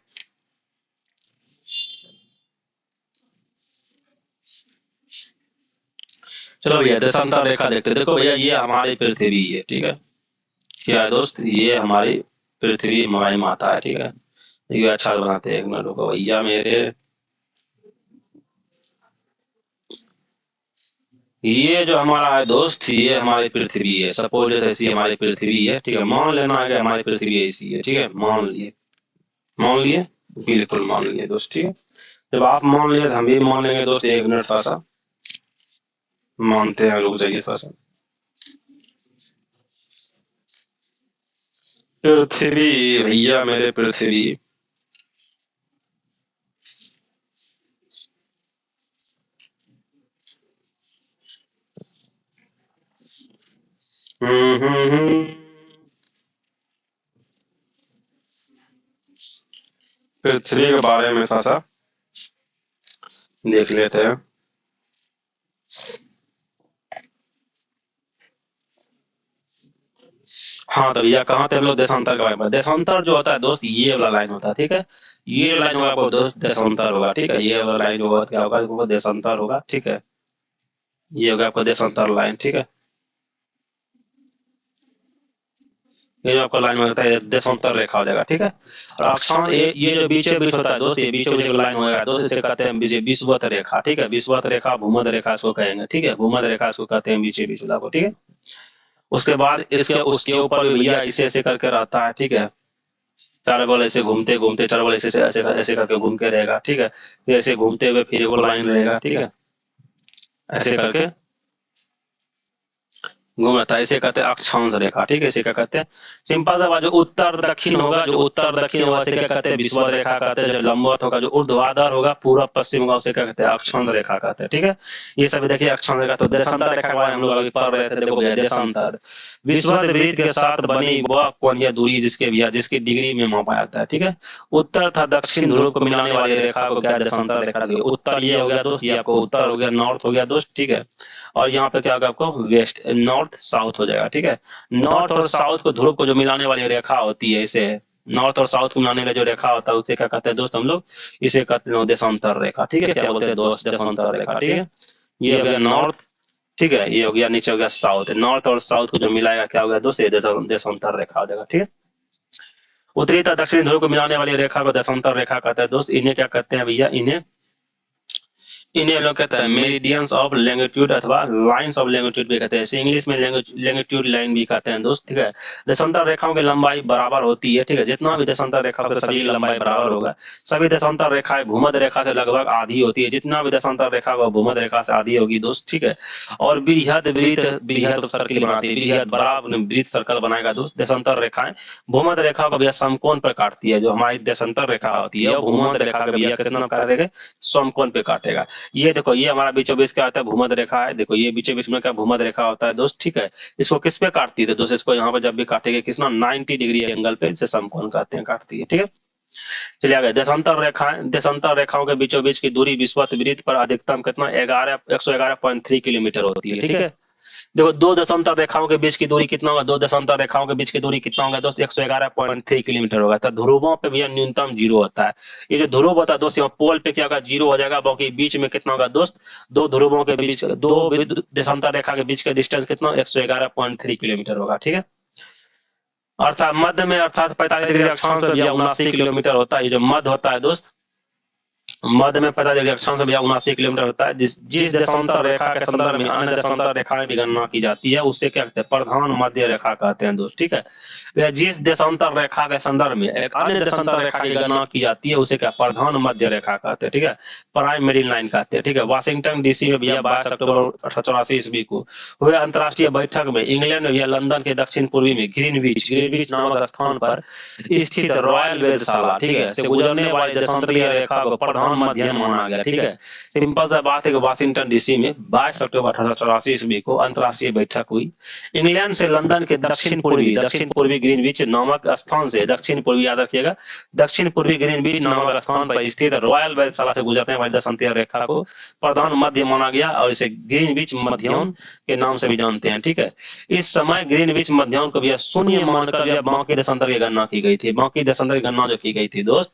चलो भैया देशांतर रेखा देखते। देखो भैया ये हमारी पृथ्वी है, ठीक है। क्या है दोस्त, ये हमारी पृथ्वी हमारी माता है, ठीक है। ये अच्छा बनाते हैं, एक मिनट रुको भैया मेरे। ये जो हमारा है दोस्त, ये हमारी पृथ्वी है। सपोज ऐसी हमारी पृथ्वी है, ठीक है। मान लेना है कि हमारी पृथ्वी ऐसी है, ठीक है। मान लिए बिल्कुल मान लिए दोस्त, ठीक है। जब आप मान लिए तो हम भी मान लेंगे दोस्त। एक मिनट थोड़ा सा मानते हैं, रुक जाइए थोड़ा सा। पृथ्वी भैया मेरे पृथ्वी। पृथ्वी के बारे में थोड़ा सा देख लेते हैं। हाँ तो भैया कहाँ थे हम लोग, देशांतर के बारे में। देशांतर जो होता है दोस्त, ये वाला लाइन होता है, ठीक है। ये लाइन होगा आपको दोस्त देशांतर होगा, ठीक है। ये वाला लाइन होगा क्या होगा, वो देशांतर होगा, ठीक है। ये होगा आपका देशांतर लाइन, ठीक है। ये जो आपका लाइन होता है देशांतर रेखा हो जाएगा, ठीक है। और अक्षांश ये जो बीचों बीच होता है दोस्त, ये बीचों बीच लाइन होगा दोस्त, इसे कहते हैं विषुवत रेखा, ठीक है। विषुवत रेखा भूमध्य रेखा इसको कहेंगे, ठीक है। भूमध्य रेखा इसको कहते हैं बीचों बीच वाला को, ठीक है। उसके बाद इसके उसके ऊपर भी भैया ऐसे ऐसे करके रहता है, ठीक है। चार बॉल ऐसे घूमते घूमते, चार बॉल ऐसे ऐसे ऐसे करके घूम के रहेगा, ठीक है। फिर ऐसे घूमते हुए फिर वो लाइन रहेगा, ठीक है। ऐसे करके घूम रहा था, इसे कहते हैं अक्षांश रेखा, ठीक है। इसे क्या कहते हैं, सिंपल सा बात, जो उत्तर दक्षिण होगा, जो उत्तर दक्षिण होगा इसे क्या कहते हैं, विषुवत रेखा कहते हैं। जो लंबवत होगा, जो ऊर्ध्वाधर होगा, पूर्व पश्चिम होगा, उसे क्या कहते हैं, अक्षांश रेखा कहते हैं, ठीक है। ये सभी देखिए अक्षांश रेखा। तो देशांतर रेखा के बारे में हम लोग अभी पढ़ रहे थे। देखो भैया देशांतर विषुवत वृत्त के साथ बनी वह कोणीय दूरी जिसके भैया जिसकी डिग्री में मापा जाता है, ठीक है। उत्तर तथा दक्षिण ध्रुव को मिलाने वाली रेखा को क्या देशांतर रेखा। उत्तर ये हो गया दोस्त, ये आपको उत्तर हो गया, नॉर्थ हो गया दोस्त, ठीक है। और यहाँ पे क्या होगा आपको वेस्ट, नॉर्थ साउथ हो जाएगा, ठीक है। नॉर्थ और साउथ को ध्रुव को जो मिलाने वाली रेखा होती है, इसे नॉर्थ और साउथ को मिलाने वाला जो रेखा होता है उसे क्या कहते हैं दोस्त हम लोग, इसे कहते हैं देशांतर रेखा, ठीक है, क्या बोलते हैं दोस्त, देशांतर रेखा, ठीक है। ये हो गया नॉर्थ, ठीक है, ये हो गया नीचे हो गया साउथ, नॉर्थ और साउथ को जो मिलाएगा क्या होगा दोस्त, ये देशांतर रेखा हो जाएगा, ठीक है। उत्तरी तथा दक्षिणी ध्रुव को मिलाने वाली रेखा को देशांतर रेखा कहते हैं दोस्त। इन्हें क्या कहते हैं भैया, इन्हें लोग कहते हैं मेरिडियंस ऑफ लैंगिट्यूड अथवा लाइंस ऑफ लैंगिट्यूड भी कहते हैं, इसे इंग्लिश में लैंगिट्यूड लाइन भी कहते हैं दोस्त, ठीक है। देशांतर रेखाओं की लंबाई बराबर होती है, ठीक है, जितना भी देशांतर रेखा होगा सभी की लंबाई बराबर होगा। सभी देशांतर रेखाएं भूमध्य रेखा से लगभग आधी होती है, जितना भी देशांतर रेखा होगा भूमध्य रेखा से आधी होगी दोस्त, ठीक है। और बृहद बृहद सर्किल बनाती है, बृहद बड़ा वृत्त सर्कल बनाएगा दोस्त। देशांतर रेखाएं भूमध्य रेखा को भैया समकोण पर काटती है, जो हमारी देशांतर रेखा होती है भूमध्य रेखा को भैया कितना काट देगा, समकोण पे काटेगा। ये देखो ये हमारा बीचों बीच क्या होता है, भूमध्य रेखा है, देखो ये बीचों बीच में क्या भूमध्य रेखा होता है दोस्त, ठीक है। इसको किस पे काटती है दोस्त, इसको यहाँ पे जब भी काटेंगे कितना 90 डिग्री एंगल पे, इसे समकोण कहते हैं, काटती है, ठीक है। चलिए आगे, देशांतर रेखाओं के बीचों बीच की दूरी विषुवत वृत्त पर अधिकतम कितना 111.3 किलोमीटर होती है, ठीक है। देखो दो देशांतर रेखाओं के बीच की दूरी कितना होगा, दो देशांतर रेखाओं के बीच की दूरी कितना होगा दोस्त, 111.3 किलोमीटर होगा। तो ध्रुवों पे भैया न्यूनतम 0 होता है, ये जो ध्रुव होता है दोस्त यहाँ पोल पे क्या होगा 0 हो जाएगा, बाकी बीच में कितना होगा दोस्त, दो ध्रुवों के बीच, दो देशांतर रेखा के बीच का डिस्टेंस कितना 111.3 किलोमीटर होगा, ठीक है। अर्थात मध्य में, अर्थात 45 डिग्री अक्षांश में 79 किलोमीटर होता है, ये जो मध्य होता है दोस्त, मध्य में 45 डिग्री अक्षांश से 79 किलोमीटर होता है। जिस देशांतर रेखा के संदर्भ में अन्य देशांतर रेखाएं की गणना की जाती है उसे क्या कहते हैं, प्रधान मध्य रेखा कहते हैं दोस्त, ठीक है। जिस देशांतर रेखा के संदर्भ में एक अन्य देशांतर रेखा की गणना की जाती है उसे क्या प्रधान मध्य रेखा कहते हैं, ठीक है, प्राइम मेरिडियन लाइन कहते हैं, ठीक है। वाशिंगटन डीसी में भैया 22 अक्टूबर 1884 ईस्वी को हुए अंतर्राष्ट्रीय बैठक में इंग्लैंड में भैया लंदन के दक्षिण पूर्वी में ग्रीनविच नामक स्थान पर स्थित रॉयल वेधशाला, ठीक है, से गुजरने वाली देशांतरीय रेखा को प्रधान मध्यम माना गया, ठीक है। सिंपल सा बात है कि वाशिंगटन डीसी में 22 अक्टूबर 1884 ईस्वी को अंतर्राष्ट्रीय बैठक हुई। इंग्लैंड से लंदन के दक्षिण पूर्वी ग्रीनविच नामक स्थान से, दक्षिण पूर्वी याद रखिएगा, दक्षिण पूर्वी ग्रीनविच नामक स्थान पर स्थित रॉयल वेधशाला से गुजरने वाली देशांतरीय रेखा को प्रधान मध्य माना गया और इसे ग्रीनविच मध्याह्न के नाम से भी जानते हैं, ठीक है। इस समय ग्रीनविच मध्याह्न को भैया शून्य मानकर बाकी देशांतर की गणना की गई थी, बाकी देशांतर की गणना जो की गई थी दोस्त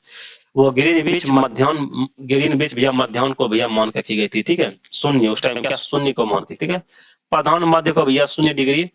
वो ग्रीनविच भैया मध्याह्न को भैया मान के की गई थी, ठीक है। शून्य उस टाइम क्या शून्य को मानती, ठीक है। प्रधान मध्य को भैया 0 डिग्री,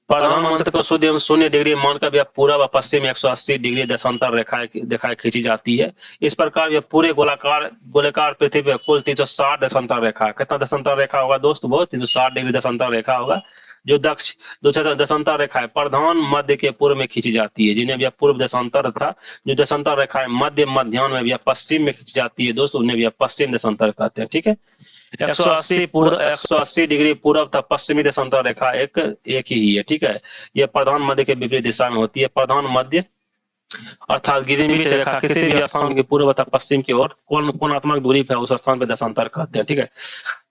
प्रधान मध्य को 0 डिग्री मानकर भैया पूर्व व पश्चिम 180 डिग्री देशांतर रेखाएं खींची जाती है। इस प्रकार ये पूरे गोलाकार पृथ्वी पर कुल 360 देशांतर रेखा, कितना देशांतर रेखा होगा दोस्त, वो 360 डिग्री देशांतर रेखा होगा, जो देशांतर रेखा है प्रधान मध्य के पूर्व में खींची जाती है, जिन्हें भैया पूर्व देशांतर था। जो देशांतर रेखा है मध्याह्न में भैया पश्चिम में खींची जाती है दोस्त, उन्हें भैया पश्चिम देशांतर कहते हैं, ठीक है। 180 डिग्री पूर्व तथा पश्चिमी देशांतर रेखा एक ही है, ठीक है। यह प्रधान मध्य के विपरीत दिशा में होती है। प्रधान मध्य अर्थात ग्रीनविच रेखा किसी भी स्थान के पूर्व तथा पश्चिम की ओर कोणात्मक दूरी पर उस स्थान पर देशांतर कहते हैं, ठीक है।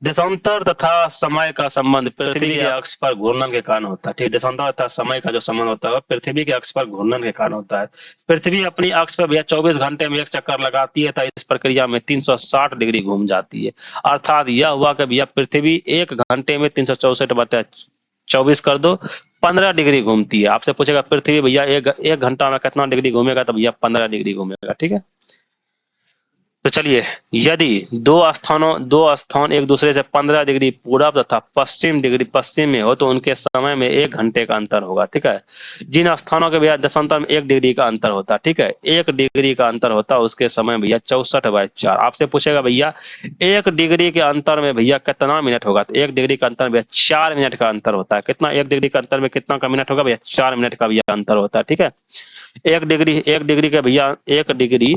देशांतर तथा समय का संबंध पृथ्वी के अक्ष पर घूर्णन के कारण होता है, ठीक है। देशांतर तथा समय का जो संबंध होता है पृथ्वी के अक्ष पर घूर्णन के कारण होता है। पृथ्वी अपनी अक्ष पर भैया 24 घंटे में एक चक्कर लगाती है, तो इस प्रक्रिया में 360 डिग्री घूम जाती है। अर्थात यह हुआ कि भैया पृथ्वी 1 घंटे में 364/24 कर दो 15 डिग्री घूमती है। आपसे पूछेगा पृथ्वी भैया एक घंटा में कितना डिग्री घूमेगा, तो भैया 15 डिग्री घूमेगा, ठीक है। तो चलिए, यदि दो स्थान एक दूसरे से 15 डिग्री पूर्व तथा पश्चिम में हो तो उनके समय में 1 घंटे का अंतर होगा, ठीक है। जिन स्थानों के भैया देशांतर में 1 डिग्री का अंतर होता है, ठीक है, 1 डिग्री का अंतर होता है, उसके समय भैया 64/4। आपसे पूछेगा भैया 1 डिग्री के अंतर में भैया कितना मिनट होगा, तो 1 डिग्री का अंतर भैया 4 मिनट का अंतर होता है। कितना 1 डिग्री का अंतर में कितना का मिनट होगा भैया, 4 मिनट का भैया अंतर होता है, ठीक है। 1 डिग्री का भैया 1 डिग्री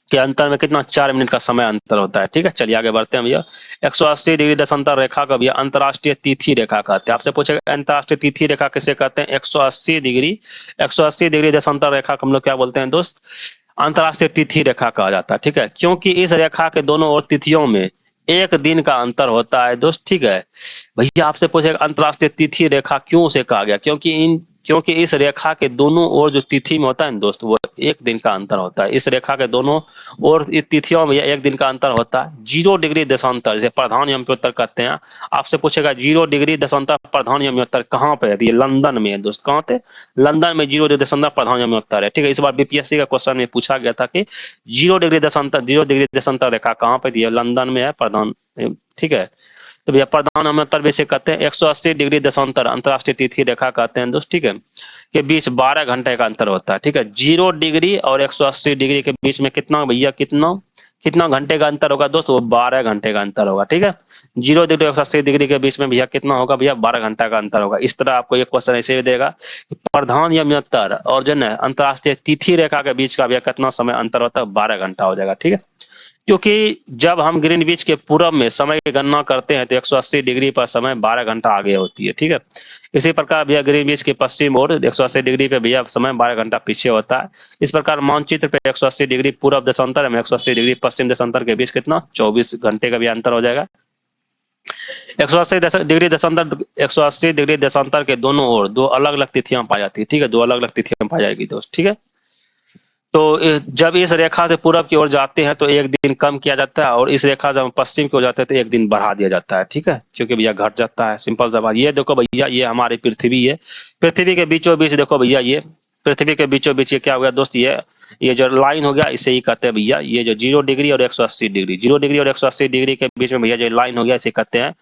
के अंतर में कितना 4 मिनट का समय अंतर होता है, ठीक है। चलिए आगे बढ़ते हैं भैया। 180 डिग्री देशांतर रेखा का भैया अंतर्राष्ट्रीय तिथि रेखा कहते हैं। आपसे पूछेगा अंतर्राष्ट्रीय तिथि रेखा किसे कहते हैं, 180 डिग्री देशांतर रेखा को हम लोग क्या बोलते हैं दोस्त, अंतर्राष्ट्रीय तिथि रेखा कहा जाता है, ठीक है। क्योंकि इस रेखा के दोनों ओर तिथियों में 1 दिन का अंतर होता है दोस्त, ठीक है। भैया आपसे पूछेगा अंतर्राष्ट्रीय तिथि रेखा क्यों उसे कहा गया, क्योंकि इन क्योंकि इस रेखा के दोनों ओर जो तिथि में होता है ना दोस्त, वो एक दिन का अंतर होता है। इस रेखा के दोनों ओर इस तिथियों में एक दिन का अंतर होता है। 0 डिग्री देशांतर, जैसे प्रधान यमोत्तर कहते हैं। आपसे पूछेगा 0 डिग्री देशांतर प्रधान यमोत्तर कहाँ पे है, तो ये लंदन में है दोस्त। कहाँ पे? लंदन में 0 डिग्री देशांतर प्रधान यमोत्तर है, ठीक है। इस बार बीपीएससी का क्वेश्चन में पूछा गया था कि 0 डिग्री देशांतर रेखा कहाँ पे है, लंदन में है प्रधान, ठीक है। तो भैया प्रधान यमोत्तर भी से कहते हैं। 180 डिग्री देशांतर अंतरराष्ट्रीय तिथि रेखा कहते हैं दोस्त, ठीक है। के बीच 12 घंटे का अंतर होता है, ठीक है। 0 डिग्री और 180 डिग्री के बीच में कितना भैया, कितना कितना घंटे का अंतर होगा दोस्त, वो 12 घंटे का अंतर होगा, ठीक है। 0 डिग्री 180 डिग्री के बीच में भैया कितना होगा भैया, 12 घंटा का अंतर होगा। इस तरह आपको ये क्वेश्चन ऐसे भी देगा कि प्रधान यमोत्तर और जो है अंतरराष्ट्रीय तिथि रेखा के बीच का भैया कितना समय अंतर होता है, 12 घंटा हो जाएगा, ठीक है। क्योंकि जब हम ग्रीनविच के पूरब में समय की गणना करते हैं तो 180 डिग्री पर समय 12 घंटा आगे होती है, ठीक है। इसी प्रकार भैया ग्रीनविच के पश्चिम ओर 180 डिग्री पे भैया समय 12 घंटा पीछे होता है। इस प्रकार मानचित्र पे 180 डिग्री पूर्व देशांतर में 180 डिग्री पश्चिम देशांतर के बीच कितना 24 घंटे का भी अंतर हो जाएगा। 180 डिग्री देशांतर 180 डिग्री देशांतर के दोनों ओर दो अलग अलग तिथियां पाई जाती है, ठीक है। दो अलग अलग तिथियां पाई जाएगी दोस्त, ठीक है। तो जब इस रेखा से पूरब की ओर जाते हैं तो एक दिन कम किया जाता है, और इस रेखा से पश्चिम की ओर जाते हैं तो एक दिन बढ़ा दिया जाता है, ठीक है। क्योंकि भैया घट जाता है, सिंपल सा बात। ये देखो भैया, ये हमारी पृथ्वी है। पृथ्वी के बीचों बीच देखो भैया, ये पृथ्वी के बीचों बीच ये क्या हो गया दोस्त, ये जो लाइन हो गया इसे ही कहते हैं भैया, ये जो 0 डिग्री और 180 डिग्री, 0 डिग्री और 180 डिग्री के बीच में भैया जो लाइन हो गया इसे कहते हैं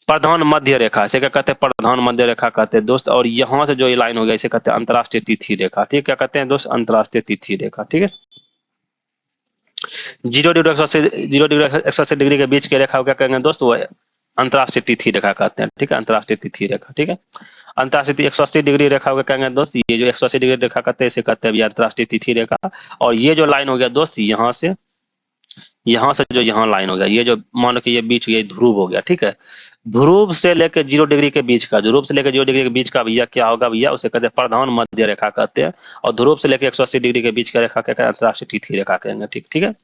प्रधान मध्य रेखा। इसे क्या कहते हैं, प्रधान मध्य रेखा कहते हैं दोस्त। और यहाँ से जो ये लाइन हो गया इसे कहते हैं अंतरराष्ट्रीय तिथि रेखा, ठीक है। क्या कहते हैं दोस्त, अंतरराष्ट्रीय तिथि रेखा, ठीक है। 0 डिग्री 180 डिग्री के बीच के रेखा को क्या कहेंगे दोस्त, वो अंतरराष्ट्रीय तिथि रेखा कहते हैं, ठीक है। अंतरराष्ट्रीय तिथि रेखा, ठीक है। अंतरराष्ट्रीय 180 डिग्री रेखा को कहेंगे दोस्त, ये जो 180 डिग्री रेखा कहते हैं इसे कहते हैं अंतरराष्ट्रीय तिथि रेखा। और ये जो लाइन हो गया दोस्त, यहाँ से जो यहाँ लाइन हो गया, ये जो मान लो कि ये बीच ये ध्रुव हो गया, ठीक है। ध्रुव से लेकर 0 डिग्री के बीच का, ध्रुव से लेकर 0 डिग्री के बीच का भैया क्या होगा भैया, उसे कहते हैं प्रधान मध्य रेखा कहते हैं। और ध्रुव से लेकर 180 डिग्री के बीच का रेखा क्या कहते हैं, अंतरराष्ट्रीय तिथि रेखा कहेंगे, ठीक, ठीक है।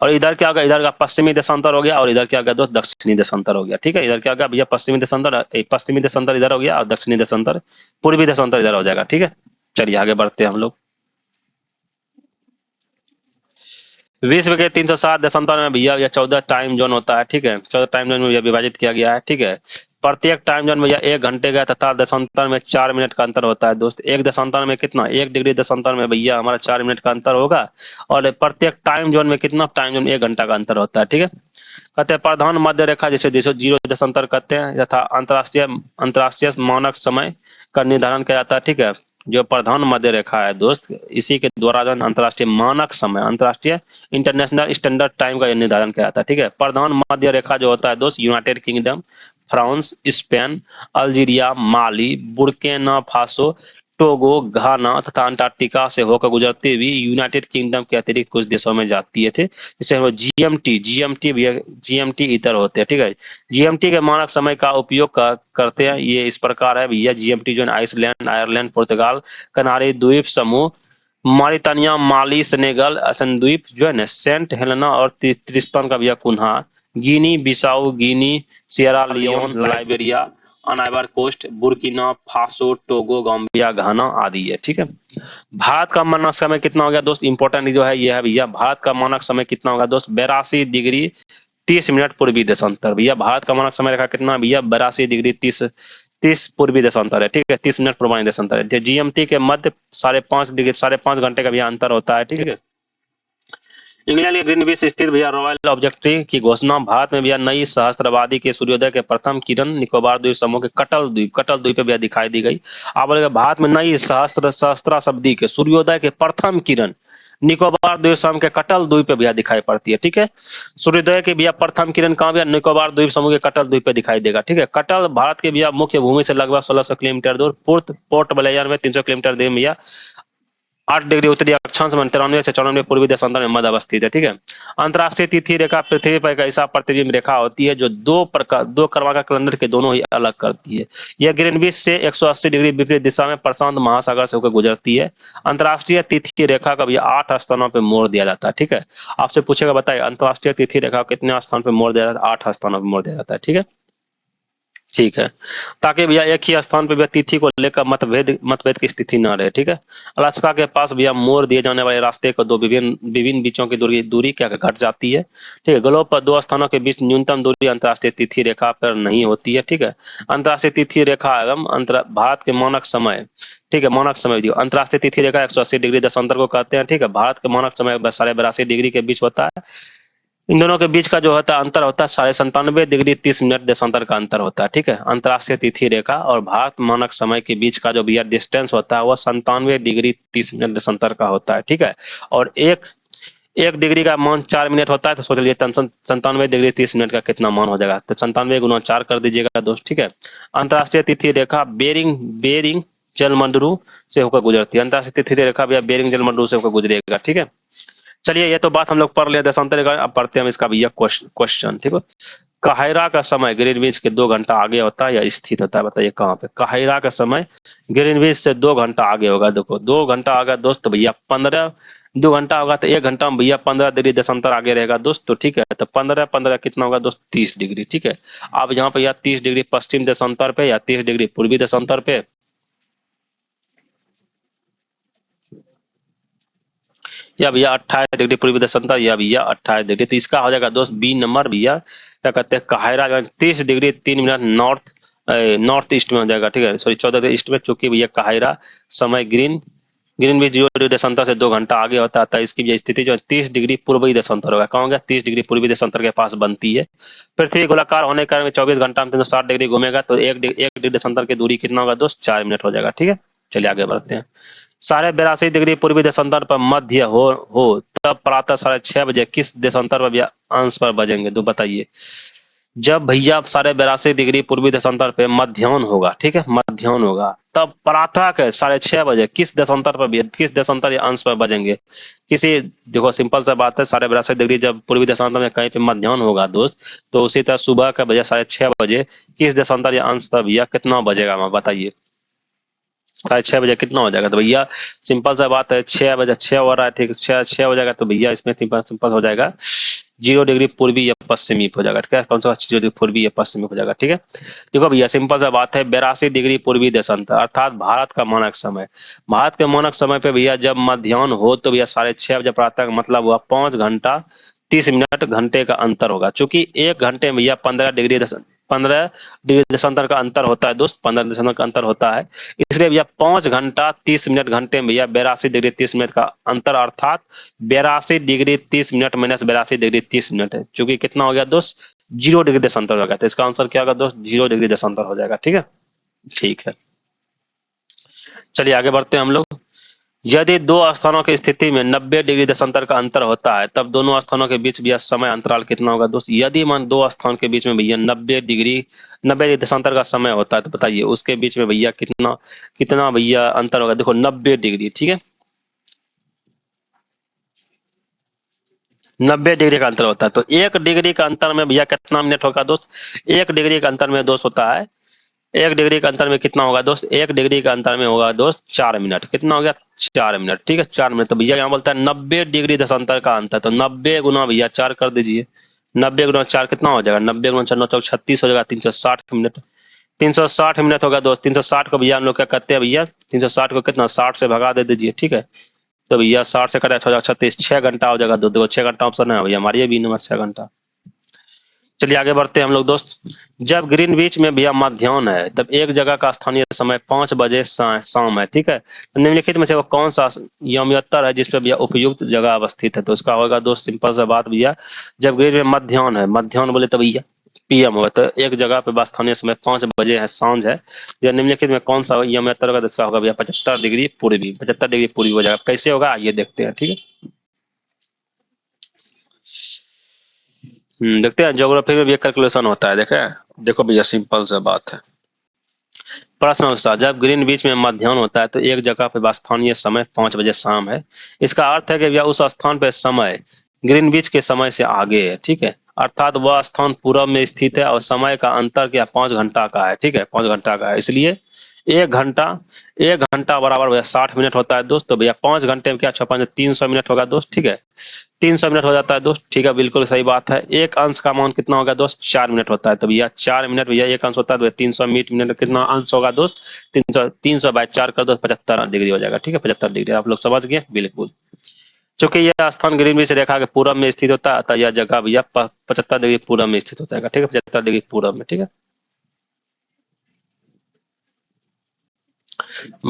और इधर क्या होगा, इधर का पश्चिमी देशांतर हो गया, और इधर क्या हो गया दोस्त, दक्षिणी देशांतर हो गया, ठीक है। इधर क्या हो गया भैया, पश्चिमी देशांतर इधर हो गया, और दक्षिणी देशांतर पूर्वी देशांतर इधर हो जाएगा, ठीक है। चलिए आगे बढ़ते हैं हम लोग। विश्व के 307 देशांतर में भैया या 14 टाइम जोन होता है, ठीक है। 14 टाइम जोन में यह विभाजित किया गया है, ठीक है। प्रत्येक टाइम जोन में या 1 घंटे का तथा देशांतर में 4 मिनट का अंतर होता है दोस्त। एक देशांतर में कितना, 1 डिग्री देशांतर में भैया हमारा 4 मिनट का अंतर होगा। और प्रत्येक टाइम जोन में कितना, टाइम जोन में 1 घंटा का अंतर होता है, ठीक है। कहते हैं प्रधान मध्य रेखा जिसे 0 देशांतर कहते हैं, तथा अंतरराष्ट्रीय मानक समय का निर्धारण किया जाता है, ठीक है। जो प्रधान मध्य रेखा है दोस्त, इसी के द्वारा जो अंतरराष्ट्रीय मानक समय, अंतरराष्ट्रीय इंटरनेशनल स्टैंडर्ड टाइम का निर्धारण किया जाता है, ठीक है। प्रधान मध्य रेखा जो होता है दोस्त, United Kingdom, France, Spain, Algeria, Mali, Burkina Faso, Togo, Ghana तथा अंटार्कटिका से होकर गुजरते हुए यूनाइटेड किंगडम के अतिरिक्त कुछ देशों में जाती है, थे जिसे हम जीएमटी इतर होते हैं, ठीक है। जीएमटी के मानक समय का उपयोग करते हैं। ये इस प्रकार है भैया, जीएमटी जो है आइसलैंड, आयरलैंड, पुर्तगाल, कनारी द्वीप समूह, मॉरिटानिया, माली, सेनेगल, असन द्वीप जो है ना, सेंट हेलेना और त्रिस्तान का भैया Cunha, Guinea Bissau, Guinea, Sierra Leone, Liberia, Ivory Coast, Burkina Faso, Togo, Gambia, Ghana आदि है, ठीक है। भारत का मानक समय कितना हो गया दोस्त, इंपॉर्टेंट जो है ये है भैया, भारत का मानक समय कितना होगा दोस्त, 82 डिग्री 30 मिनट पूर्वी देशांतर। भैया भारत का मानक समय रेखा कितना भैया, 82 डिग्री 30 पूर्वी देशांतर है, ठीक है। 30 मिनट पूर्वानी देशांतर है। जीएमटी के मध्य 5.5 घंटे का भैया अंतर होता है, ठीक है। इंग्लैंड के ग्रीनविच स्थित भैया रॉयल ऑब्जर्वेटरी की घोषणा भारत में भैया नई सहस्त्रवादी के सूर्योदय के प्रथम किरण निकोबार द्वीप समूह के कटल द्वीप पे भैया दिखाई दी गई। आप बोलेगा भारत में नई सहस्त्राब्दी के सूर्योदय के प्रथम किरण निकोबार द्वीप समूह के कटल द्वीप पे भैया दिखाई पड़ती है, ठीक है। सूर्योदय के भैया प्रथम किरण कहाँ भैया, निकोबार द्वीप समूह के कटल द्वीप पे दिखाई देगा, ठीक है। कटल भारत के भैया मुख्य भूमि से लगभग 1600 किलोमीटर दूर, पोर्ट ब्लेयर में 300 किलोमीटर दूर भैया 8 डिग्री उत्तरी अक्षांश में 93 से 94 पूर्वी देशांतर में मध्य अवस्थित है, ठीक है। अंतरराष्ट्रीय तिथि रेखा पृथ्वी पर एक ऐसा प्रतिबिंब रेखा होती है जो दो क्रमांक कैलेंडर के दोनों ही अलग करती है। यह ग्रीनविच से 180 डिग्री विपरीत दिशा में प्रशांत महासागर से होकर गुजरती है। अंतरराष्ट्रीय तिथि रेखा का भी 8 स्थानों पर मोड़ दिया जाता है, ठीक है। आपसे पूछेगा बताइए अंतरराष्ट्रीय तिथि रेखा कितने स्थान पर मोड़ दिया जाता है, 8 स्थानों पर मोड़ दिया जाता है, ठीक है। ठीक है, ताकि भैया एक ही स्थान पे भैया तिथि को लेकर मतभेद की स्थिति न रहे। ठीक है, अलास्का के पास भैया मोड़ दिए जाने वाले रास्ते को दो विभिन्न विभिन्न बीचों की दूरी दूरी क्या घट जाती है। ठीक है, ग्लोब पर दो स्थानों के बीच न्यूनतम दूरी अंतर्राष्ट्रीय तिथि रेखा पर नहीं होती है। ठीक है, अंतर्राष्ट्रीय तिथि रेखा एवं भारत के मानक समय, ठीक है, मानक समय दियो अंतर्राष्ट्रीय तिथि रेखा 180 डिग्री देशांतर को कहते हैं। ठीक है, भारत के मानक समय 82.5 डिग्री के बीच होता है। इन दोनों के बीच का जो होता है अंतर होता है 97.5 डिग्री 30 मिनट देशांतर का अंतर होता है। ठीक है, अंतर्राष्ट्रीय तिथि रेखा और भारत मानक समय के बीच का जो भैया डिस्टेंस होता है वह 97 डिग्री 30 मिनट देशांतर का होता है। ठीक है, और एक डिग्री का मान 4 मिनट होता है, तो सोच लीजिए 97 डिग्री 30 मिनट का कितना मान हो जाएगा, तो 97 गुना 4 कर दीजिएगा दोस्त। ठीक है, अंतर्राष्ट्रीय तिथि रेखा बेरिंग जलमंडलू से होकर गुजरती है। अंतर्राष्ट्रीय तिथि रेखा भैया बेरिंग जलमंडलू से होकर गुजरेगा। ठीक है, चलिए ये तो बात हम लोग पढ़ लिया देशांतर का, अब पढ़ते हैं इसका भैया क्वेश्चन। ठीक है, काहिरा का समय ग्रीनविच के 2 घंटा आगे होता है या स्थित होता है, बताइए कहाँ पे। काहिरा का समय ग्रीनविच से 2 घंटा आगे होगा। देखो 2 घंटा आगे दोस्त, तो भैया 2 घंटा होगा तो 1 घंटा में भैया 15 डिग्री देशांतर आगे रहेगा दोस्त। तो ठीक है, तो 15 कितना होगा दोस्त, 30 डिग्री। ठीक है, अब यहाँ पे या 30 डिग्री पश्चिम देशांतर पे या 30 डिग्री पूर्वी देशांतर पे, या भैया 28 डिग्री पूर्वी देशांतर, या भैया 28 डिग्री। तो इसका हो जाएगा दोस्त बी नंबर भैया, क्या कहते हैं, काहिरा जो 30 डिग्री 3 मिनट नॉर्थ ईस्ट में हो जाएगा। ठीक है, सॉरी 14 डिग्री ईस्ट में, चूंकि भैया काहिरा समय ग्रीन भी 0 डिग्री देशांतर से 2 घंटा आगे होता है, तो इसकी भी स्थिति जो है 30 डिग्री पूर्वी देशांतर होगा। कहाँ हो गया, 30 डिग्री पूर्वी देशांतर के पास बनती है। पृथ्वी गोलाकार होने के कारण 24 घंटा में 360 डिग्री घूमेगा, तो एक डिग्री देशांतर की दूरी कितना होगा दोस्त, 4 मिनट हो जाएगा। ठीक है, चलिए आगे बढ़ते हैं। 82.5 डिग्री पूर्वी देशांतर पर मध्य हो तब प्रातः 6:30 किस देशांतर पर भैया अंश पर बजेंगे, तो बताइए। जब भैया 82.5 डिग्री पूर्वी देशांतर पे मध्याह्न होगा, ठीक है, मध्याह्न होगा, तब प्रातः के 6:30 किस देशांतर पर भी, किस देशांतर या अंश पर बजेंगे। किसी, देखो सिंपल सा बात है, 82.5 डिग्री जब पूर्वी देशांतर में कहीं पे मध्याह्न होगा दोस्त, तो उसी तरह सुबह का बजे 6:30 किस देशांतर या अंश पर भैया कितना बजेगा, मैं बताइए। 6:30 कितना हो जाएगा, तो भैया सिंपल सा बात है, 6 बजे 6 हो रहा है, ठीक, 6 हो जाएगा, तो भैया इसमें सिंपल हो जाएगा 0 डिग्री पूर्वी या पश्चिमी हो जाएगा। ठीक है, कौन सा 0 डिग्री पूर्वी या पश्चिमी हो जाएगा। ठीक है, देखो भैया सिंपल सा बात है, 82 डिग्री पूर्वी देशांतर अर्थात भारत का मानक समय, भारत के मानक समय पे भैया जब मध्याह्न हो तो भैया 6:30 प्रातः का मतलब हुआ 5 घंटा 30 मिनट घंटे का अंतर होगा। चूंकि 1 घंटे में भैया 15 डिग्री देशांतर का अंतर होता है दोस्त, 15 देशांतर का अंतर होता है, इसलिए भैया 5 घंटा 30 मिनट घंटे में भैया 82 डिग्री 30 मिनट का अंतर, अर्थात 82 degree 30 minute minus 82 degree 30 minute है, चूंकि कितना हो गया दोस्त, 0 डिग्री देशांतर हो गया, तो इसका आंसर क्या होगा दोस्त, 0 डिग्री देशांतर हो जाएगा। ठीक है, ठीक है, चलिए आगे बढ़ते हैं हम लोग। यदि 2 स्थानों की स्थिति में 90 डिग्री देशांतर का अंतर होता है, तब दोनों स्थानों के बीच भैया समय अंतराल कितना होगा दोस्त। यदि मान 2 स्थान के बीच में भैया 90 डिग्री देशांतर का समय होता है, तो बताइए उसके बीच में भैया कितना कितना भैया अंतर होगा। देखो 90 डिग्री, ठीक है, 90 डिग्री का अंतर होता है, तो 1 डिग्री का अंतर में भैया कितना मिनट होगा दोस्त, 1 डिग्री का अंतर में दोस्त होता है, 1 डिग्री का अंतर में कितना होगा दोस्त, 1 डिग्री का अंतर में होगा दोस्त 4 मिनट, कितना हो गया 4 मिनट। ठीक है, 4 मिनट, तो भैया यहाँ बोलता है 90 डिग्री देशांतर का अंतर, तो 90 गुना भैया 4 कर दीजिए, 90 गुना 4 कितना हो जाएगा, 90 गुना 4 9 चौक 36 हो जाएगा, 360 मिनट, 360 मिनट होगा दोस्त। 360 को भैया हम लोग क्या करते हैं भैया, 360 को कितना 60 से भगा दे दीजिए। ठीक है, तो भैया 60 से कटा हो जाएगा 36, 6 घंटा हो जाएगा, दो 6 घंटा ऑप्शन है भैया, मारिए भी नंबर 6 घंटा। चलिए आगे बढ़ते हैं हम लोग दोस्त। जब ग्रीनविच में भैया मध्याह्न है, तब एक जगह का स्थानीय समय 5 बजे शाम है। ठीक है, तो निम्नलिखित में से वो कौन सा यमयत्तर है जिसपे भैया उपयुक्त जगह अवस्थित है, तो इसका होगा दोस्त सिंपल सा बात भैया, जब ग्रीन में मध्याह्न है, मध्याह्न बोले तो भैया पीएम होगा, तो एक जगह पे स्थानीय समय 5 बजे है, सांझ है, या निम्नलिखित में कौन सा यमयत्तर होगा, तो इसका होगा भैया 75 डिग्री पूर्वी, 75 डिग्री पूर्वी हो जाएगा। कैसे होगा आइए देखते हैं। ठीक है, देखते हैं, ज्योग्राफी में भी एक कैलकुलेशन होता है, देखे, देखो भैया सिंपल सा बात है। प्रश्न अनुसार जब ग्रीनविच में मध्याह्न होता है, तो एक जगह पे स्थानीय समय 5 बजे शाम है, इसका अर्थ है कि भैया उस स्थान पे समय ग्रीनविच के समय से आगे है। ठीक है, अर्थात वह स्थान पूरब में स्थित है और समय का अंतर क्या 5 घंटा का है, ठीक है, 5 घंटा का है, इसलिए 1 घंटा, 1 घंटा बराबर भैया 60 मिनट होता है दोस्त। तो भैया 5 घंटे में क्या 300 मिनट होगा दोस्त, ठीक है, 300 मिनट हो जाता है दोस्त, ठीक है, बिल्कुल सही बात है। एक अंश का मान कितना होगा दोस्त, 4 मिनट होता है, तो भैया 4 मिनट, भैया एक अंश होता है तो 300 मिनट कितना अंश होगा दोस्त, 300 बाय 4 कर दो 75 डिग्री हो जाएगा, ठीक है, 75 डिग्री। आप लोग समझ गए बिल्कुल। चूंकि यह स्थान ग्रीनविच रेखा के पूरब में स्थित होता है, अतः यह जगह भैया 75 डिग्री पूरब में स्थित होता है, ठीक है, 75 डिग्री पूरब में, ठीक है।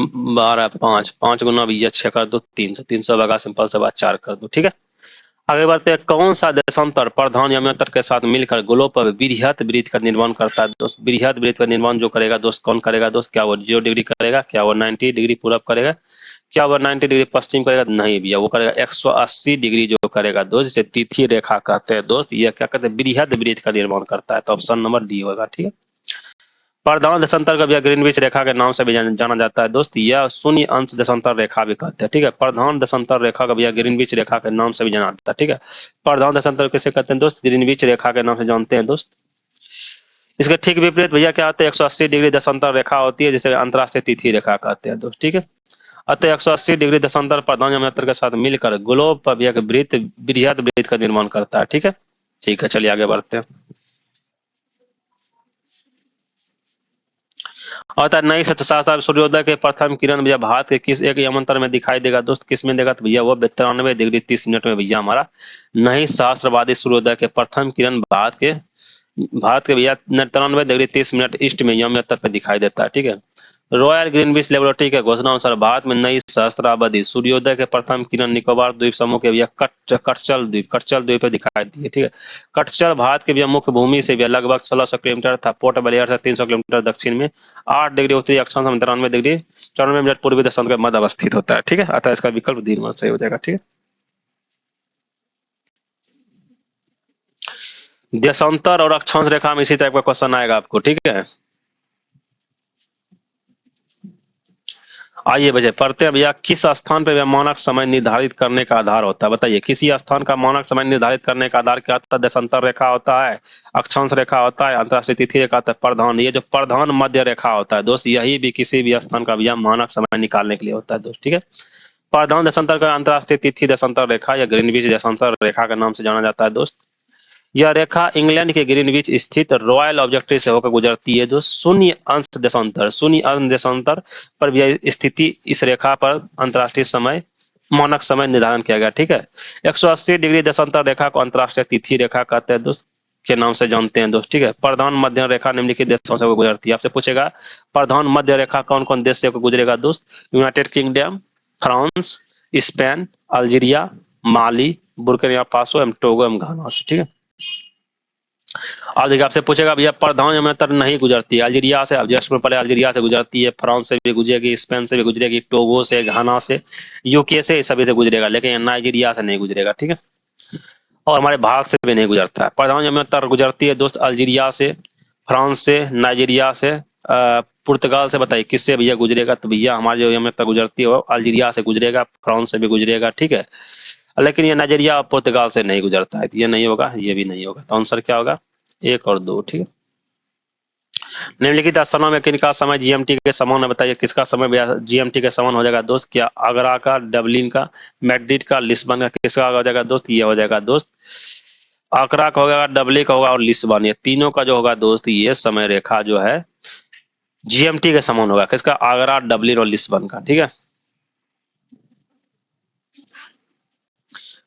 12 5 गुना भैया 6 कर दो 300, 300 भगा सिंपल से बात 4 कर दो, ठीक है। आगे बढ़ते हैं, कौन सा देशांतर प्रधान यमंतर के साथ मिलकर गोलों पर बृहत वृत्त का निर्माण करता है दोस्त। बृहत वृत्त का निर्माण जो करेगा दोस्त, कौन करेगा दोस्त, क्या वो 0 डिग्री करेगा, क्या वो 90 डिग्री पूरब करेगा, क्या वो 90 डिग्री पश्चिम करेगा, नहीं भैया, वो करेगा 180 डिग्री जो करेगा दोस्त, जिसे तिथि रेखा कहते हैं दोस्त, ये क्या कहते हैं, बृहत वृत्त का निर्माण करता है, तो ऑप्शन नंबर डी होगा, ठीक है। प्रधान देशांतर का भैया ग्रीनविच रेखा के नाम से भी जाना जाता है दोस्त, यह शून्य अंश देशांतर रेखा भी कहते हैं, ठीक है। प्रधान देशांतर रेखा का भैया ग्रीनविच रेखा के नाम से भी जाना जाता है, ठीक है। प्रधान देशांतर किसे कहते हैं दोस्त, ग्रीनविच रेखा के नाम से जानते हैं दोस्त। इसके ठीक विपरीत भैया क्या होता है, 180 डिग्री देशांतर रेखा होती है, जिसे अंतरराष्ट्रीय तिथि रेखा कहते हैं दोस्त, ठीक है। अतः 180 डिग्री देशांतर प्रधान यमंतर के साथ मिलकर ग्लोब पर भैया वृत्त, बृहत वृत्त का निर्माण करता है, ठीक है। ठीक है, चलिए आगे बढ़ते हैं। और नई सत्यशास्त्र सूर्योदय के प्रथम किरण भैया भारत के किस एक यमंतर में दिखाई देगा दोस्त, किस में देगा, तो भैया वो 93 डिग्री 30 मिनट में भैया हमारा नई सहस्त्रवादी सूर्योदय के प्रथम किरण भारत के भैया 93 डिग्री 30 मिनट ईस्ट में यमंतर पे दिखाई देता है, ठीक है। रॉयल ग्रीनविच लेबोरेटरी के घोषणा अनुसार भारत में नई सहस्त्रावधि सूर्योदय के प्रथम किरण निकोबार द्वीप समूह के भैया कटचल द्वीप पे दिखाई दी है, ठीक है। कटचल भारत के भैया मुख्य भूमि से भैया लगभग 1600 किलोमीटर था, पोर्ट ब्लेयर से 300 किलोमीटर दक्षिण में, 8 डिग्री उत्तरी अक्षांश में 93 डिग्री 94 मिनट पूर्वी दशांश के मध्य अवस्थित होता है, ठीक है। अतः इसका विकल्प डी सही हो जाएगा, ठीक है। देशांतर और अक्षांश रेखा में इसी टाइप का क्वेश्चन आएगा आपको, ठीक है। आइए बजे पढ़ते हैं भैया, किस स्थान पर मानक समय निर्धारित करने का आधार होता है, बताइए किसी स्थान का मानक समय निर्धारित करने का आधार क्या होता है, देशांतर रेखा होता है, अक्षांश रेखा होता है, अंतरराष्ट्रीय तिथि रेखा होता है, प्रधान, ये जो प्रधान मध्य रेखा होता है दोस्त, यही भी किसी भी स्थान का भैया मानक समय निकालने के लिए होता है दोस्त, ठीक है। प्रधान देशांतर का अंतरराष्ट्रीय तिथि देशांतर रेखा या ग्रीनविच देशांतर रेखा के नाम से जाना जाता है दोस्त। यह रेखा इंग्लैंड के ग्रीनविच स्थित रॉयल ऑब्जर्वेटरी से होकर गुजरती है, जो शून्य अंश देशांतर पर भी स्थिति इस रेखा पर अंतरराष्ट्रीय समय मानक समय निर्धारण किया गया, ठीक है। 180 डिग्री देशांतर रेखा को अंतरराष्ट्रीय तिथि रेखा कहते हैं दोस्त, के नाम से जानते हैं दोस्त, ठीक है। प्रधान मध्य रेखा निम्नलिखित देशों से गुजरती है, आपसे पूछेगा प्रधान मध्य रेखा कौन कौन देश से गुजरेगा दोस्त, United Kingdom, France, Spain, Algeria, Mali, Burkina Faso एवं टोगो एवं घाना से, ठीक है। अब देखिए आपसे पूछेगा भैया प्रधान यमंतर नहीं गुजरती है, अल्जीरिया से, अब जस्ट में पहले अल्जीरिया से गुजरती है, फ्रांस से भी गुजरेगी, स्पेन से भी गुजरेगी, टोगो से, घाना से, यूके से, सभी से गुजरेगा, लेकिन नाइजीरिया से नहीं गुजरेगा, ठीक है। और हमारे भारत से भी नहीं गुजरता है। प्रधान यमंतर गुजरती है दोस्त अल्जीरिया से, फ्रांस से, नाइजीरिया से, पुर्तगाल से, बताइए किससे भैया गुजरेगा, तो भैया हमारी जो यमंतर गुजरती है वो अल्जीरिया से गुजरेगा, फ्रांस से भी गुजरेगा, ठीक है। लेकिन ये नाइजीरिया और पुर्तगाल से नहीं गुजरता है, तो ये नहीं होगा, ये भी नहीं होगा, तो आंसर क्या होगा 1 और 2, ठीक है। निम्नलिखित स्थानों में किनका समय जीएमटी के समान है, बताइए किसका समय जीएमटी के समान हो जाएगा दोस्त, क्या आगरा का, डबलिन का, मैड्रिड का, लिस्बन का, किसका हो जाएगा दोस्त, ये हो जाएगा दोस्त आगरा का होगा, डबलिन का होगा और लिस्बन, ये तीनों का जो होगा दोस्त, ये समय रेखा जो है जीएमटी के समान होगा, किसका, आगरा, डबलिन और लिस्बन का, ठीक है।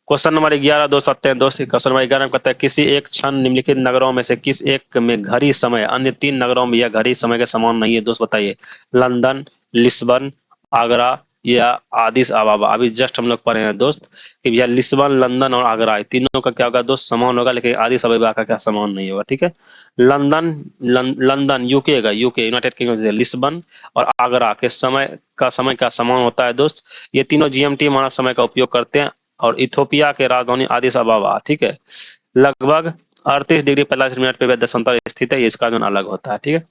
क्वेश्चन नंबर 11 दोस्त आते हैं दोस्त, क्वेश्चन नंबर 11 कहता है किसी एक क्षण निम्नलिखित नगरों में से किस एक में घड़ी समय अन्य 3 नगरों में यह घड़ी समय के समान नहीं है दोस्त, बताइए लंदन, लिस्बन, आगरा या आदिस अबाबा। अभी जस्ट हम लोग पढ़े हैं दोस्त कि भैया लिस्बन, लंदन और आगरा तीनों का क्या होगा दोस्त, समान होगा, लेकिन आदिस अबाबा का क्या समान नहीं होगा, ठीक है। लंदन यूके का, यूके यूनाइटेड किंगडम से, लिस्बन और आगरा के समय का समान होता है दोस्त। ये तीनों जीएमटी मानक समय का उपयोग करते हैं, और इथोपिया के राजधानी आदिस अबाबा, ठीक है, लगभग 38 डिग्री 45 मिनट पे देशांतर स्थित है, इसका जो अलग होता है, ठीक है।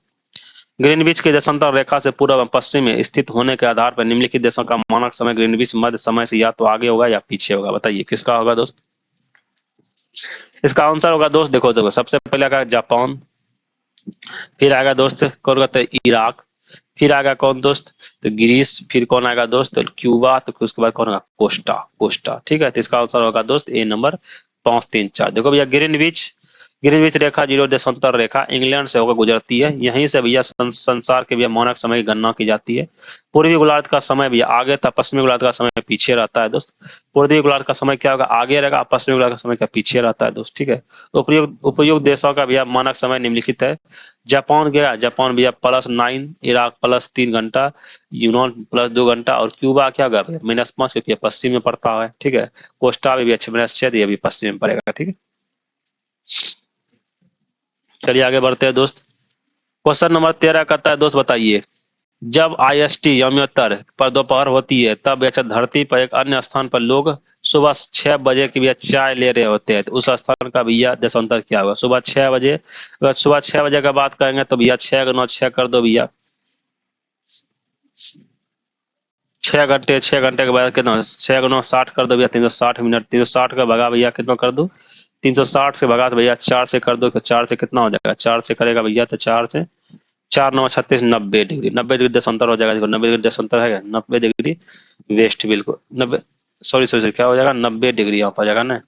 ग्रीनविच की देशांतर रेखा से पूर्व एवं पश्चिम में स्थित होने के आधार पर निम्नलिखित देशों का मानक समय ग्रीनविच मध्य समय से या तो आगे होगा या पीछे होगा, बताइए किसका होगा दोस्त। इसका आंसर होगा दोस्त, देखो देखो सबसे पहले आएगा जापान, फिर आएगा दोस्त कौन कहते हैं इराक, फिर आएगा कौन दोस्त तो ग्रीस, फिर कौन आएगा दोस्त तो क्यूबा, तो उसके बाद कौन आएगा कोस्टा, कोस्टा। ठीक है, तो इसका आंसर होगा दोस्त ए नंबर 5, 3, 4। देखो भैया ग्रीनविच, ग्रीनविच रेखा 0 देशांतर रेखा इंग्लैंड से होकर गुजरती है, यहीं से भैया संसार के भैया मानक समय की गणना की जाती है। पूर्वी गोलार्ध का समय भैया आगे था, पश्चिमी गोलार्ध का समय पीछे रहता है दोस्त। पूर्वी गोलार्ध का समय क्या होगा आगे रहेगा, पश्चिमी गोलार्ध का समय क्या पीछे रहता है दोस्त। ठीक है, उपयुक्त देशों का भैया मानक समय निम्नलिखित है। जापान गया, जापान भैया +9, इराक +3 घंटा, यूनान +2 घंटा, और क्यूबा क्या होगा भैया -5 क्योंकि पश्चिम में पड़ता है। ठीक है, कोस्टा भी -6, ये भी पश्चिम में पड़ेगा। ठीक है, चलिए आगे बढ़ते हैं दोस्त। क्वेश्चन नंबर 13 कहता है दोस्त बताइए, जब IST यौमोत्तर पर दोपहर होती है तब बेचा धरती पर एक अन्य स्थान पर लोग सुबह 6 बजे की भैया चाय ले रहे होते हैं, तो उस स्थान का भैया देशांतर क्या होगा? सुबह 6 बजे, अगर सुबह 6 बजे का बात करेंगे तो भैया 6 × 9 = 6 कर दो भैया, 6 घंटे, 6 घंटे के बाद कितना 6 × 9 = 60 कर दो भैया, 360 मिनट, 360 का भगा भैया कितना कर दो 360 से भगा तो भैया 4 से कर दो, तो 4 से कितना हो जाएगा 4 से करेगा भैया तो 4 से 4×9 = 36, 90 डिग्री, 90 डिग्री देशांतर हो जाएगा। देखो 90 डिग्री देशांतर है, 90 डिग्री वेस्ट, बिल्कुल 90, सॉरी सॉरी क्या हो जाएगा 90 डिग्री यहाँ पर आ जाएगा ना,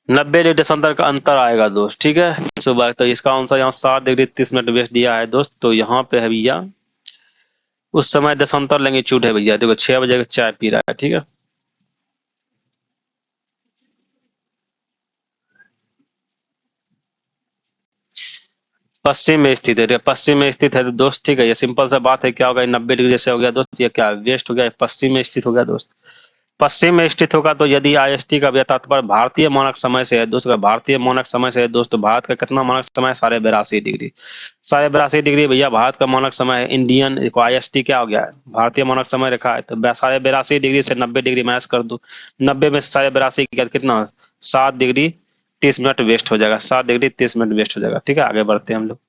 90 डिग्री देशांतर का अंतर आएगा दोस्त। ठीक है, सुबह तो इसका आंसर यहाँ 7 डिग्री 30 मिनट वेस्ट दिया है दोस्त। तो यहाँ पे है भैया उस समय देशांतर लेंगे चूट है भैया, देखो 6 बजे चाय पी रहा है। ठीक है, पश्चिम में स्थित है, पश्चिम में स्थित है तो दोस्त। ठीक है, ये सिंपल सा बात है, क्या होगा 90 डिग्री जैसे हो गया दोस्त, ये क्या वेस्ट हो गया, पश्चिम में स्थित हो गया दोस्त। पश्चिम में स्थित होगा तो यदि IST का भी तात्पर्य भारतीय मानक समय से है दोस्त, भारतीय मानक समय से है दोस्त, तो भारत का कितना मानक समय है 82.5 डिग्री, 82.5 डिग्री भैया भारत का मानक समय है। इंडियन IST क्या हो गया है भारतीय मानक समय रेखा है, तो 82.5 डिग्री से 90 डिग्री माइनस कर दो, 90 में से 82.5 कितना 7 डिग्री 30 मिनट वेस्ट हो जाएगा, 7 डिग्री 30 मिनट वेस्ट हो जाएगा। ठीक है, आगे बढ़ते हैं हम लोग।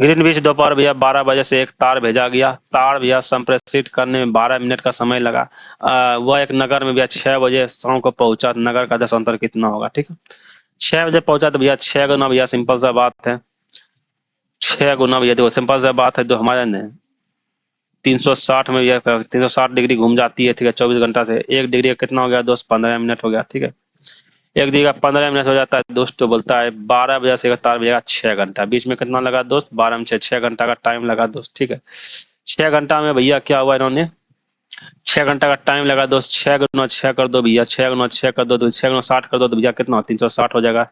ग्रीनविच दोपहर भैया 12 बजे से एक तार भेजा गया, तार भैया संप्रेषित करने में 12 मिनट का समय लगा। वह एक नगर में भैया 6 बजे शाम को पहुंचा, नगर का देशांतर कितना होगा? ठीक है, 6 बजे पहुंचा तो भैया 6 × 9 भैया सिंपल सा बात है, 6 × 9 भैया देखो सिंपल सा बात है, जो हमारे ने 360 में भैया 360 डिग्री घूम जाती है। ठीक है, 24 घंटा से 1 डिग्री का कितना हो गया दोस्त 15 मिनट हो गया। ठीक है, 1 डिग्री का 15 मिनट हो जाता है दोस्त, तो बोलता है 12 बजे से तार बजेगा 6 घंटा, बीच में कितना लगा दोस्त 12 में 6 घंटा का टाइम लगा दोस्त। ठीक है, 6 घंटा में भैया क्या हुआ इन्होंने 6 घंटा का टाइम लगा दोस्त, 6 × 9 = 6 कर दो भैया, 6 × 9 = 6 कर दो, तो 6 × 60 कर दो तो भैया कितना 360 हो जाएगा,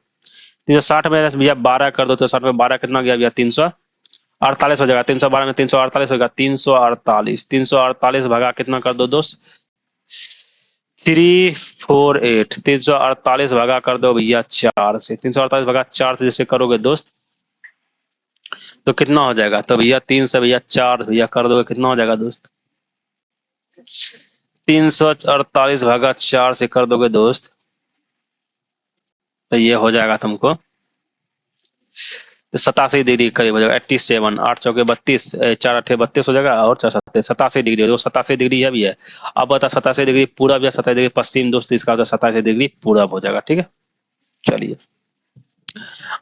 360 में भैया 12 कर दो तो 60 में 12 कितना गया भैया 348 हो जाएगा, 312 में 348 होगा 348, 348 भगा कितना कर दो दोस्त 348, 348 भगा कर दो भैया 4 से, 348 भगा 4 से जैसे करोगे दोस्त तो कितना हो जाएगा, तो भैया 3 से भैया 4 भैया कर दोगे कितना हो जाएगा दोस्त 348 भागा 4 से कर दोगे दोस्त तो ये हो जाएगा तुमको तो 87 डिग्री करीब हो जाएगा, 87, 8 चौके 32, 4 8 32 हो जाएगा, और 4 7 87 डिग्री, जो 87 डिग्री है भी है। अब बता 87 डिग्री पूरब या 87 डिग्री पश्चिम दोस्त, इसका 87 डिग्री पूरब हो जाएगा। ठीक है, चलिए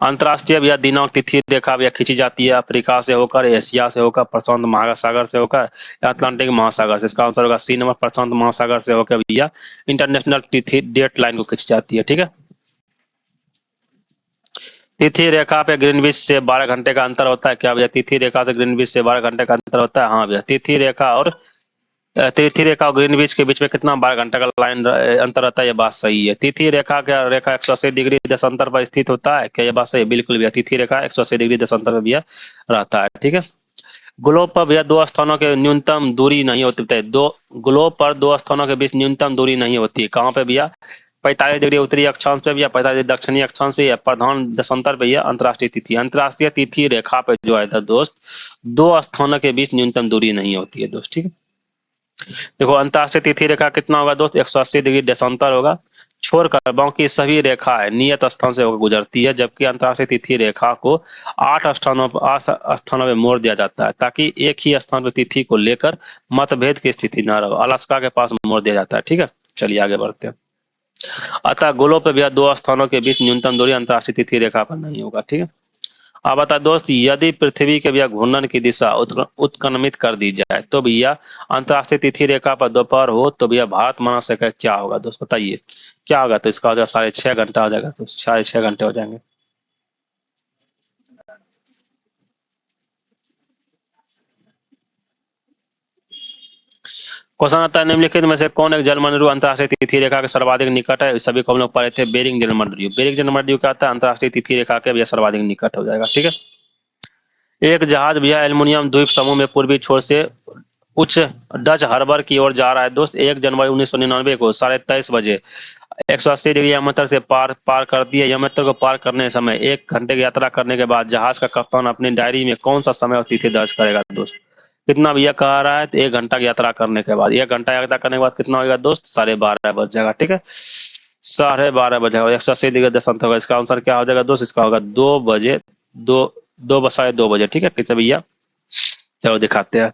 अंतरराष्ट्रीय भैया दिनांक तिथि रेखा भैया खींची जाती है अफ्रीका से होकर, एशिया से होकर, प्रशांत महासागर से होकर, अटलांटिक महासागर से। इसका आंसर होगा C नंबर, प्रशांत महासागर से होकर भैया इंटरनेशनल तिथि डेट लाइन को खींची जाती है। ठीक है, तिथि रेखा पे ग्रीनविच से 12 घंटे का अंतर होता है क्या भैया? तिथि रेखा से ग्रीनविच से 12 घंटे का अंतर होता है। हाँ भैया, तिथि रेखा और ग्रीनविच के बीच में कितना 12 घंटे का लाइन अंतर रहता है, ये बात सही है। तिथि रेखा क्या रेखा 180 डिग्री देशांतर पर स्थित होता है क्या? ये बात सही है, बिल्कुल भैया, तिथि रेखा 180 डिग्री देशांतर पर भैया रहता है। ठीक है, ग्लोब पर भैया 2 स्थानों के न्यूनतम दूरी नहीं होती, ग्लोब पर 2 स्थानों के बीच न्यूनतम दूरी नहीं होती है। कहाँ पे भैया? 45 डिग्री उत्तरी अक्षांश पे भैया, 45 डिग्री दक्षिणी अक्षांश पे, प्रधान देशांतर भैया अंतरराष्ट्रीय तिथि रेखा पे जो है दोस्त 2 स्थानों के बीच न्यूनतम दूरी नहीं होती है दोस्त। ठीक है, देखो अंतरराष्ट्रीय तिथि रेखा कितना होगा दोस्त 180 डिग्री देशांतर होगा, छोड़कर बाकी सभी रेखाएं नियत स्थान से होकर गुजरती है, जबकि अंतरराष्ट्रीय तिथि रेखा को 8 स्थानों पे मोड़ दिया जाता है ताकि एक ही स्थान पर तिथि को लेकर मतभेद की स्थिति न रहे। अलास्का के पास मोड़ दिया जाता है। ठीक है, चलिए आगे बढ़ते हैं। अतः गोलों पर भैया दो स्थानों के बीच न्यूनतम दूरी अंतर्राष्ट्रीय तिथि रेखा पर नहीं होगा। ठीक है, अब बता दोस्त, यदि पृथ्वी के भैया घूर्णन की दिशा उत्क्रमित कर दी जाए तो भैया अंतर्राष्ट्रीय तिथि रेखा पर दोपहर हो तो भैया भारत महासागर का क्या होगा दोस्त, बताइए क्या होगा। तो इसका हो जाएगा 6.5 घंटा हो जाएगा, तो 6.5 घंटे हो जाएंगे। क्वेश्चन आता है, निम्नलिखित में से कौन एक जलमंडल अंतर्राष्ट्रीय तिथि रेखा के सर्वाधिक निकट है। सभी को हम लोग पढ़े थे, बेरिंग जलमंडल। बेरिंग जलमंडल क्या आता है, अंतर्राष्ट्रीय तिथि रेखा के भैया सर्वाधिक निकट हो जाएगा। ठीक है, एक जहाज भैया एल्युमिनियम द्वीप समूह में पूर्वी छोर से उच्च डच हार्बर की ओर जा रहा है दोस्त। 1 जनवरी 1999 को 23:30 बजे 180 डिग्री यमतर से पार पार कर दिए। यमतर को पार करने समय 1 घंटे की यात्रा करने के बाद जहाज का कप्तान अपनी डायरी में कौन सा समय और तिथि दर्ज करेगा दोस्त। कितना भैया कह रहा है, तो 1 घंटा की यात्रा करने के बाद, 1 घंटा यात्रा करने के बाद कितना होगा दोस्त, 12:30 बज जाएगा। ठीक है, 12:30 बजेगा, 180 डिग्री दशांश होगा। इसका आंसर क्या हो जाएगा दोस्त, इसका होगा 2 बजे, दो दो 2:30 बजे। ठीक है, कितने भैया, चलो दिखाते हैं।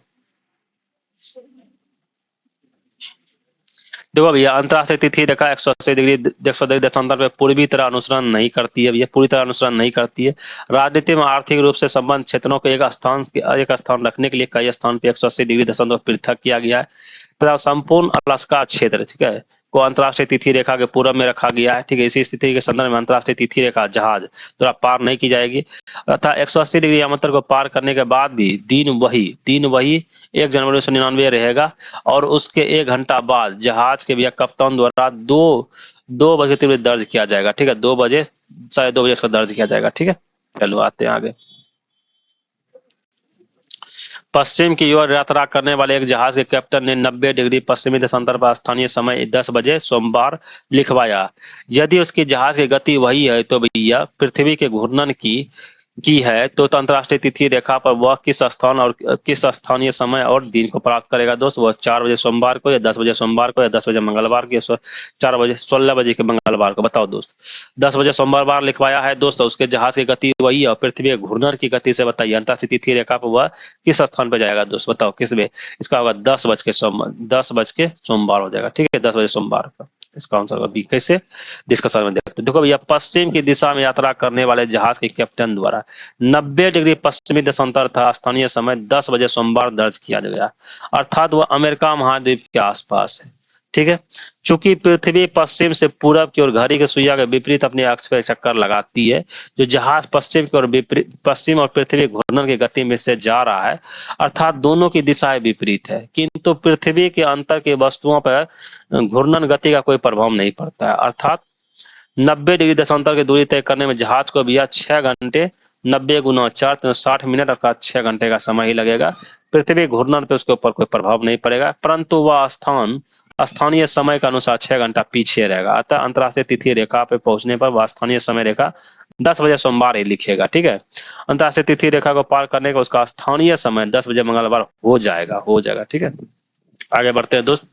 देखो भैया, अंतर्राष्ट्रीय तिथि रेखा 180 डिग्री देशांतर पे पूर्वी तरह अनुसरण नहीं करती है भैया, पूरी तरह अनुसरण नहीं करती है। राजनीति में आर्थिक रूप से संबंध क्षेत्रों को एक स्थान रखने के लिए कई स्थान पे 180 डिग्री देशांतर पृथक किया गया है तथा संपूर्ण अलास्का क्षेत्र, ठीक है, को अंतर्राष्ट्रीय तिथि रेखा के पूर्व में रखा गया है। ठीक है, इसी स्थिति के संदर्भ में अंतर्राष्ट्रीय तिथि रेखा जहाज द्वारा पार नहीं की जाएगी तथा 180 डिग्री यामतर को पार करने के बाद भी दिन वही 1 जनवरी 1999 रहेगा और उसके 1 घंटा बाद जहाज के भैया कप्तान द्वारा 2 बजे तीव्र दर्ज किया जाएगा। ठीक है, 2 बजे, 2:30 बजे इसका दर्ज किया जाएगा। ठीक है, चलो आते हैं आगे। पश्चिम की ओर यात्रा करने वाले एक जहाज के कैप्टन ने 90 डिग्री पश्चिमी देशांतर पर स्थानीय समय 10 बजे सोमवार लिखवाया। यदि उसकी जहाज की गति वही है तो भैया पृथ्वी के घूर्णन की है तो अंतर्राष्ट्रीय तिथि रेखा पर वह किस स्थान और किस स्थानीय समय और दिन को प्राप्त करेगा दोस्त। वह 4 बजे सोमवार को या 10 बजे सोमवार को या 10 बजे मंगलवार को या 4 बजे 16 बजे के मंगलवार को, बताओ दोस्त। 10 बजे सोमवार लिखवाया है दोस्त, उसके जहाज की गति वही है और पृथ्वी के घूर्णन की गति से बताइए अंतर्राष्ट्रीय तिथि रेखा पर वह किस स्थान पर जाएगा दोस्त, बताओ किस में। इसका होगा 10 बज के सोमवार हो जाएगा। ठीक है, 10 बजे सोमवार का इसका आंसर होगा बी। कैसे, डिस्कशन में देखते हैं। देखो भैया, पश्चिम की दिशा में यात्रा करने वाले जहाज के कैप्टन द्वारा 90 डिग्री पश्चिमी देशांतर था स्थानीय समय 10 बजे सोमवार दर्ज किया गया, अर्थात वह अमेरिका महाद्वीप के आसपास है। ठीक है, चूंकि पृथ्वी पश्चिम से पूरब की ओर घड़ी के सुइया के विपरीत अपने अक्ष पर चक्कर लगाती है, जो जहाज पश्चिम और पृथ्वी घूर्णन की गति में से जा रहा है, अर्थात दोनों की दिशाएं विपरीत है, किंतु पृथ्वी के अंतर की वस्तुओं पर घूर्णन गति का कोई प्रभाव नहीं पड़ता है। अर्थात 90 डिग्री देशांतर की दूरी तय करने में जहाज को भैया 6 घंटे, 90 × 4 तो 60 मिनट अर्थात 6 घंटे का समय ही लगेगा। पृथ्वी घूर्णन पे उसके ऊपर कोई प्रभाव नहीं पड़ेगा, परंतु वह स्थानीय समय के अनुसार 6 घंटा पीछे रहेगा। अतः अंतर्राष्ट्रीय तिथि रेखा पे पहुंचने पर वह स्थानीय समय रेखा 10 बजे सोमवार ही लिखेगा। ठीक है, अंतर्राष्ट्रीय तिथि रेखा को पार करने का उसका स्थानीय समय 10 बजे मंगलवार हो जाएगा। ठीक है, आगे बढ़ते हैं दोस्त।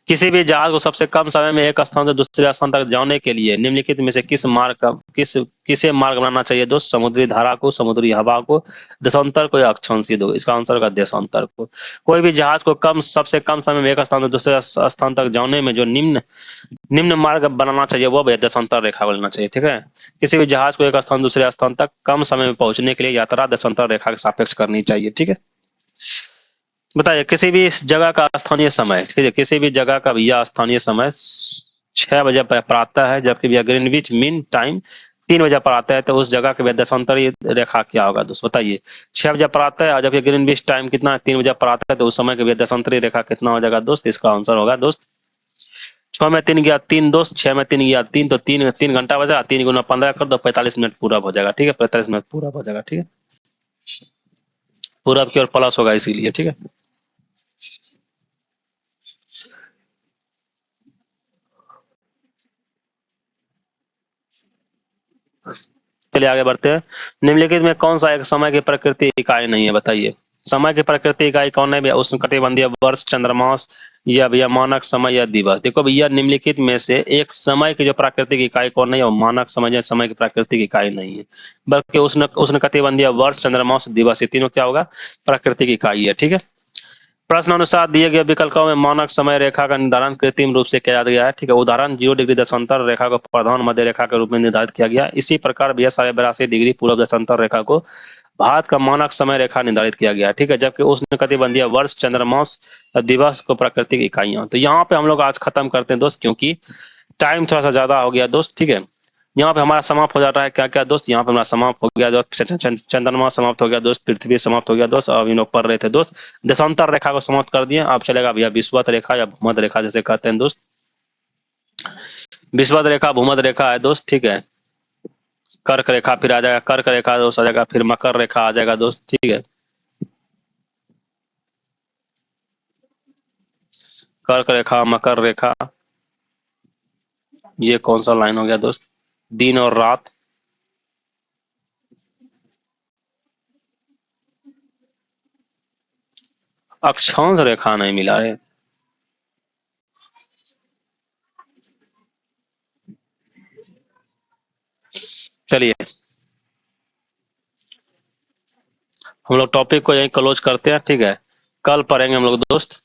किसी भी जहाज को सबसे कम समय में एक स्थान से दूसरे स्थान तक जाने के लिए निम्नलिखित में से किसे मार्ग बनाना चाहिए दोस्त। समुद्री धारा को, समुद्री हवा को, देशांतर को या अक्षांशीय दो। इसका आंसर होगा देशांतर को। कोई भी जहाज को सबसे कम समय में एक स्थान से दूसरे स्थान तक जाने में जो निम्न मार्ग बनाना चाहिए वो देशांतर रेखा को लेना चाहिए। ठीक है, किसी भी जहाज को एक स्थान दूसरे स्थान तक कम समय में पहुंचने के लिए यात्रा देशांतर रेखा के सापेक्ष करनी चाहिए। ठीक है, बताइए किसी भी जगह का स्थानीय समय, ठीक है, किसी भी जगह का भैया स्थानीय समय 6 बजे पर आता है, जबकि भैया ग्रीनविच मीन टाइम 3 बजे पर आता है, तो उस जगह के देशांतरी रेखा क्या होगा दोस्त, बताइए। 6 बजे पर आता है और जबकि ग्रीनविच टाइम कितना है, 3 बजे पर आता है, तो उस समय के देशांतरी रेखा कितना हो जाएगा दोस्त। इसका आंसर होगा दोस्त 6 में 3 गया 3 दोस्त, 6 में 3 गया 3, तो 3 घंटा बजा, 3 × 15 कर दो, 45 मिनट पूरा हो जाएगा। ठीक है, 45 मिनट पूरा हो जाएगा। ठीक है, पूरब की ओर प्लस होगा इसीलिए। ठीक है, चलिए आगे बढ़ते हैं। निम्नलिखित में कौन सा एक समय की प्रकृति इकाई नहीं है, बताइए। समय की प्रकृति इकाई कौन है भैया, उष्णकटिबंधीय वर्ष, चंद्रमास या भैया मानक समय या दिवस। देखो भैया, निम्नलिखित में से एक समय की जो प्राकृतिक इकाई कौन है, वो मानक समय या समय की प्राकृतिक इकाई नहीं है, बल्कि उष्णकटिबंधीय वर्ष, चंद्रमास, दिवस, ये तीनों क्या होगा, प्राकृतिक इकाई है। ठीक है, प्रश्न अनुसार दिए गए विकल्पों में मानक समय रेखा का निर्धारण कृत्रिम रूप से किया गया है। ठीक है, उदाहरण 0 डिग्री दशांतर रेखा को प्रधान मध्य रेखा के रूप में निर्धारित किया गया। इसी प्रकार 82 डिग्री पूर्व दशांतर रेखा को भारत का मानक समय रेखा निर्धारित किया गया। ठीक है, जबकि उष्णकटिबंधीय वर्ष, चंद्रमास, दिवस को प्राकृतिक इकाइयां। तो यहाँ पे हम लोग आज खत्म करते हैं दोस्त, क्योंकि टाइम थोड़ा सा ज्यादा हो गया दोस्त। ठीक है, यहाँ पे हमारा समाप्त हो जाता है क्या क्या दोस्त, यहाँ पे हमारा समाप्त हो गया दोस्त, चंद्रमा समाप्त हो गया दोस्त, पृथ्वी समाप्त हो गया दोस्त, अब इन लोग पढ़ रहे थे दोस्त देशांतर रेखा को समाप्त कर दिए। अब चलेगा भैया विषुवत रेखा या भूमध्य रेखा जैसे कहते हैं दोस्त। विषुवत रेखा भूमध्य रेखा है दोस्त। ठीक है, कर्क रेखा फिर आ जाएगा, कर्क रेखा दोस्त आ जाएगा, फिर मकर रेखा आ जाएगा दोस्त। ठीक है, कर्क रेखा, मकर रेखा, ये कौन सा लाइन हो गया दोस्त, दिन और रात, अक्षांश रेखा नहीं मिला है। चलिए हम लोग टॉपिक को यहीं क्लोज करते हैं। ठीक है, कल पढ़ेंगे हम लोग दोस्त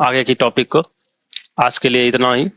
आगे की टॉपिक को। आज के लिए इतना ही।